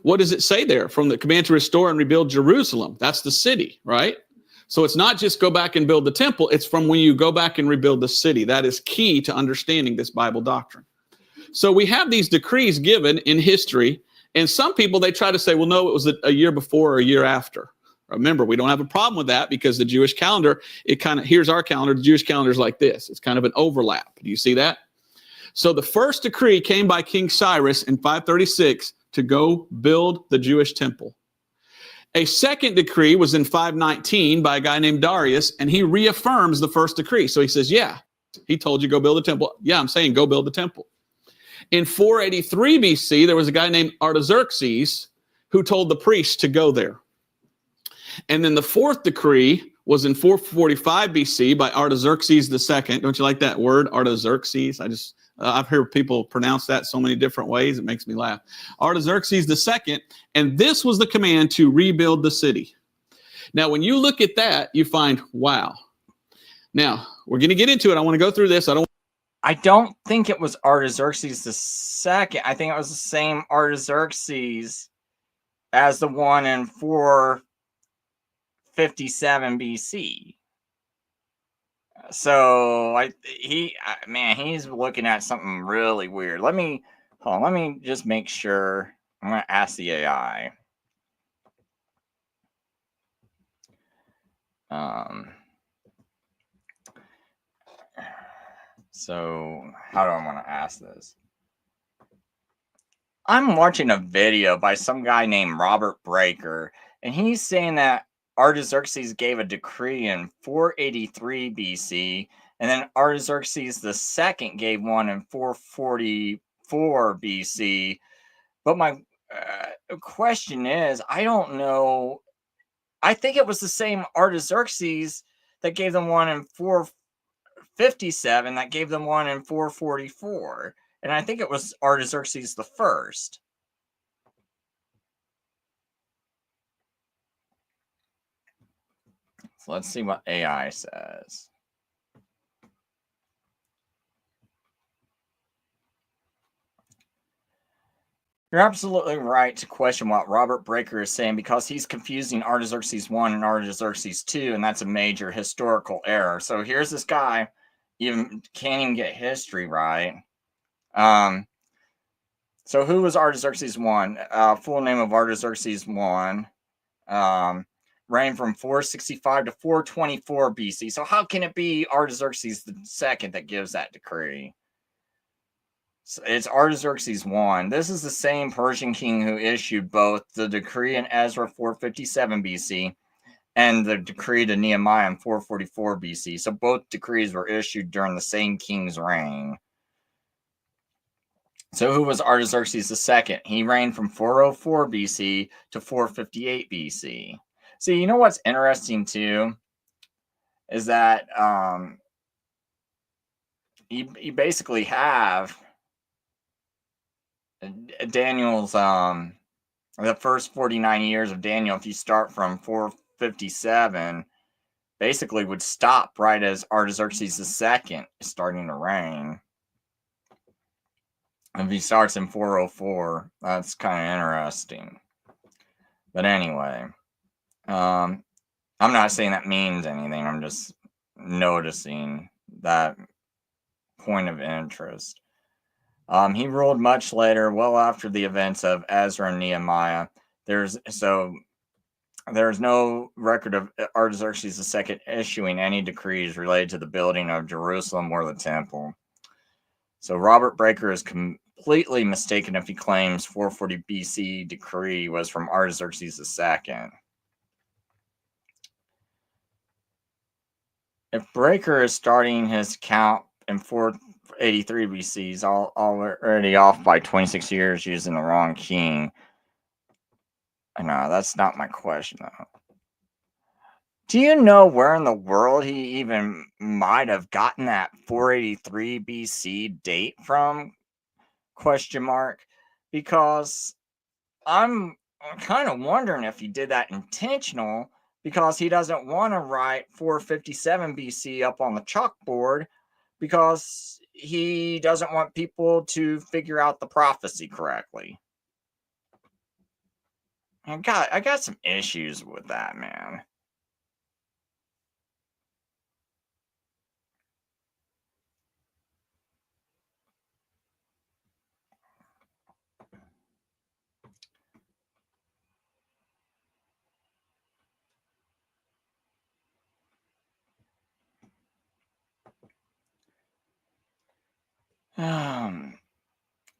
What does it say there? From the command to restore and rebuild Jerusalem. That's the city, right? So it's not just go back and build the temple. It's from when you go back and rebuild the city. That is key to understanding this Bible doctrine. So we have these decrees given in history. And some people, they try to say, well, no, it was a year before or a year after. Remember, we don't have a problem with that because the Jewish calendar, here's our calendar. The Jewish calendar is like this. It's kind of an overlap. Do you see that? So the first decree came by King Cyrus in 536 to go build the Jewish temple. A second decree was in 519 by a guy named Darius, and he reaffirms the first decree. So he says, yeah, he told you go build the temple. Yeah, I'm saying go build the temple. In 483 BC, there was a guy named Artaxerxes who told the priests to go there. And then the fourth decree was in 445 BC by Artaxerxes II. Don't you like that word, Artaxerxes? I've heard people pronounce that so many different ways. It makes me laugh. Artaxerxes II, and this was the command to rebuild the city. Now, when you look at that, you find, wow. Now, we're going to get into it. I want to go through this. I don't think it was Artaxerxes II. I think it was the same Artaxerxes as the one in 457 BC. So he's looking at something really weird. Let me just make sure. I'm going to ask the AI. So how do I want to ask this? I'm watching a video by some guy named Robert Breaker, and he's saying that Artaxerxes gave a decree in 483 BC, and then Artaxerxes II gave one in 444 BC. But my question is, I don't know. I think it was the same Artaxerxes that gave them one in 457 that gave them one in 444. And I think it was Artaxerxes I. So let's see what AI says. You're absolutely right to question what Robert Breaker is saying because he's confusing Artaxerxes I and Artaxerxes II, and that's a major historical error. So here's this guy, can't even get history right. So who was Artaxerxes I? Full name of Artaxerxes I. Reigned from 465 to 424 BC. So how can it be Artaxerxes II that gives that decree? So it's Artaxerxes I. This is the same Persian king who issued both the decree in Ezra 457 BC and the decree to Nehemiah in 444 BC. So both decrees were issued during the same king's reign. So who was Artaxerxes II? He reigned from 404 BC to 458 BC. See, you know what's interesting too is that you basically have Daniel's the first 49 years of Daniel. If you start from 457, basically would stop right as Artaxerxes II is starting to reign. If he starts in 404, that's kind of interesting. But anyway. I'm not saying that means anything. I'm just noticing that point of interest. He ruled much later, well after the events of Ezra and Nehemiah. There's no record of Artaxerxes II issuing any decrees related to the building of Jerusalem or the temple. So Robert Breaker is completely mistaken if he claims 440 BC decree was from Artaxerxes II. If Breaker is starting his count in 483 BC, he's already off by 26 years using the wrong king. No, that's not my question, though. Do you know where in the world he even might have gotten that 483 BC date from? Question mark. Because I'm kind of wondering if he did that intentional, because he doesn't want to write 457 BC up on the chalkboard, because he doesn't want people to figure out the prophecy correctly. I got some issues with that, man.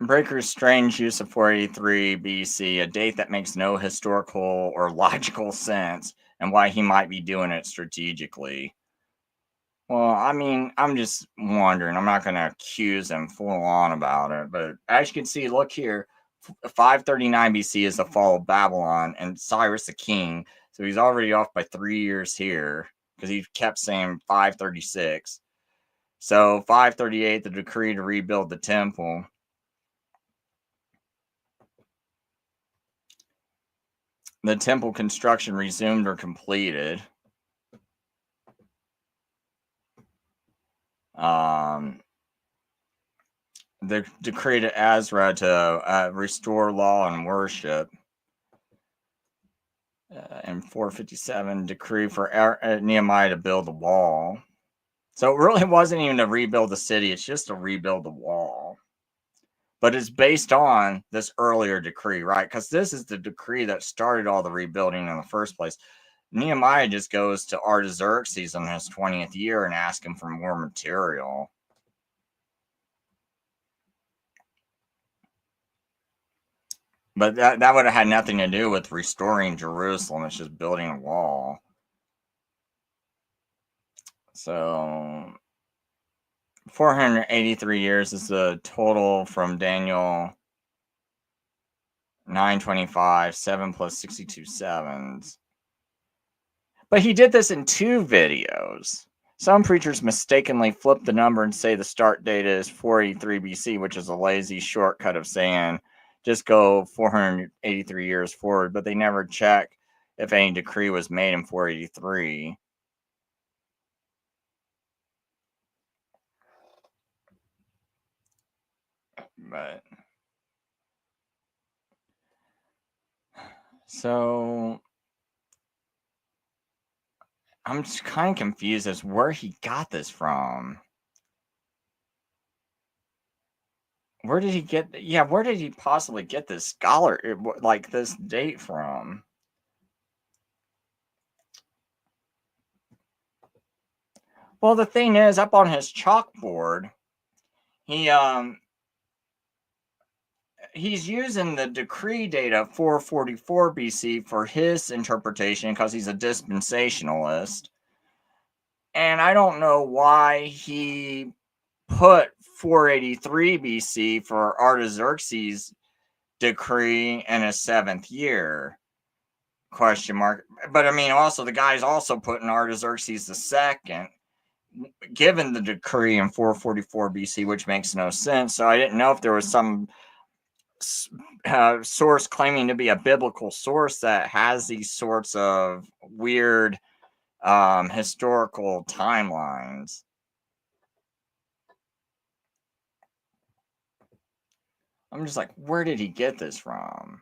Breaker's strange use of 483 BC, a date that makes no historical or logical sense, and why he might be doing it strategically. Well, I mean, I'm just wondering. I'm not going to accuse him full on about it, but as you can see, look here, 539 BC is the fall of Babylon and Cyrus the king. So he's already off by 3 years here because he kept saying 536. So 538, the decree to rebuild the temple. The temple construction resumed or completed. The decree to Ezra to restore law and worship. And 457, decree for Nehemiah to build the wall. So it really wasn't even to rebuild the city. It's just to rebuild the wall. But it's based on this earlier decree, right? Because this is the decree that started all the rebuilding in the first place. Nehemiah just goes to Artaxerxes on his 20th year and asks him for more material. But that would have had nothing to do with restoring Jerusalem. It's just building a wall. So 483 years is the total from Daniel 9:25, 7 plus 62 sevens. But he did this in 2 videos. Some preachers mistakenly flip the number and say the start date is 483 BC, which is a lazy shortcut of saying just go 483 years forward, but they never check if any decree was made in 483. But so I'm just kind of confused as where he got this from. Where did he get? Yeah, where did he possibly get this like this date from? Well, the thing is, up on his chalkboard, he's using the decree date of 444 BC for his interpretation because he's a dispensationalist. And I don't know why he put 483 BC for Artaxerxes' decree in his 7th year. Question mark. But I mean, also the guy's also putting Artaxerxes II, given the decree in 444 BC, which makes no sense. So I didn't know if there was some source claiming to be a biblical source that has these sorts of weird historical timelines. I'm just like, where did he get this from?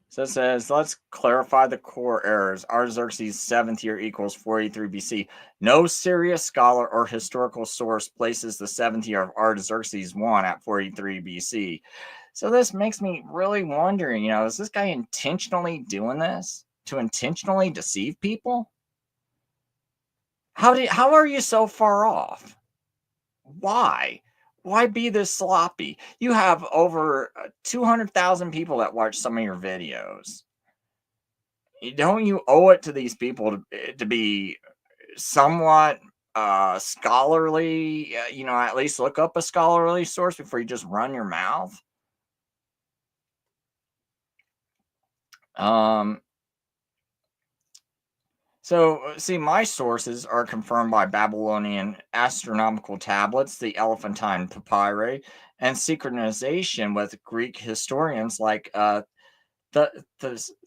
So it says, let's clarify the core errors. Artaxerxes' 7th year equals 483 BC. No serious scholar or historical source places the 7th year of Artaxerxes I at 483 BC. So this makes me really wondering, is this guy intentionally doing this to intentionally deceive people? How are you so far off? Why? Why be this sloppy? You have over 200,000 people that watch some of your videos. Don't you owe it to these people to be somewhat scholarly? At least look up a scholarly source before you just run your mouth. So, see, my sources are confirmed by Babylonian astronomical tablets, the Elephantine papyri, and synchronization with Greek historians like the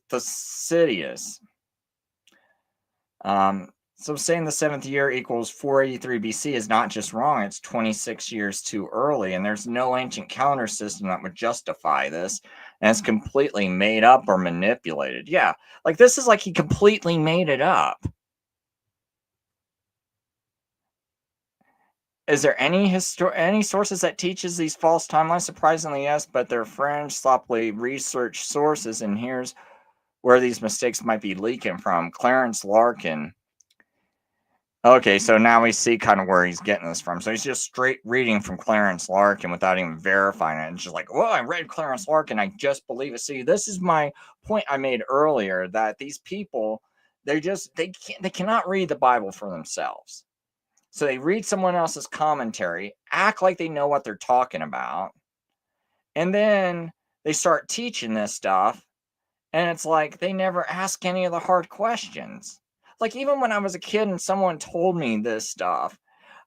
Thucydides. So saying the 7th year equals 483 BC is not just wrong, it's 26 years too early, and there's no ancient calendar system that would justify this, and it's completely made up or manipulated. Yeah, like this is like he completely made it up. Is there any sources that teaches these false timelines? Surprisingly, yes, but they're fringe, sloppily researched sources, and here's where these mistakes might be leaking from. Clarence Larkin. Okay, so now we see kind of where he's getting this from. So he's just straight reading from Clarence Larkin without even verifying it. It's just like, well, I read Clarence Larkin, I just believe it. See, this is my point I made earlier, that these people, they cannot read the Bible for themselves. So they read someone else's commentary, act like they know what they're talking about, and then they start teaching this stuff, and it's like they never ask any of the hard questions. Like, even when I was a kid and someone told me this stuff,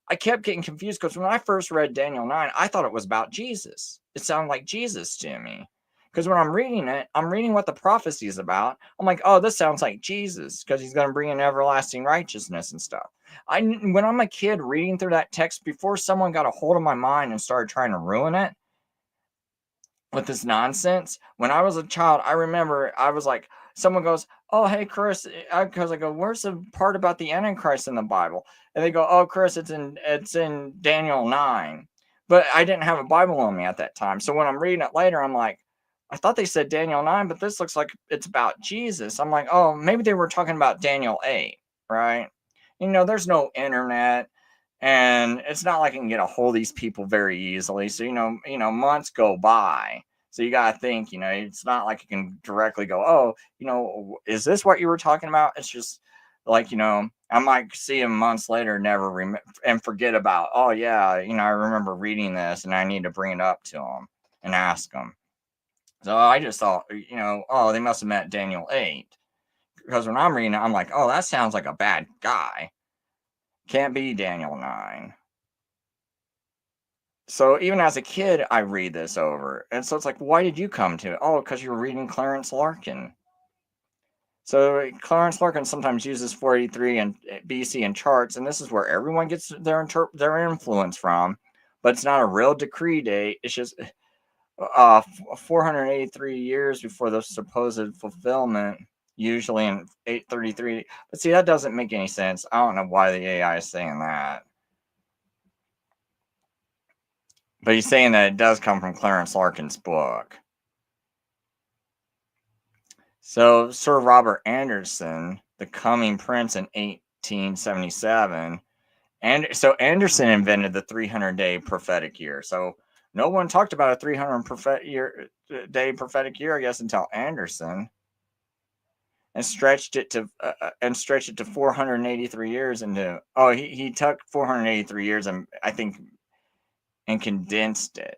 I kept getting confused because when I first read Daniel 9, I thought it was about Jesus. It sounded like Jesus to me. Because when I'm reading it, I'm reading what the prophecy is about. I'm like, oh, this sounds like Jesus because he's going to bring in everlasting righteousness and stuff. When I'm a kid reading through that text, before someone got a hold of my mind and started trying to ruin it with this nonsense, when I was a child, I remember I was like, someone goes, oh, hey, Chris, because I go, where's the part about the Antichrist in the Bible? And they go, oh, Chris, it's in Daniel 9. But I didn't have a Bible on me at that time. So when I'm reading it later, I'm like, I thought they said Daniel 9, but this looks like it's about Jesus. I'm like, oh, maybe they were talking about Daniel 8, right? There's no internet, and it's not like I can get a hold of these people very easily. So, months go by. So you got to think, it's not like you can directly go, oh, is this what you were talking about? It's just like, I might see him months later, and forget about, oh, yeah, I remember reading this and I need to bring it up to him and ask him. So I just thought, oh, they must have met Daniel 8. Because when I'm reading it, I'm like, oh, that sounds like a bad guy. Can't be Daniel 9. So even as a kid, I read this over. And so it's like, why did you come to it? Oh, because you're reading Clarence Larkin. So Clarence Larkin sometimes uses 483 and BC in charts, and this is where everyone gets their influence from. But it's not a real decree date. It's just 483 years before the supposed fulfillment, usually in 833. But see, that doesn't make any sense. I don't know why the AI is saying that. But he's saying that it does come from Clarence Larkin's book. So Sir Robert Anderson, The Coming Prince in 1877. And so Anderson invented the 300-day prophetic year. So no one talked about a 300-day prophetic year, I guess, until Anderson, and stretched it to 483 years into. Oh, he took 483 years and I think and condensed it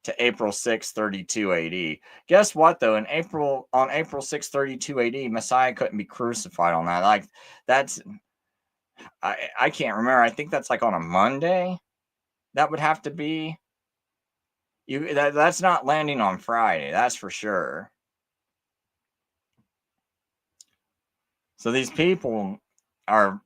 to April 6, 32 AD. Guess what, though? On April 6, 32 AD, Messiah couldn't be crucified on that. Like, that's, I can't remember. I think that's like on a Monday. That would have to be. That's not landing on Friday. That's for sure. So these people they're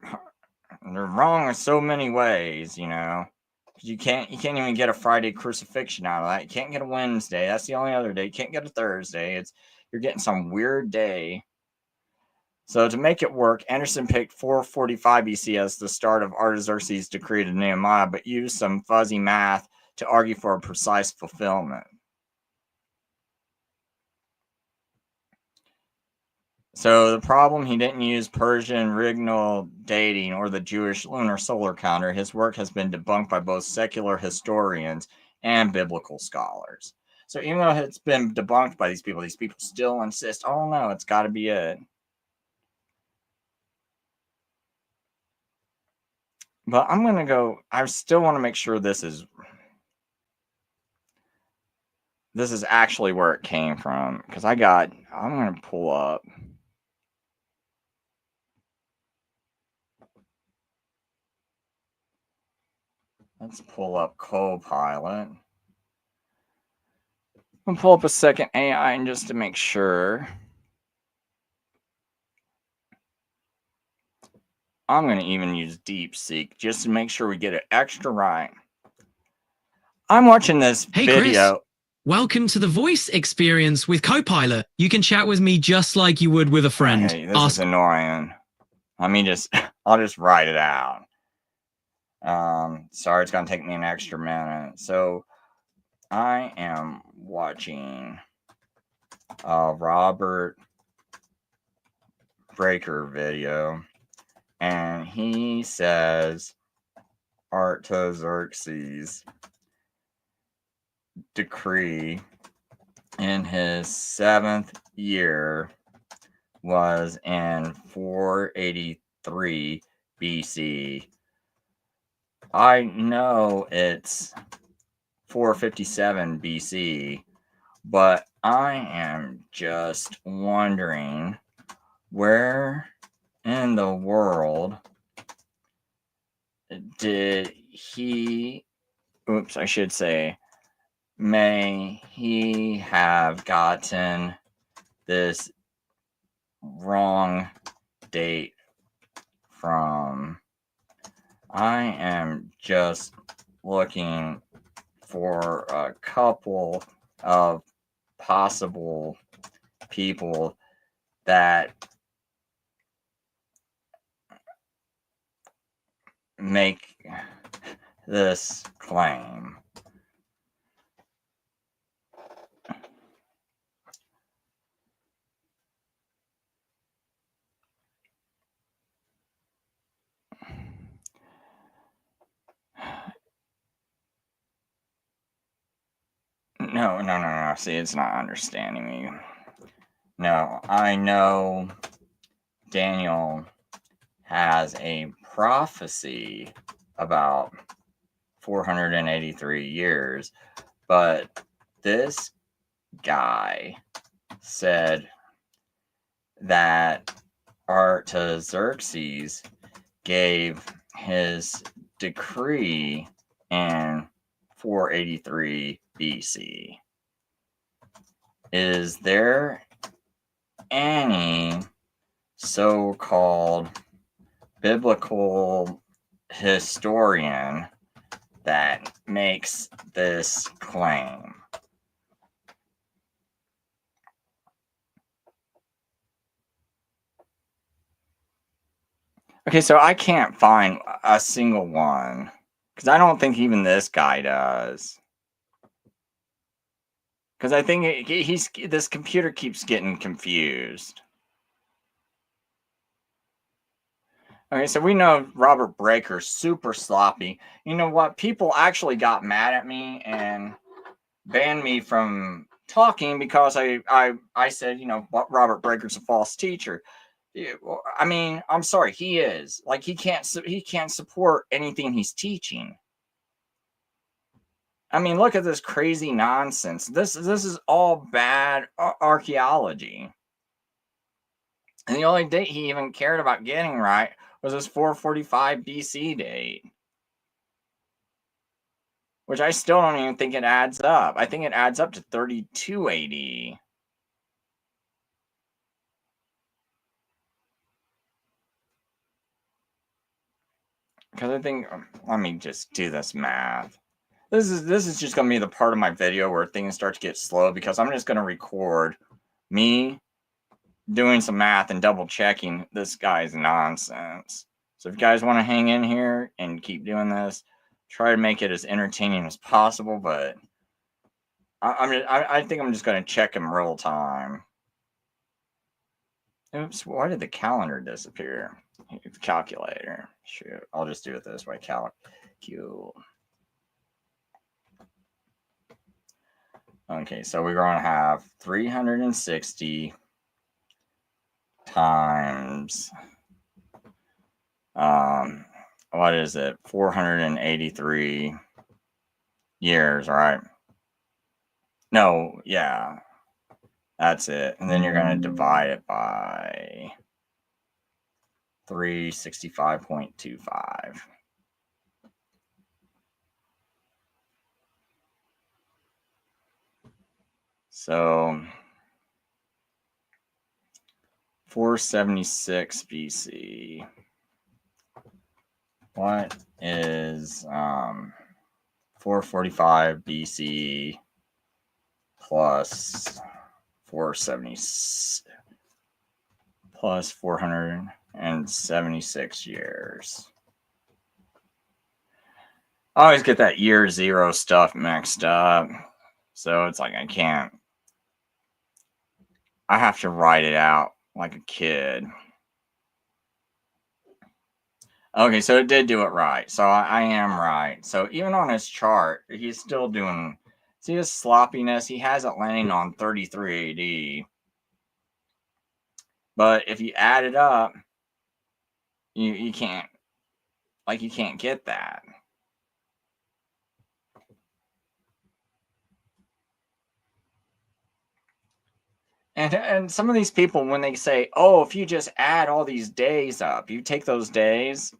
wrong in so many ways, You can't even get a Friday crucifixion out of that. You can't get a Wednesday. That's the only other day. You can't get a Thursday. You're getting some weird day. So to make it work, Anderson picked 445 BC as the start of Artaxerxes' decree to Nehemiah, but used some fuzzy math to argue for a precise fulfillment. So the problem, he didn't use Persian regnal dating or the Jewish lunar solar calendar. His work has been debunked by both secular historians and biblical scholars. So even though it's been debunked by these people still insist, oh no, it's got to be it. But I'm going to go, I still want to make sure this is actually where it came from. Because I'm going to pull up. Let's pull up Copilot. I'm going to pull up a second AI just to make sure. I'm going to even use DeepSeek just to make sure we get it extra right. I'm watching this Hey, video. Chris. Welcome to the voice experience with Copilot. You can chat with me just like you would with a friend. Okay, this is annoying. I'll just write it out. Sorry, it's going to take me an extra minute. So I am watching a Robert Breaker video, and he says Artaxerxes' decree in his 7th year was in 483 BC. I know it's 457 BC, but I am just wondering where in the world did he, I should say, may he have gotten this wrong date from? I am just looking for a couple of possible people that make this claim. No. See, it's not understanding me. No, I know Daniel has a prophecy about 483 years, but this guy said that Artaxerxes gave his decree in 483 BC. Is there any so-called biblical historian that makes this claim? Okay, so I can't find a single one, because I don't think even this guy does. Because I think this computer keeps getting confused. Okay, so we know Robert Breaker's super sloppy. You know what? People actually got mad at me and banned me from talking because I said, Robert Breaker's a false teacher. I mean, I'm sorry, he is. Like, he can't support anything he's teaching. I mean, look at this crazy nonsense. This is all bad archaeology. And the only date he even cared about getting right was this 445 BC date, which I still don't even think it adds up. I think it adds up to 32 AD. Because I think, let me just do this math. This is just going to be the part of my video where things start to get slow, because I'm just going to record me doing some math and double checking this guy's nonsense. So if you guys want to hang in here and keep doing this, try to make it as entertaining as possible, but I think I'm just going to check in real time. Oops, why did the calendar disappear? The calculator. Shoot, I'll just do it this way. Okay, so we're going to have 360 times, what is it? 483 years, right? No, yeah, that's it. And then you're going to divide it by 365.25. So 476 BC What is 445 BC plus 470 plus 476 years? I always get that year zero stuff mixed up. So it's like I have to write it out like a kid. Okay, so it did do it right. So I am right. So even on his chart, he's still doing, see his sloppiness? He has it landing on 33 AD. But if you add it up, you can't, like, you can't get that. And some of these people, when they say, oh, if you just add all these days up, you take those days.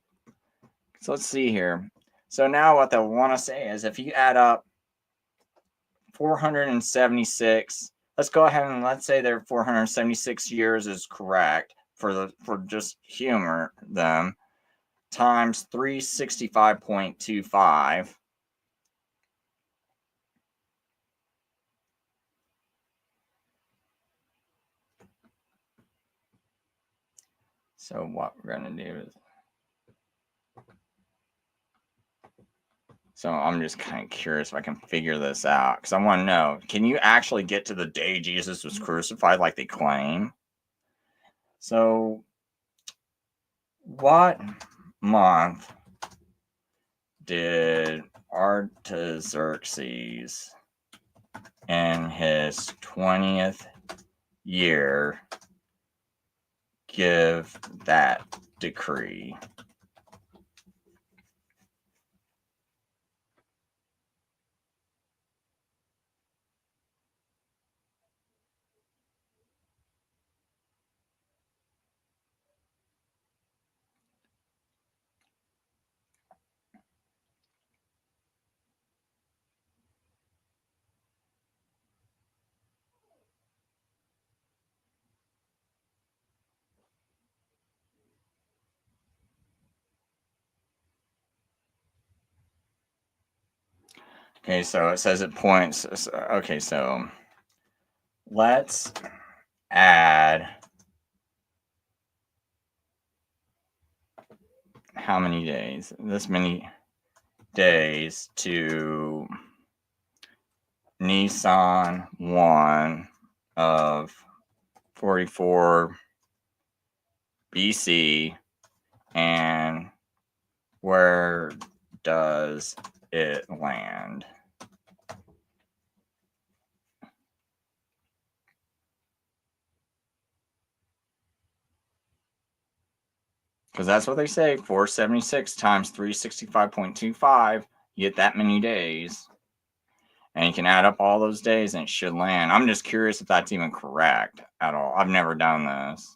So let's see here. So now what they'll want to say is if you add up 476, let's go ahead and let's say their 476 years is correct for just humor them, times 365.25. So what we're going to do is, so I'm just kind of curious if I can figure this out, because I want to know, can you actually get to the day Jesus was crucified like they claim? So what month did Artaxerxes in his 20th year give that decree? Okay, so it says it points. Okay, so let's add how many days? This many days to Nisan 1 of 44 BC, and where does it land? Because that's what they say, 476 times 365.25, you get that many days. And you can add up all those days and it should land. I'm just curious if that's even correct at all. I've never done this.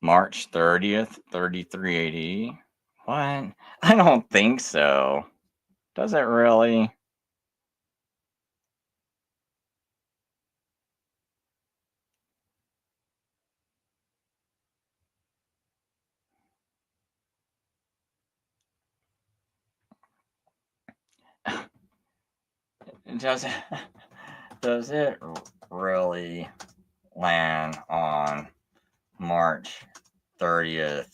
March 30th, 33 AD. What? I don't think so. Does it really? Does it, does it really land on March 30th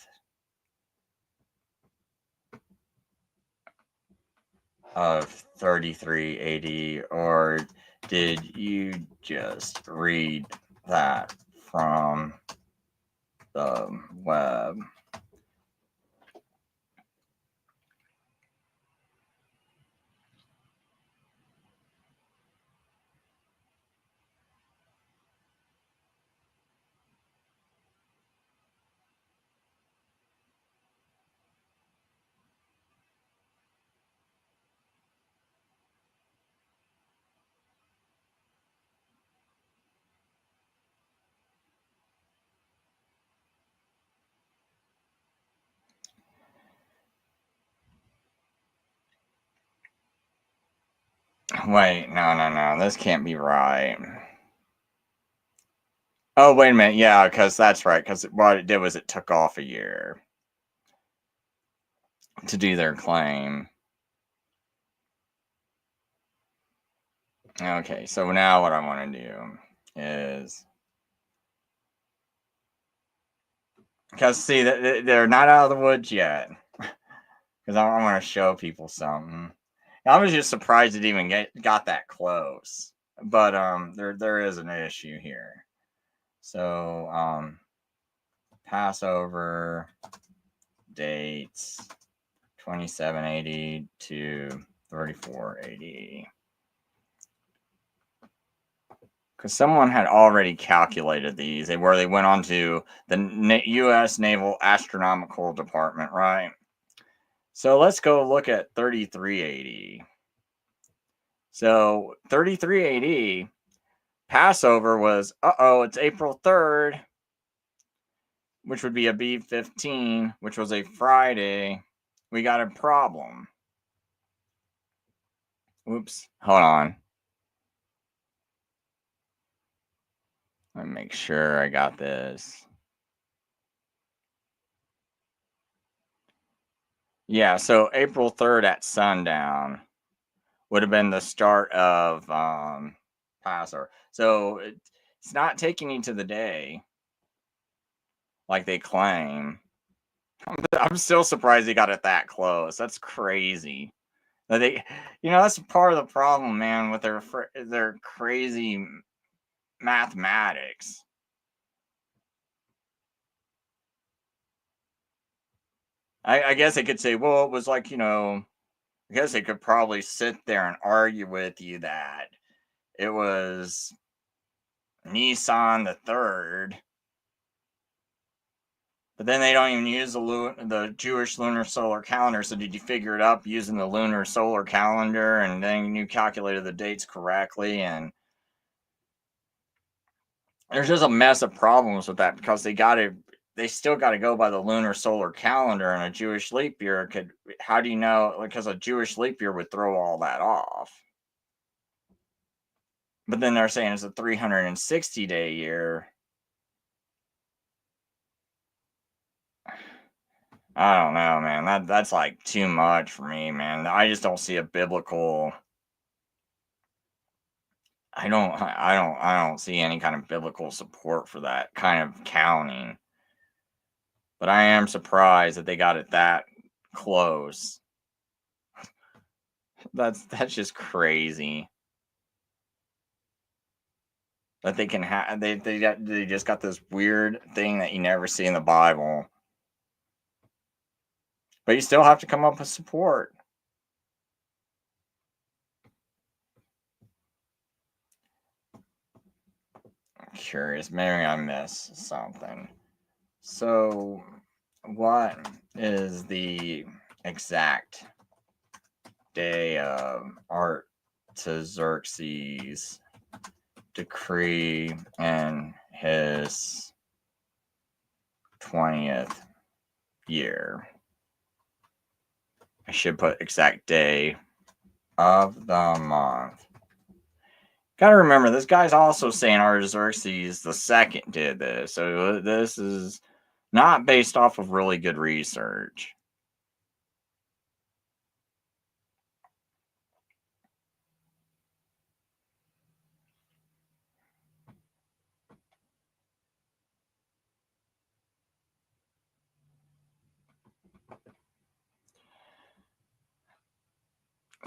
of 33 AD, or did you just read that from the web? Wait, no, this can't be right. Oh, wait a minute. Yeah, because that's right. Because what it did was it took off a year to do their claim. Okay, so now what I want to do is, because see, they're not out of the woods yet. Because I want to show people something. I was just surprised it even got that close. But there is an issue here. So Passover dates 2780 to 3480. Because someone had already calculated these, where they went on to the U.S. Naval Astronomical Department, right? So let's go look at 3380. So 3380, Passover was, it's April 3rd, which would be a B15, which was a Friday. We got a problem. Oops, hold on. Let me make sure I got this. Yeah, so April 3rd at sundown would have been the start of Passover. So it's not taking you to the day like they claim. I'm still surprised they got it that close. That's crazy. That's part of the problem, man, with their crazy mathematics. I guess they could say, well, it was like, I guess they could probably sit there and argue with you that it was Nisan the 3rd, but then they don't even use the Jewish lunar solar calendar. So did you figure it up using the lunar solar calendar, and then you calculated the dates correctly? And there's just a mess of problems with that, because they still got to go by the lunar solar calendar, and a Jewish leap year how do you know? Because a Jewish leap year would throw all that off. But then they're saying it's a 360-day year. I don't know, man. That's like too much for me, man. I just don't see a biblical. I don't see any kind of biblical support for that kind of counting. But I am surprised that they got it that close. That's just crazy. That they can have they just got this weird thing that you never see in the Bible. But you still have to come up with support. I'm curious, maybe I missed something. So, what is the exact day of Artaxerxes' decree in his 20th year? I should put exact day of the month. Gotta remember, this guy's also saying Artaxerxes the second did this, so this is not based off of really good research.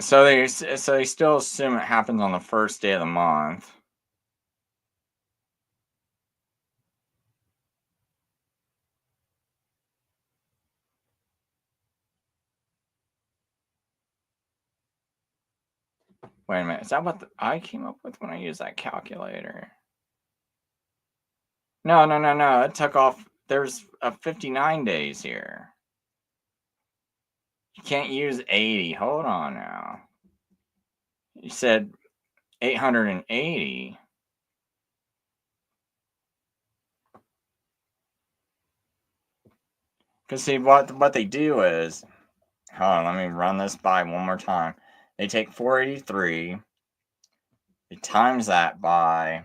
So they still assume it happens on the first day of the month. Wait a minute, is that what I came up with when I used that calculator? No. It took off. There's a 59 days here. You can't use 80. Hold on now. You said 880. Because see, what they do is, hold on, let me run this by one more time. They take 483, they times that by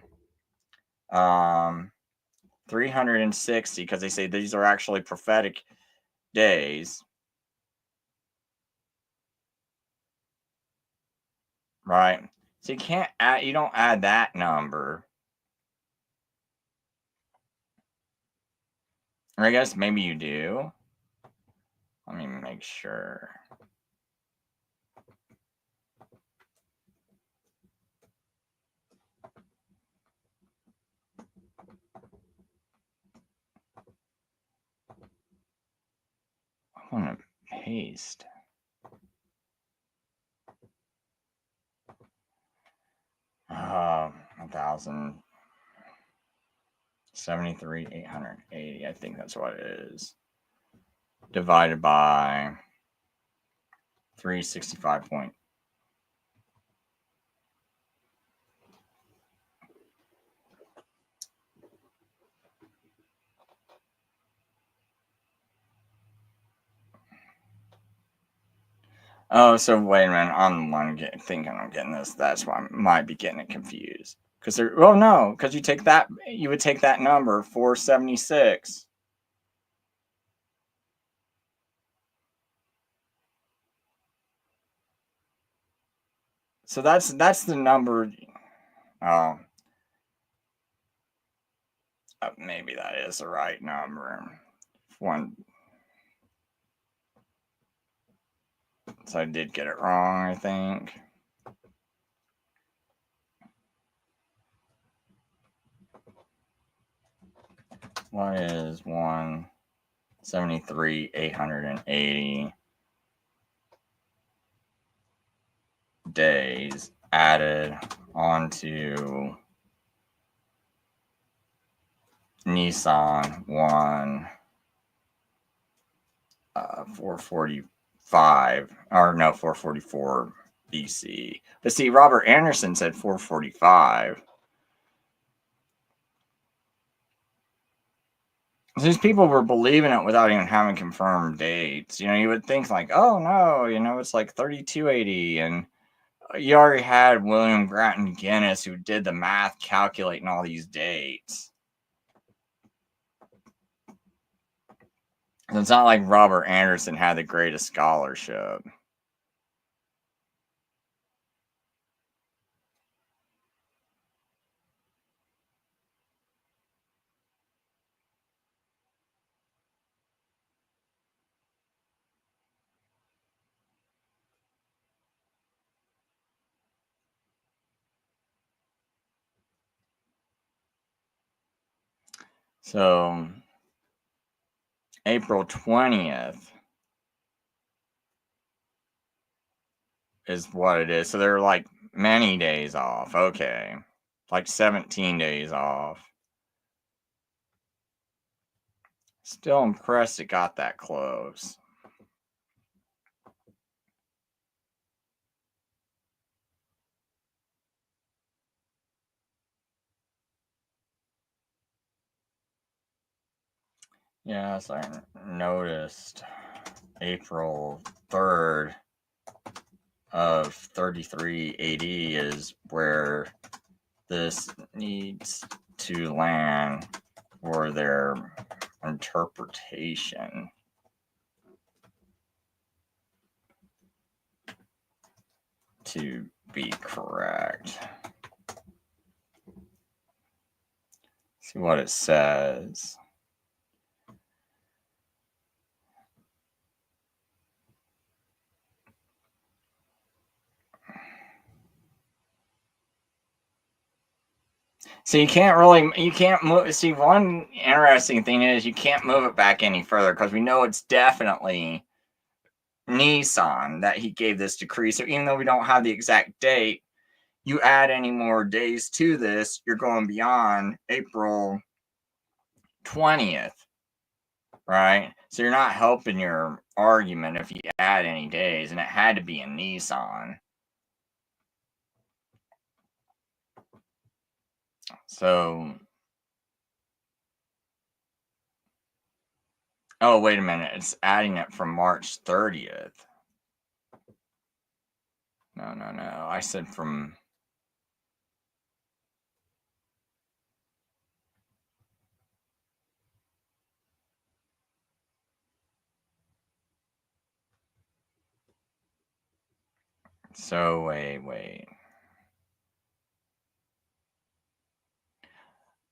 360, because they say these are actually prophetic days. Right. So you can't add, you don't add that number. Or I guess maybe you do. Let me make sure. I want to paste. Uh, 1,073,880. I think that's what it is. Divided by 365 point. Oh, so wait a minute. I'm the one thinking I'm getting this. That's why I might be getting it confused. Because they're, well, no, because you take that, you would take that number 476. So that's the number. Oh, maybe that is the right number. One. So I did get it wrong, I think. What is 173,880 days added onto Nissan 1 445, or no, 444 BC. But see, Robert Anderson said 445. These people were believing it without even having confirmed dates. You know, you would think like, oh no, you know, it's like 3280, and you already had William Grattan Guinness who did the math calculating all these dates. It's not like Robert Anderson had the greatest scholarship. So April 20th is what it is. So they're like many days off. Okay. Like 17 days off. Still impressed it got that close. Yes, I noticed April 3rd of 33 AD is where this needs to land for their interpretation to be correct. See what it says. So you can't move. See, one interesting thing is you can't move it back any further because we know it's definitely Nissan that he gave this decree. So even though we don't have the exact date, you add any more days to this, you're going beyond April 20th, right? So you're not helping your argument if you add any days, and it had to be in Nissan. So, oh, wait a minute. It's adding it from March 30th. No. I said from... So wait.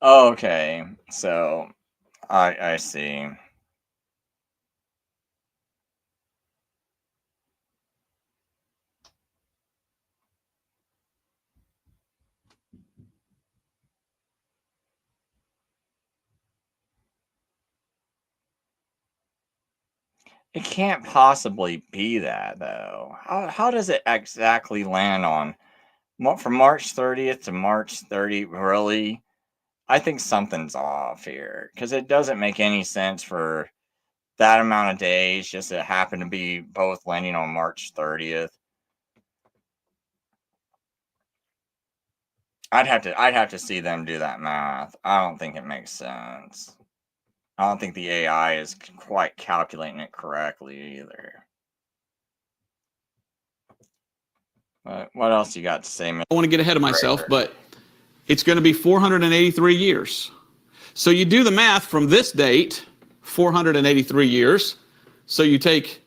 Okay, so I see. It can't possibly be that though. How does it exactly land on from March 30th to March 30? Really? I think something's off here because it doesn't make any sense for that amount of days just to happen to be both landing on March 30th. I'd have to see them do that math. I don't think it makes sense. I don't think the AI is quite calculating it correctly either. But what else you got to say, Mr. I want to get ahead of myself, but it's going to be 483 years. So you do the math from this date, 483 years. So you take,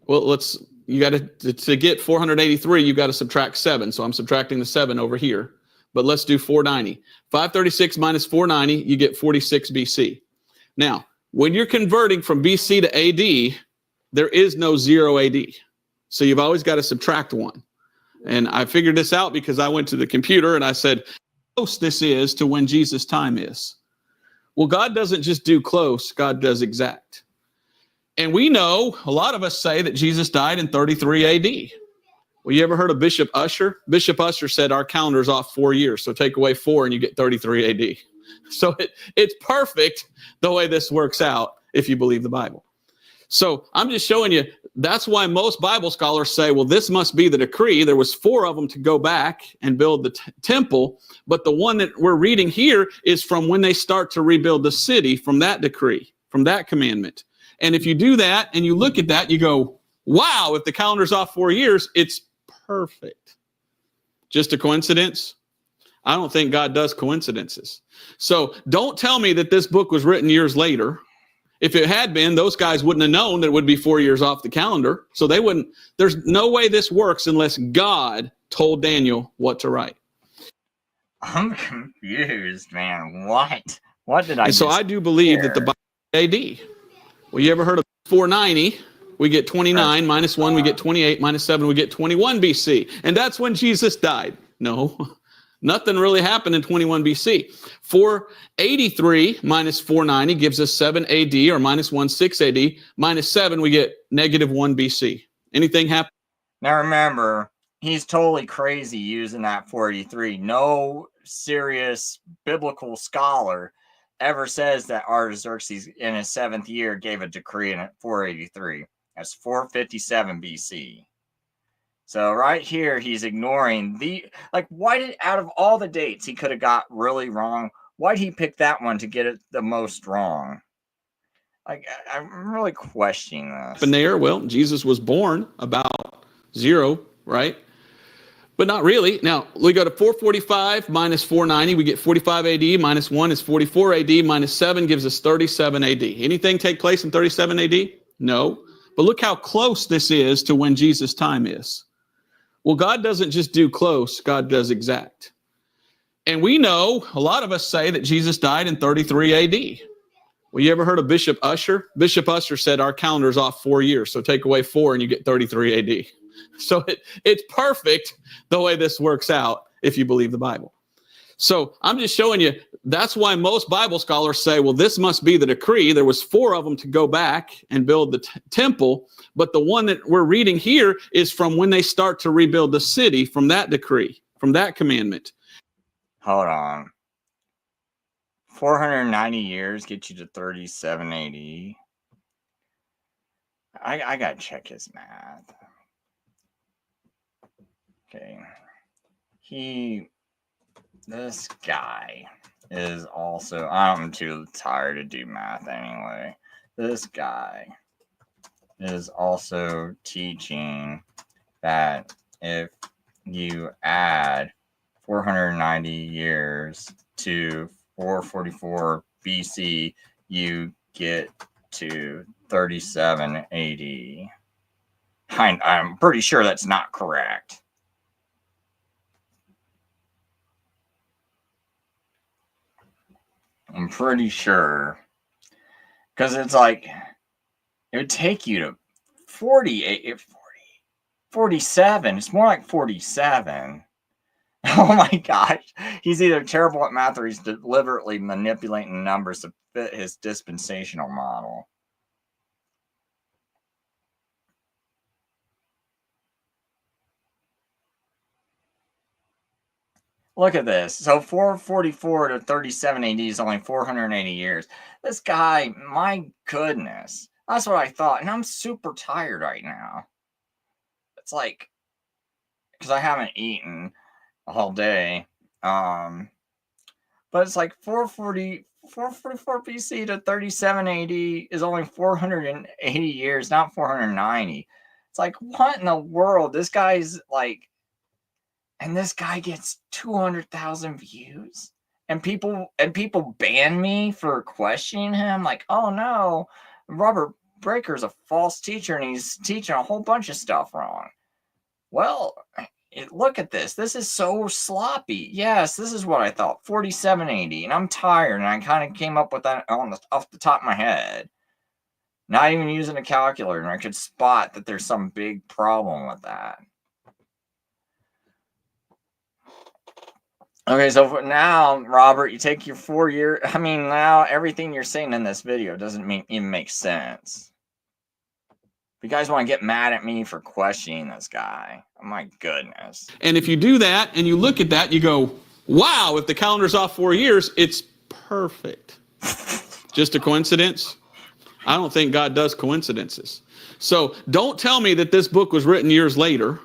well, you got to get 483, you've got to subtract 7. So I'm subtracting the 7 over here. But let's do 490. 536 minus 490, you get 46 BC. Now, when you're converting from BC to AD, there is no 0 AD. So you've always got to subtract 1. And I figured this out because I went to the computer and I said, how close this is to when Jesus' time is. Well, God doesn't just do close, God does exact. And we know, a lot of us say that Jesus died in 33 AD. Well, you ever heard of Bishop Ussher? Bishop Ussher said our calendar's off 4 years, so take away 4 and you get 33 AD. So it's perfect the way this works out if you believe the Bible. So I'm just showing you, that's why most Bible scholars say, well, this must be the decree. There was 4 of them to go back and build the temple, but the one that we're reading here is from when they start to rebuild the city, from that decree, from that commandment. And if you do that and you look at that, you go, wow, if the calendar's off 4 years, it's perfect. Just a coincidence? I don't think God does coincidences. So don't tell me that this book was written years later. If it had been, those guys wouldn't have known that it would be 4 years off the calendar. So they wouldn't. There's no way this works unless God told Daniel what to write. I'm confused, man. What did I And so I do believe that the Bible is AD. Well, you ever heard of 490? We get 29 minus 1, we get 28 minus 7, we get 21 BC. And that's when Jesus died. No, nothing really happened in 21 BC. 483 minus 490 gives us 7 AD or minus 16 AD. Minus 7, we get negative 1 BC. Anything happen? Now remember, he's totally crazy using that 483. No serious biblical scholar ever says that Artaxerxes in his 7th year gave a decree in 483. That's 457 BC. So right here, he's ignoring why did, out of all the dates he could have got really wrong, why'd he pick that one to get it the most wrong? I'm really questioning this. And there, well, Jesus was born about 0, right? But not really. Now, we go to 445 minus 490. We get 45 AD. Minus 1 is 44 AD. Minus 7 gives us 37 AD. Anything take place in 37 AD? No. But look how close this is to when Jesus' time is. Well, God doesn't just do close, God does exact. And we know, a lot of us say that Jesus died in 33 AD. Well, you ever heard of Bishop Ussher? Bishop Ussher said our calendar's off 4 years, so take away 4 and you get 33 AD. So it's perfect the way this works out if you believe the Bible. So I'm just showing you, that's why most Bible scholars say, well, this must be the decree. There was 4 of them to go back and build the temple, but the one that we're reading here is from when they start to rebuild the city, from that decree, from that commandment. Hold on. 490 years get you to 37 AD. I gotta check his math. Okay. This guy is also, I'm too tired to do math anyway. This guy is also teaching that if you add 490 years to 444 BC, you get to 37 AD. I'm pretty sure that's not correct. pretty sure. Because it's like, it would take you to 47. It's more like 47. Oh my gosh. He's either terrible at math or he's deliberately manipulating numbers to fit his dispensational model. Look at this. So 444 to 37 AD is only 480 years. This guy, my goodness. That's what I thought. And I'm super tired right now. It's like, because I haven't eaten all day. But it's like 444 BC to 37 AD is only 480 years, not 490. It's like, what in the world? This guy's like, and this guy gets 200,000 views, and people ban me for questioning him. Like, oh no, Robert Breaker's a false teacher, and he's teaching a whole bunch of stuff wrong. Well, look at this. This is so sloppy. Yes, this is what I thought. 47 AD, and I'm tired, and I kind of came up with that off the top of my head. Not even using a calculator, and I could spot that there's some big problem with that. Okay, so now, Robert, you take your 4 year. I mean, now everything you're saying in this video doesn't even make sense. If you guys want to get mad at me for questioning this guy, oh my goodness. And if you do that and you look at that, you go, wow, if the calendar's off 4 years, it's perfect. Just a coincidence? I don't think God does coincidences. So don't tell me that this book was written years later.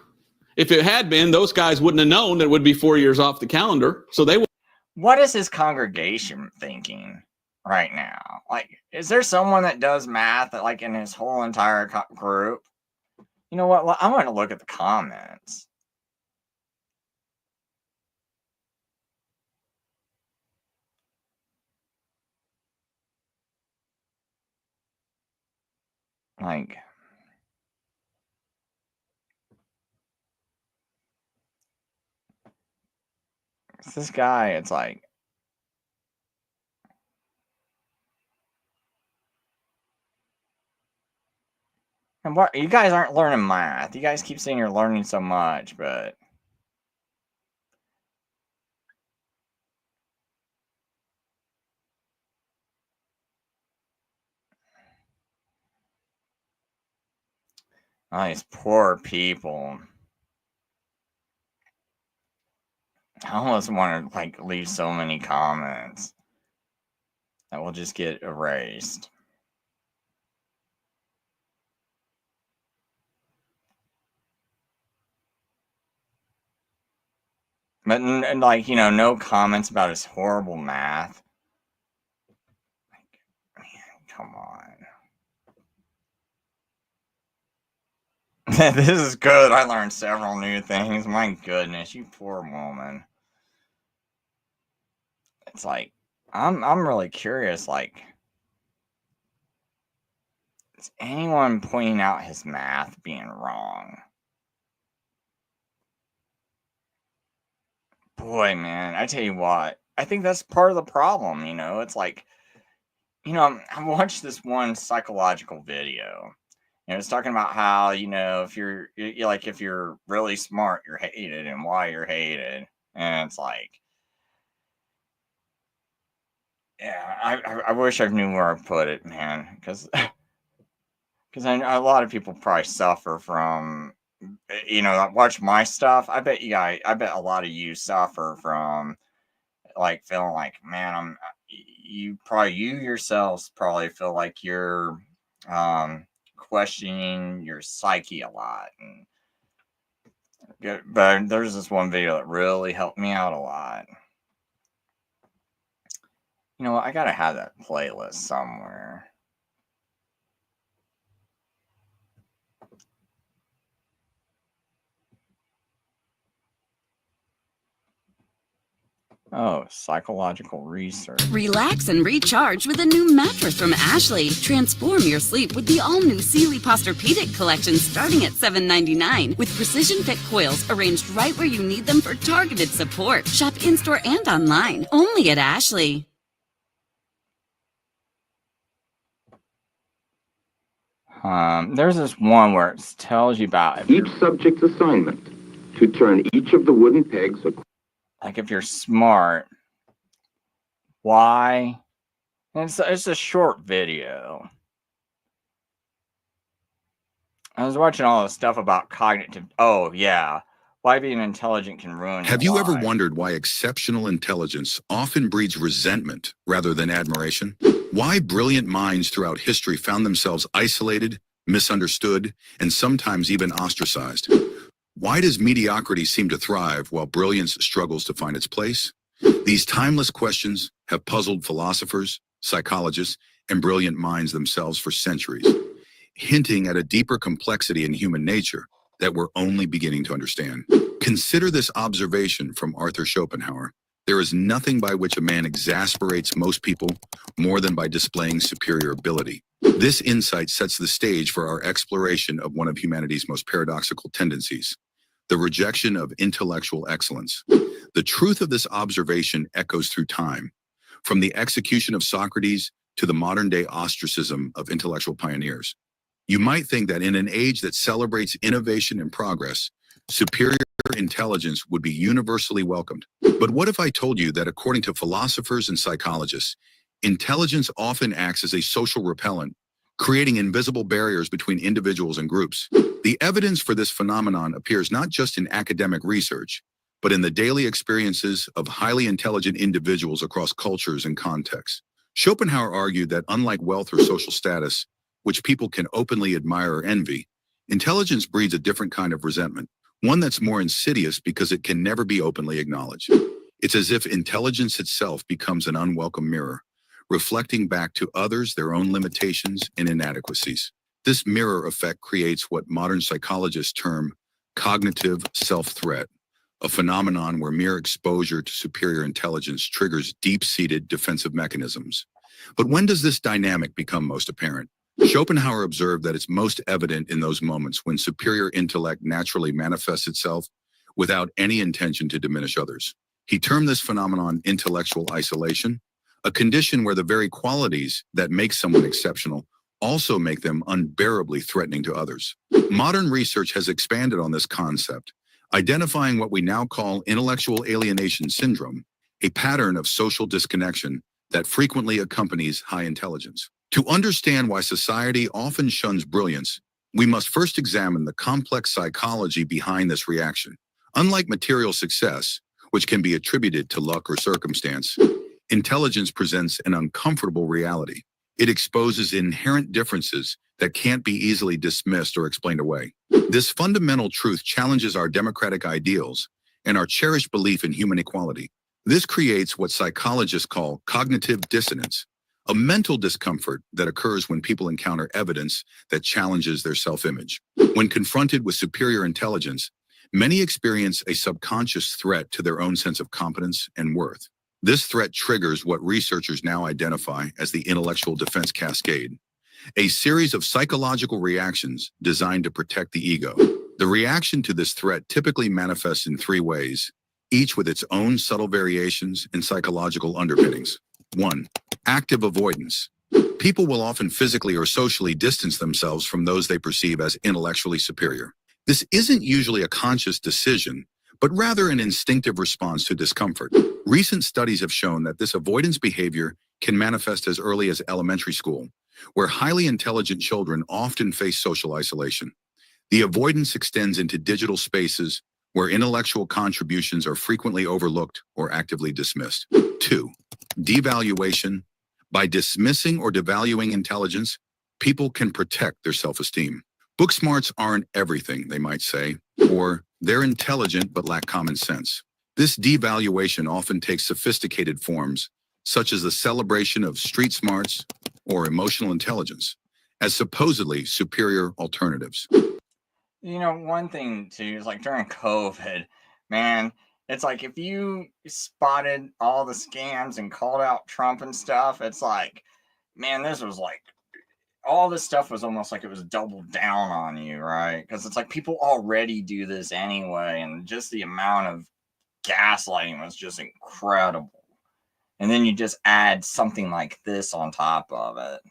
If it had been, those guys wouldn't have known that it would be 4 years off the calendar. So they would. What is his congregation thinking right now? Like, is there someone that does math that, like, in his whole entire group? You know what? I'm going to look at the comments. Like, this guy, it's like, and what, you guys aren't learning math. You guys keep saying you're learning so much, but oh, these poor people. I almost want to, like, leave so many comments that will just get erased. But, and like, you know, no comments about his horrible math. Like, man, come on. This is good. I learned several new things. My goodness, you poor woman. It's like, I'm really curious, like, is anyone pointing out his math being wrong? Boy, man, I tell you what, I think that's part of the problem, you know? It's like, you know, I watched this one psychological video. And it's talking about how, you know, if you're like, if you're really smart, you're hated, and why you're hated. And it's like, yeah, I wish I knew where I put it, man, because I know a lot of people probably suffer from, you know, watch my stuff. I bet a lot of you suffer from, like, feeling like, man, you yourselves probably feel like you're questioning your psyche a lot. And but there's this one video that really helped me out a lot. You know what? I gotta have that playlist somewhere. Oh, psychological research. Relax and recharge with a new mattress from Ashley. Transform your sleep with the all-new Sealy Posturepedic collection starting at $7.99 with precision-fit coils arranged right where you need them for targeted support. Shop in-store and online, only at Ashley. There's this one where it tells you about if Each subject's assignment to turn each of the wooden pegs. Like if you're smart, why? And it's a short video. I was watching all this stuff about cognitive. Oh yeah, why being intelligent can ruin. Have your you ever life. wondered why exceptional intelligence often breeds resentment rather than admiration? Why brilliant minds throughout history found themselves isolated, misunderstood, and sometimes even ostracized? Why does mediocrity seem to thrive while brilliance struggles to find its place? These timeless questions have puzzled philosophers, psychologists, and brilliant minds themselves for centuries, hinting at a deeper complexity in human nature that we're only beginning to understand. Consider this observation from Arthur Schopenhauer. There is nothing by which a man exasperates most people more than by displaying superior ability. This insight sets the stage for our exploration of one of humanity's most paradoxical tendencies, the rejection of intellectual excellence. The truth of this observation echoes through time, from the execution of Socrates to the modern-day ostracism of intellectual pioneers. You might think that in an age that celebrates innovation and progress, superior intelligence would be universally welcomed. But what if I told you that according to philosophers and psychologists, intelligence often acts as a social repellent, creating invisible barriers between individuals and groups? The evidence for this phenomenon appears not just in academic research, but in the daily experiences of highly intelligent individuals across cultures and contexts. Schopenhauer argued that unlike wealth or social status, which people can openly admire or envy, intelligence breeds a different kind of resentment, one that's more insidious because it can never be openly acknowledged. It's as if intelligence itself becomes an unwelcome mirror, reflecting back to others their own limitations and inadequacies. This mirror effect creates what modern psychologists term cognitive self-threat, a phenomenon where mere exposure to superior intelligence triggers deep-seated defensive mechanisms. But when does this dynamic become most apparent? Schopenhauer observed that it's most evident in those moments when superior intellect naturally manifests itself without any intention to diminish others. He termed this phenomenon intellectual isolation, a condition where the very qualities that make someone exceptional also make them unbearably threatening to others. Modern research has expanded on this concept, identifying what we now call intellectual alienation syndrome, a pattern of social disconnection that frequently accompanies high intelligence. To understand why society often shuns brilliance, we must first examine the complex psychology behind this reaction. Unlike material success, which can be attributed to luck or circumstance, intelligence presents an uncomfortable reality. It exposes inherent differences that can't be easily dismissed or explained away. This fundamental truth challenges our democratic ideals and our cherished belief in human equality. This creates what psychologists call cognitive dissonance, a mental discomfort that occurs when people encounter evidence that challenges their self-image. When confronted with superior intelligence, many experience a subconscious threat to their own sense of competence and worth. This threat triggers what researchers now identify as the intellectual defense cascade, a series of psychological reactions designed to protect the ego. The reaction to this threat typically manifests in three ways, each with its own subtle variations and psychological underpinnings. 1. Active avoidance. People will often physically or socially distance themselves from those they perceive as intellectually superior. This isn't usually a conscious decision, but rather an instinctive response to discomfort. Recent studies have shown that this avoidance behavior can manifest as early as elementary school, where highly intelligent children often face social isolation. The avoidance extends into digital spaces where intellectual contributions are frequently overlooked or actively dismissed. 2. Devaluation. By dismissing or devaluing intelligence, people can protect their self-esteem. Book smarts aren't everything, they might say, or they're intelligent but lack common sense. This devaluation often takes sophisticated forms, such as the celebration of street smarts or emotional intelligence, as supposedly superior alternatives. You know, one thing too is like during COVID, man, it's like if you spotted all the scams and called out Trump and stuff, it's like, man, this was like all this stuff was almost like it was doubled down on you, right? Because it's like people already do this anyway, and just the amount of gaslighting was just incredible. And then you just add something like this on top of it.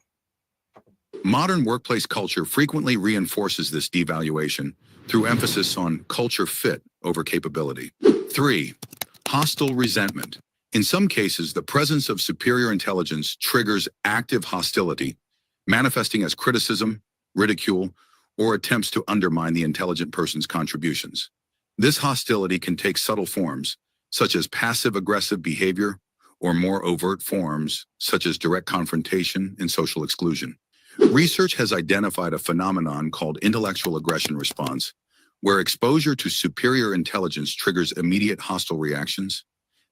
Modern workplace culture frequently reinforces this devaluation through emphasis on culture fit over capability. 3. Hostile resentment. In some cases, the presence of superior intelligence triggers active hostility, manifesting as criticism, ridicule, or attempts to undermine the intelligent person's contributions. This hostility can take subtle forms, such as passive-aggressive behavior, or more overt forms, such as direct confrontation and social exclusion. Research has identified a phenomenon called intellectual aggression response, where exposure to superior intelligence triggers immediate hostile reactions.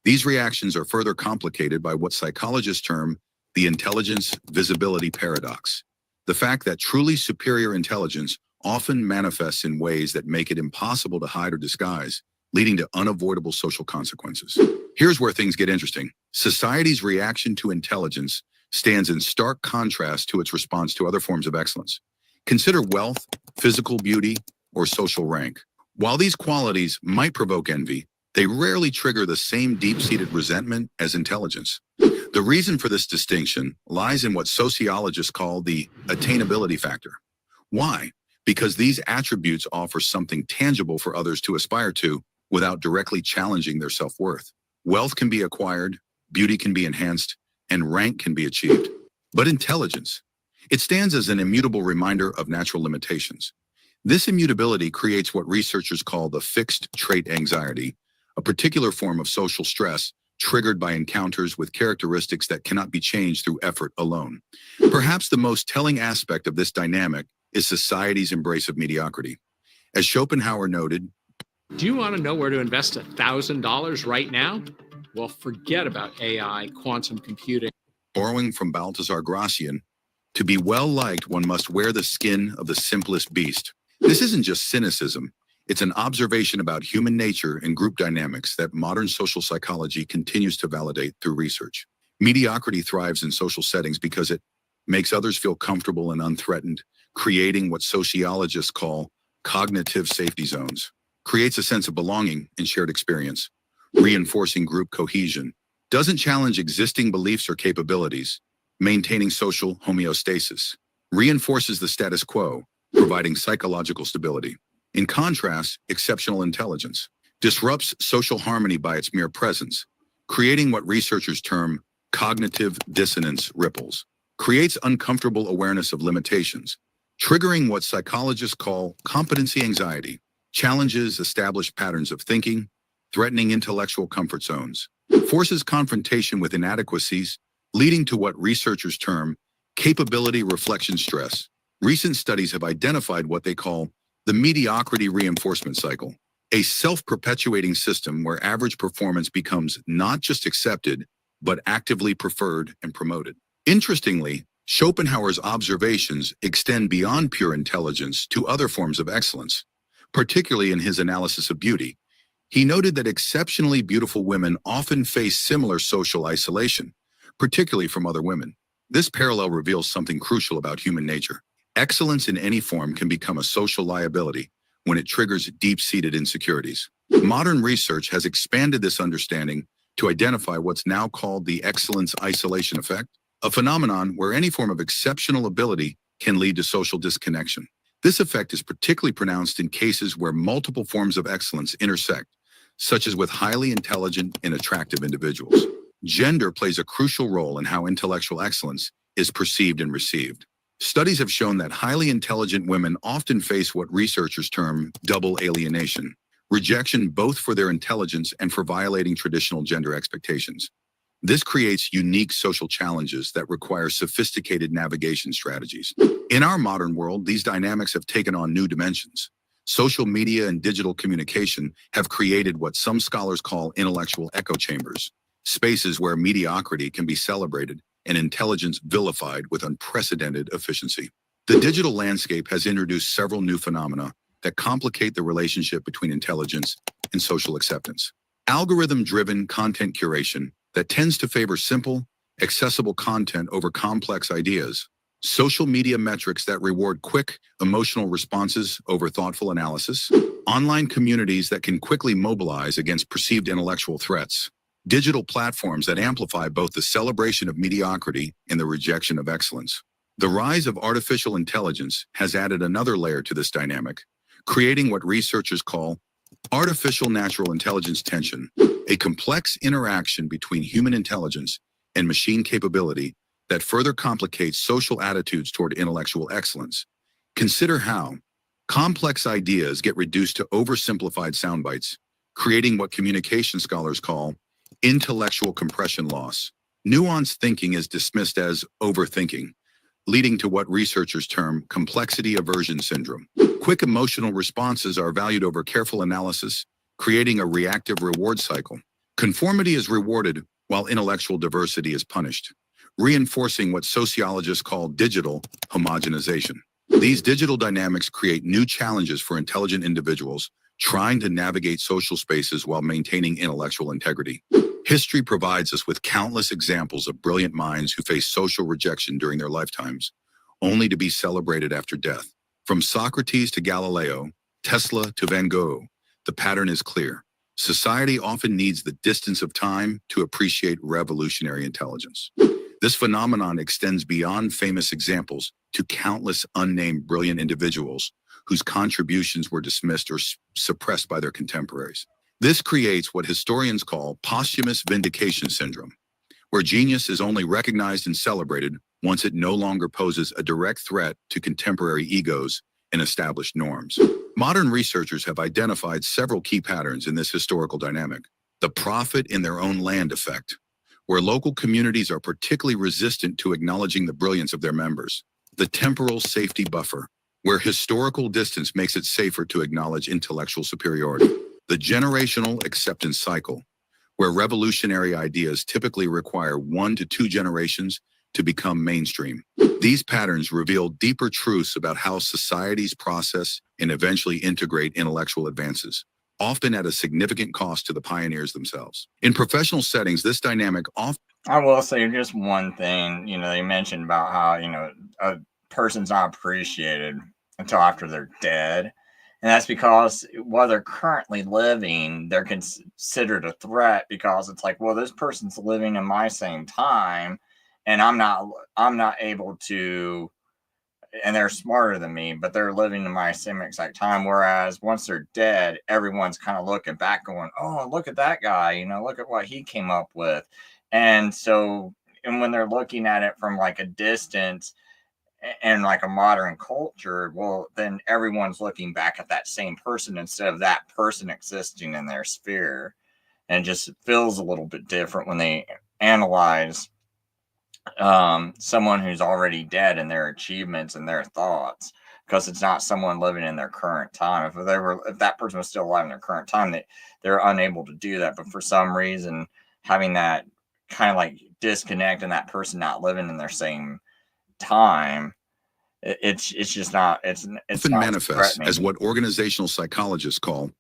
These reactions are further complicated by what psychologists term the intelligence visibility paradox. The fact that truly superior intelligence often manifests in ways that make it impossible to hide or disguise, leading to unavoidable social consequences. Here's where things get interesting. Society's reaction to intelligence stands in stark contrast to its response to other forms of excellence. Consider wealth, physical beauty, or social rank. While these qualities might provoke envy, they rarely trigger the same deep-seated resentment as intelligence. The reason for this distinction lies in what sociologists call the attainability factor. Why? Because these attributes offer something tangible for others to aspire to without directly challenging their self-worth. Wealth can be acquired, beauty can be enhanced, and rank can be achieved. But intelligence, it stands as an immutable reminder of natural limitations. This immutability creates what researchers call the fixed trait anxiety, a particular form of social stress triggered by encounters with characteristics that cannot be changed through effort alone. Perhaps the most telling aspect of this dynamic is society's embrace of mediocrity. As Schopenhauer noted, do you want to know where to invest $1,000 right now? Well, forget about AI, quantum computing. Borrowing from Balthasar Gracian, to be well-liked, one must wear the skin of the simplest beast. This isn't just cynicism. It's an observation about human nature and group dynamics that modern social psychology continues to validate through research. Mediocrity thrives in social settings because it makes others feel comfortable and unthreatened, creating what sociologists call cognitive safety zones, creates a sense of belonging and shared experience, reinforcing group cohesion, doesn't challenge existing beliefs or capabilities, maintaining social homeostasis, reinforces the status quo, providing psychological stability. In contrast, exceptional intelligence disrupts social harmony by its mere presence, creating what researchers term cognitive dissonance ripples, creates uncomfortable awareness of limitations, triggering what psychologists call competency anxiety, challenges established patterns of thinking, threatening intellectual comfort zones, forces confrontation with inadequacies, leading to what researchers term capability reflection stress. Recent studies have identified what they call the mediocrity reinforcement cycle, a self-perpetuating system where average performance becomes not just accepted, but actively preferred and promoted. Interestingly, Schopenhauer's observations extend beyond pure intelligence to other forms of excellence, particularly in his analysis of beauty. He noted that exceptionally beautiful women often face similar social isolation, particularly from other women. This parallel reveals something crucial about human nature. Excellence in any form can become a social liability when it triggers deep-seated insecurities. Modern research has expanded this understanding to identify what's now called the excellence isolation effect, a phenomenon where any form of exceptional ability can lead to social disconnection. This effect is particularly pronounced in cases where multiple forms of excellence intersect, such as with highly intelligent and attractive individuals. Gender plays a crucial role in how intellectual excellence is perceived and received. Studies have shown that highly intelligent women often face what researchers term double alienation, rejection both for their intelligence and for violating traditional gender expectations. This creates unique social challenges that require sophisticated navigation strategies. In our modern world, these dynamics have taken on new dimensions. Social media and digital communication have created what some scholars call intellectual echo chambers, spaces where mediocrity can be celebrated and intelligence vilified with unprecedented efficiency. The digital landscape has introduced several new phenomena that complicate the relationship between intelligence and social acceptance. Algorithm-driven content curation that tends to favor simple, accessible content over complex ideas. Social media metrics that reward quick, emotional responses over thoughtful analysis. Online communities that can quickly mobilize against perceived intellectual threats. Digital platforms that amplify both the celebration of mediocrity and the rejection of excellence. The rise of artificial intelligence has added another layer to this dynamic, creating what researchers call artificial natural intelligence tension, a complex interaction between human intelligence and machine capability that further complicates social attitudes toward intellectual excellence. Consider how complex ideas get reduced to oversimplified sound bites, creating what communication scholars call intellectual compression loss. Nuanced thinking is dismissed as overthinking, leading to what researchers term complexity aversion syndrome. Quick emotional responses are valued over careful analysis, creating a reactive reward cycle. Conformity is rewarded while intellectual diversity is punished, reinforcing what sociologists call digital homogenization. These digital dynamics create new challenges for intelligent individuals trying to navigate social spaces while maintaining intellectual integrity. History provides us with countless examples of brilliant minds who face social rejection during their lifetimes, only to be celebrated after death. From Socrates to Galileo, Tesla to Van Gogh, the pattern is clear. Society often needs the distance of time to appreciate revolutionary intelligence. This phenomenon extends beyond famous examples to countless unnamed brilliant individuals whose contributions were dismissed or suppressed by their contemporaries. This creates what historians call posthumous vindication syndrome, where genius is only recognized and celebrated once it no longer poses a direct threat to contemporary egos and established norms. Modern researchers have identified several key patterns in this historical dynamic. The prophet in their own land effect, where local communities are particularly resistant to acknowledging the brilliance of their members. The temporal safety buffer, where historical distance makes it safer to acknowledge intellectual superiority. The generational acceptance cycle, where revolutionary ideas typically require 1 to 2 generations to become mainstream. These patterns reveal deeper truths about how societies process and eventually integrate intellectual advances, often at a significant cost to the pioneers themselves. In professional settings, this dynamic often... I will say just one thing, they mentioned about how, a person's not appreciated until after they're dead. And that's because while they're currently living, they're considered a threat because it's like, well, this person's living in my same time and I'm not able to, and they're smarter than me, but they're living in my same exact time. Whereas once they're dead, everyone's kind of looking back going, oh, look at that guy, look at what he came up with. And so, and when they're looking at it from like a distance and like a modern culture, well, then everyone's looking back at that same person instead of that person existing in their sphere. And it just feels a little bit different when they analyze someone who's already dead and their achievements and their thoughts, because it's not someone living in their current time. If that person was still alive in their current time, they're unable to do that. But for some reason, having that kind of like disconnect and that person not living in their same time, it's just not, it's often not manifests as what organizational psychologists call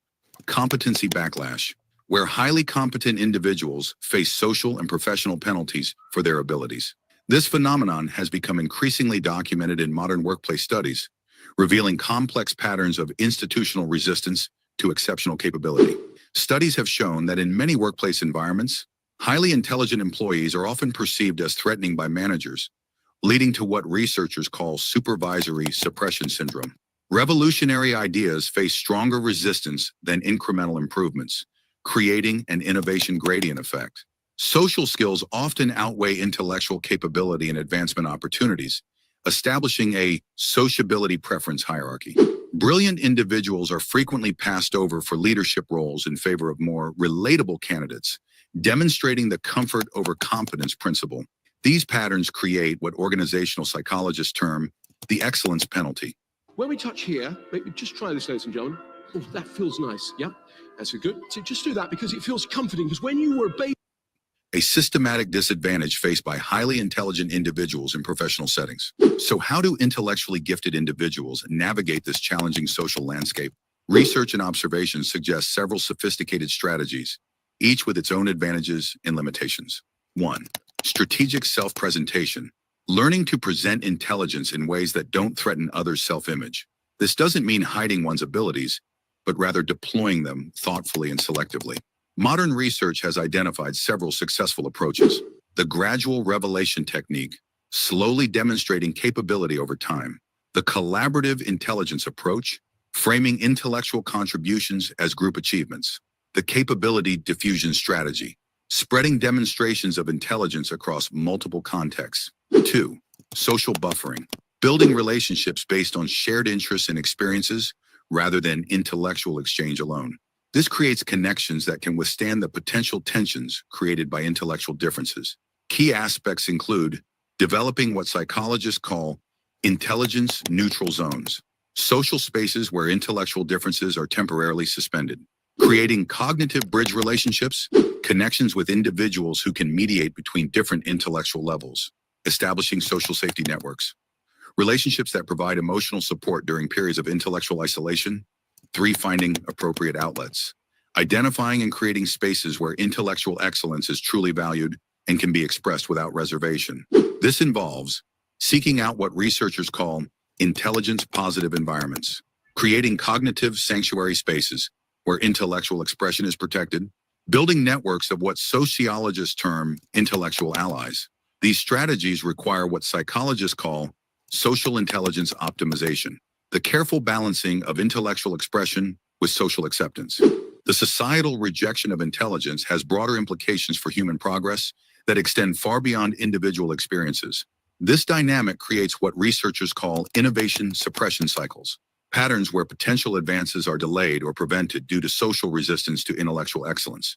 competency backlash, where highly competent individuals face social and professional penalties for their abilities. This phenomenon has become increasingly documented in modern workplace studies, revealing complex patterns of institutional resistance to exceptional capability. Studies have shown that in many workplace environments, highly intelligent employees are often perceived as threatening by managers, leading to what researchers call supervisory suppression syndrome. Revolutionary ideas face stronger resistance than incremental improvements, creating an innovation gradient effect. Social skills often outweigh intellectual capability and advancement opportunities, establishing a sociability preference hierarchy. Brilliant individuals are frequently passed over for leadership roles in favor of more relatable candidates, demonstrating the comfort over competence principle. These patterns create what organizational psychologists term the excellence penalty. When we touch here, maybe just try this, ladies and gentlemen. Oh, that feels nice. Yeah, that's a good. So just do that because it feels comforting. Because when you were a baby, a systematic disadvantage faced by highly intelligent individuals in professional settings. So how do intellectually gifted individuals navigate this challenging social landscape? Research and observations suggest several sophisticated strategies, each with its own advantages and limitations. 1. Strategic self-presentation. Learning to present intelligence in ways that don't threaten others' self-image. This doesn't mean hiding one's abilities, but rather deploying them thoughtfully and selectively. Modern research has identified several successful approaches. The gradual revelation technique, slowly demonstrating capability over time. The collaborative intelligence approach, framing intellectual contributions as group achievements. The capability diffusion strategy, spreading demonstrations of intelligence across multiple contexts. 2. Social buffering, building relationships based on shared interests and experiences rather than intellectual exchange alone. This creates connections that can withstand the potential tensions created by intellectual differences. Key aspects include developing what psychologists call intelligence-neutral zones, social spaces where intellectual differences are temporarily suspended, creating cognitive bridge relationships, connections with individuals who can mediate between different intellectual levels, establishing social safety networks, relationships that provide emotional support during periods of intellectual isolation. 3. Finding appropriate outlets, identifying and creating spaces where intellectual excellence is truly valued and can be expressed without reservation. This involves seeking out what researchers call intelligence-positive environments, creating cognitive sanctuary spaces where intellectual expression is protected, building networks of what sociologists term intellectual allies. These strategies require what psychologists call social intelligence optimization, the careful balancing of intellectual expression with social acceptance. The societal rejection of intelligence has broader implications for human progress that extend far beyond individual experiences. This dynamic creates what researchers call innovation suppression cycles, patterns where potential advances are delayed or prevented due to social resistance to intellectual excellence.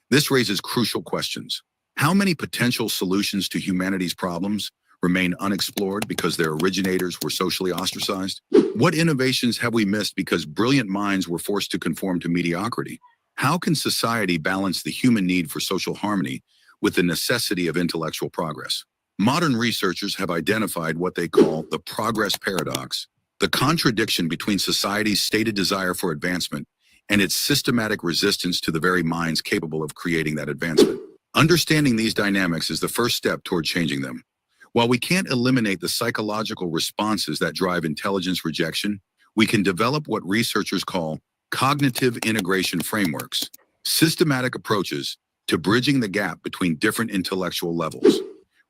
This raises crucial questions. How many potential solutions to humanity's problems remain unexplored because their originators were socially ostracized? What innovations have we missed because brilliant minds were forced to conform to mediocrity? How can society balance the human need for social harmony with the necessity of intellectual progress? Modern researchers have identified what they call the progress paradox, the contradiction between society's stated desire for advancement and its systematic resistance to the very minds capable of creating that advancement. Understanding these dynamics is the first step toward changing them. While we can't eliminate the psychological responses that drive intelligence rejection, we can develop what researchers call cognitive integration frameworks, systematic approaches to bridging the gap between different intellectual levels.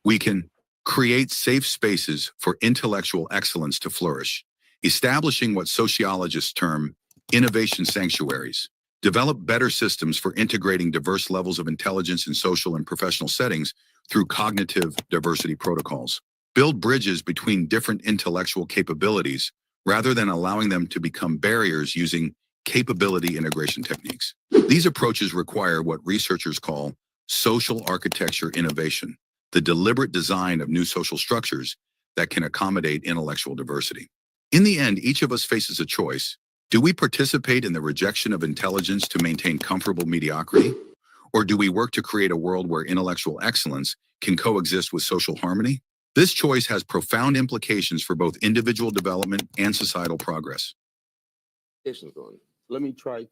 We can create safe spaces for intellectual excellence to flourish, establishing what sociologists term innovation sanctuaries, develop better systems for integrating diverse levels of intelligence in social and professional settings through cognitive diversity protocols, build bridges between different intellectual capabilities rather than allowing them to become barriers using capability integration techniques. These approaches require what researchers call social architecture innovation, the deliberate design of new social structures that can accommodate intellectual diversity. In the end, each of us faces a choice. Do we participate in the rejection of intelligence to maintain comfortable mediocrity? Or do we work to create a world where intellectual excellence can coexist with social harmony? This choice has profound implications for both individual development and societal progress. Let me try to.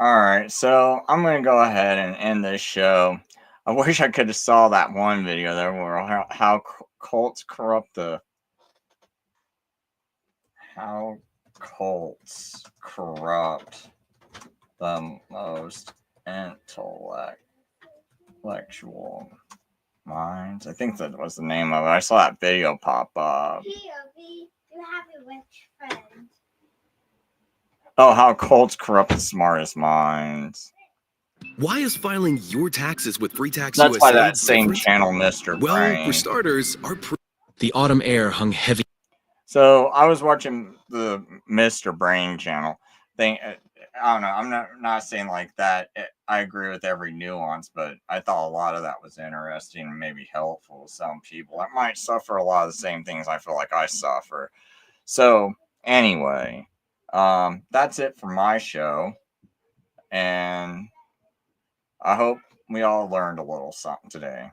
All right, so I'm going to go ahead and end this show. I wish I could have saw that one video there where how cults corrupt the most intellectual minds. I think that was the name of it. I saw that video pop up. You have a rich friend. Oh, how cults corrupt the smartest minds. Why is filing your taxes with Free Tax That's USA why that same different? channel, Mr. Well, Brain. for starters, The autumn air hung heavy. So I was watching the Mr. Brain channel thing. I don't know. I'm not saying like that. I agree with every nuance, but I thought a lot of that was interesting and maybe helpful to some people that might suffer a lot of the same things I feel like I suffer. So anyway, that's it for my show, and I hope we all learned a little something today.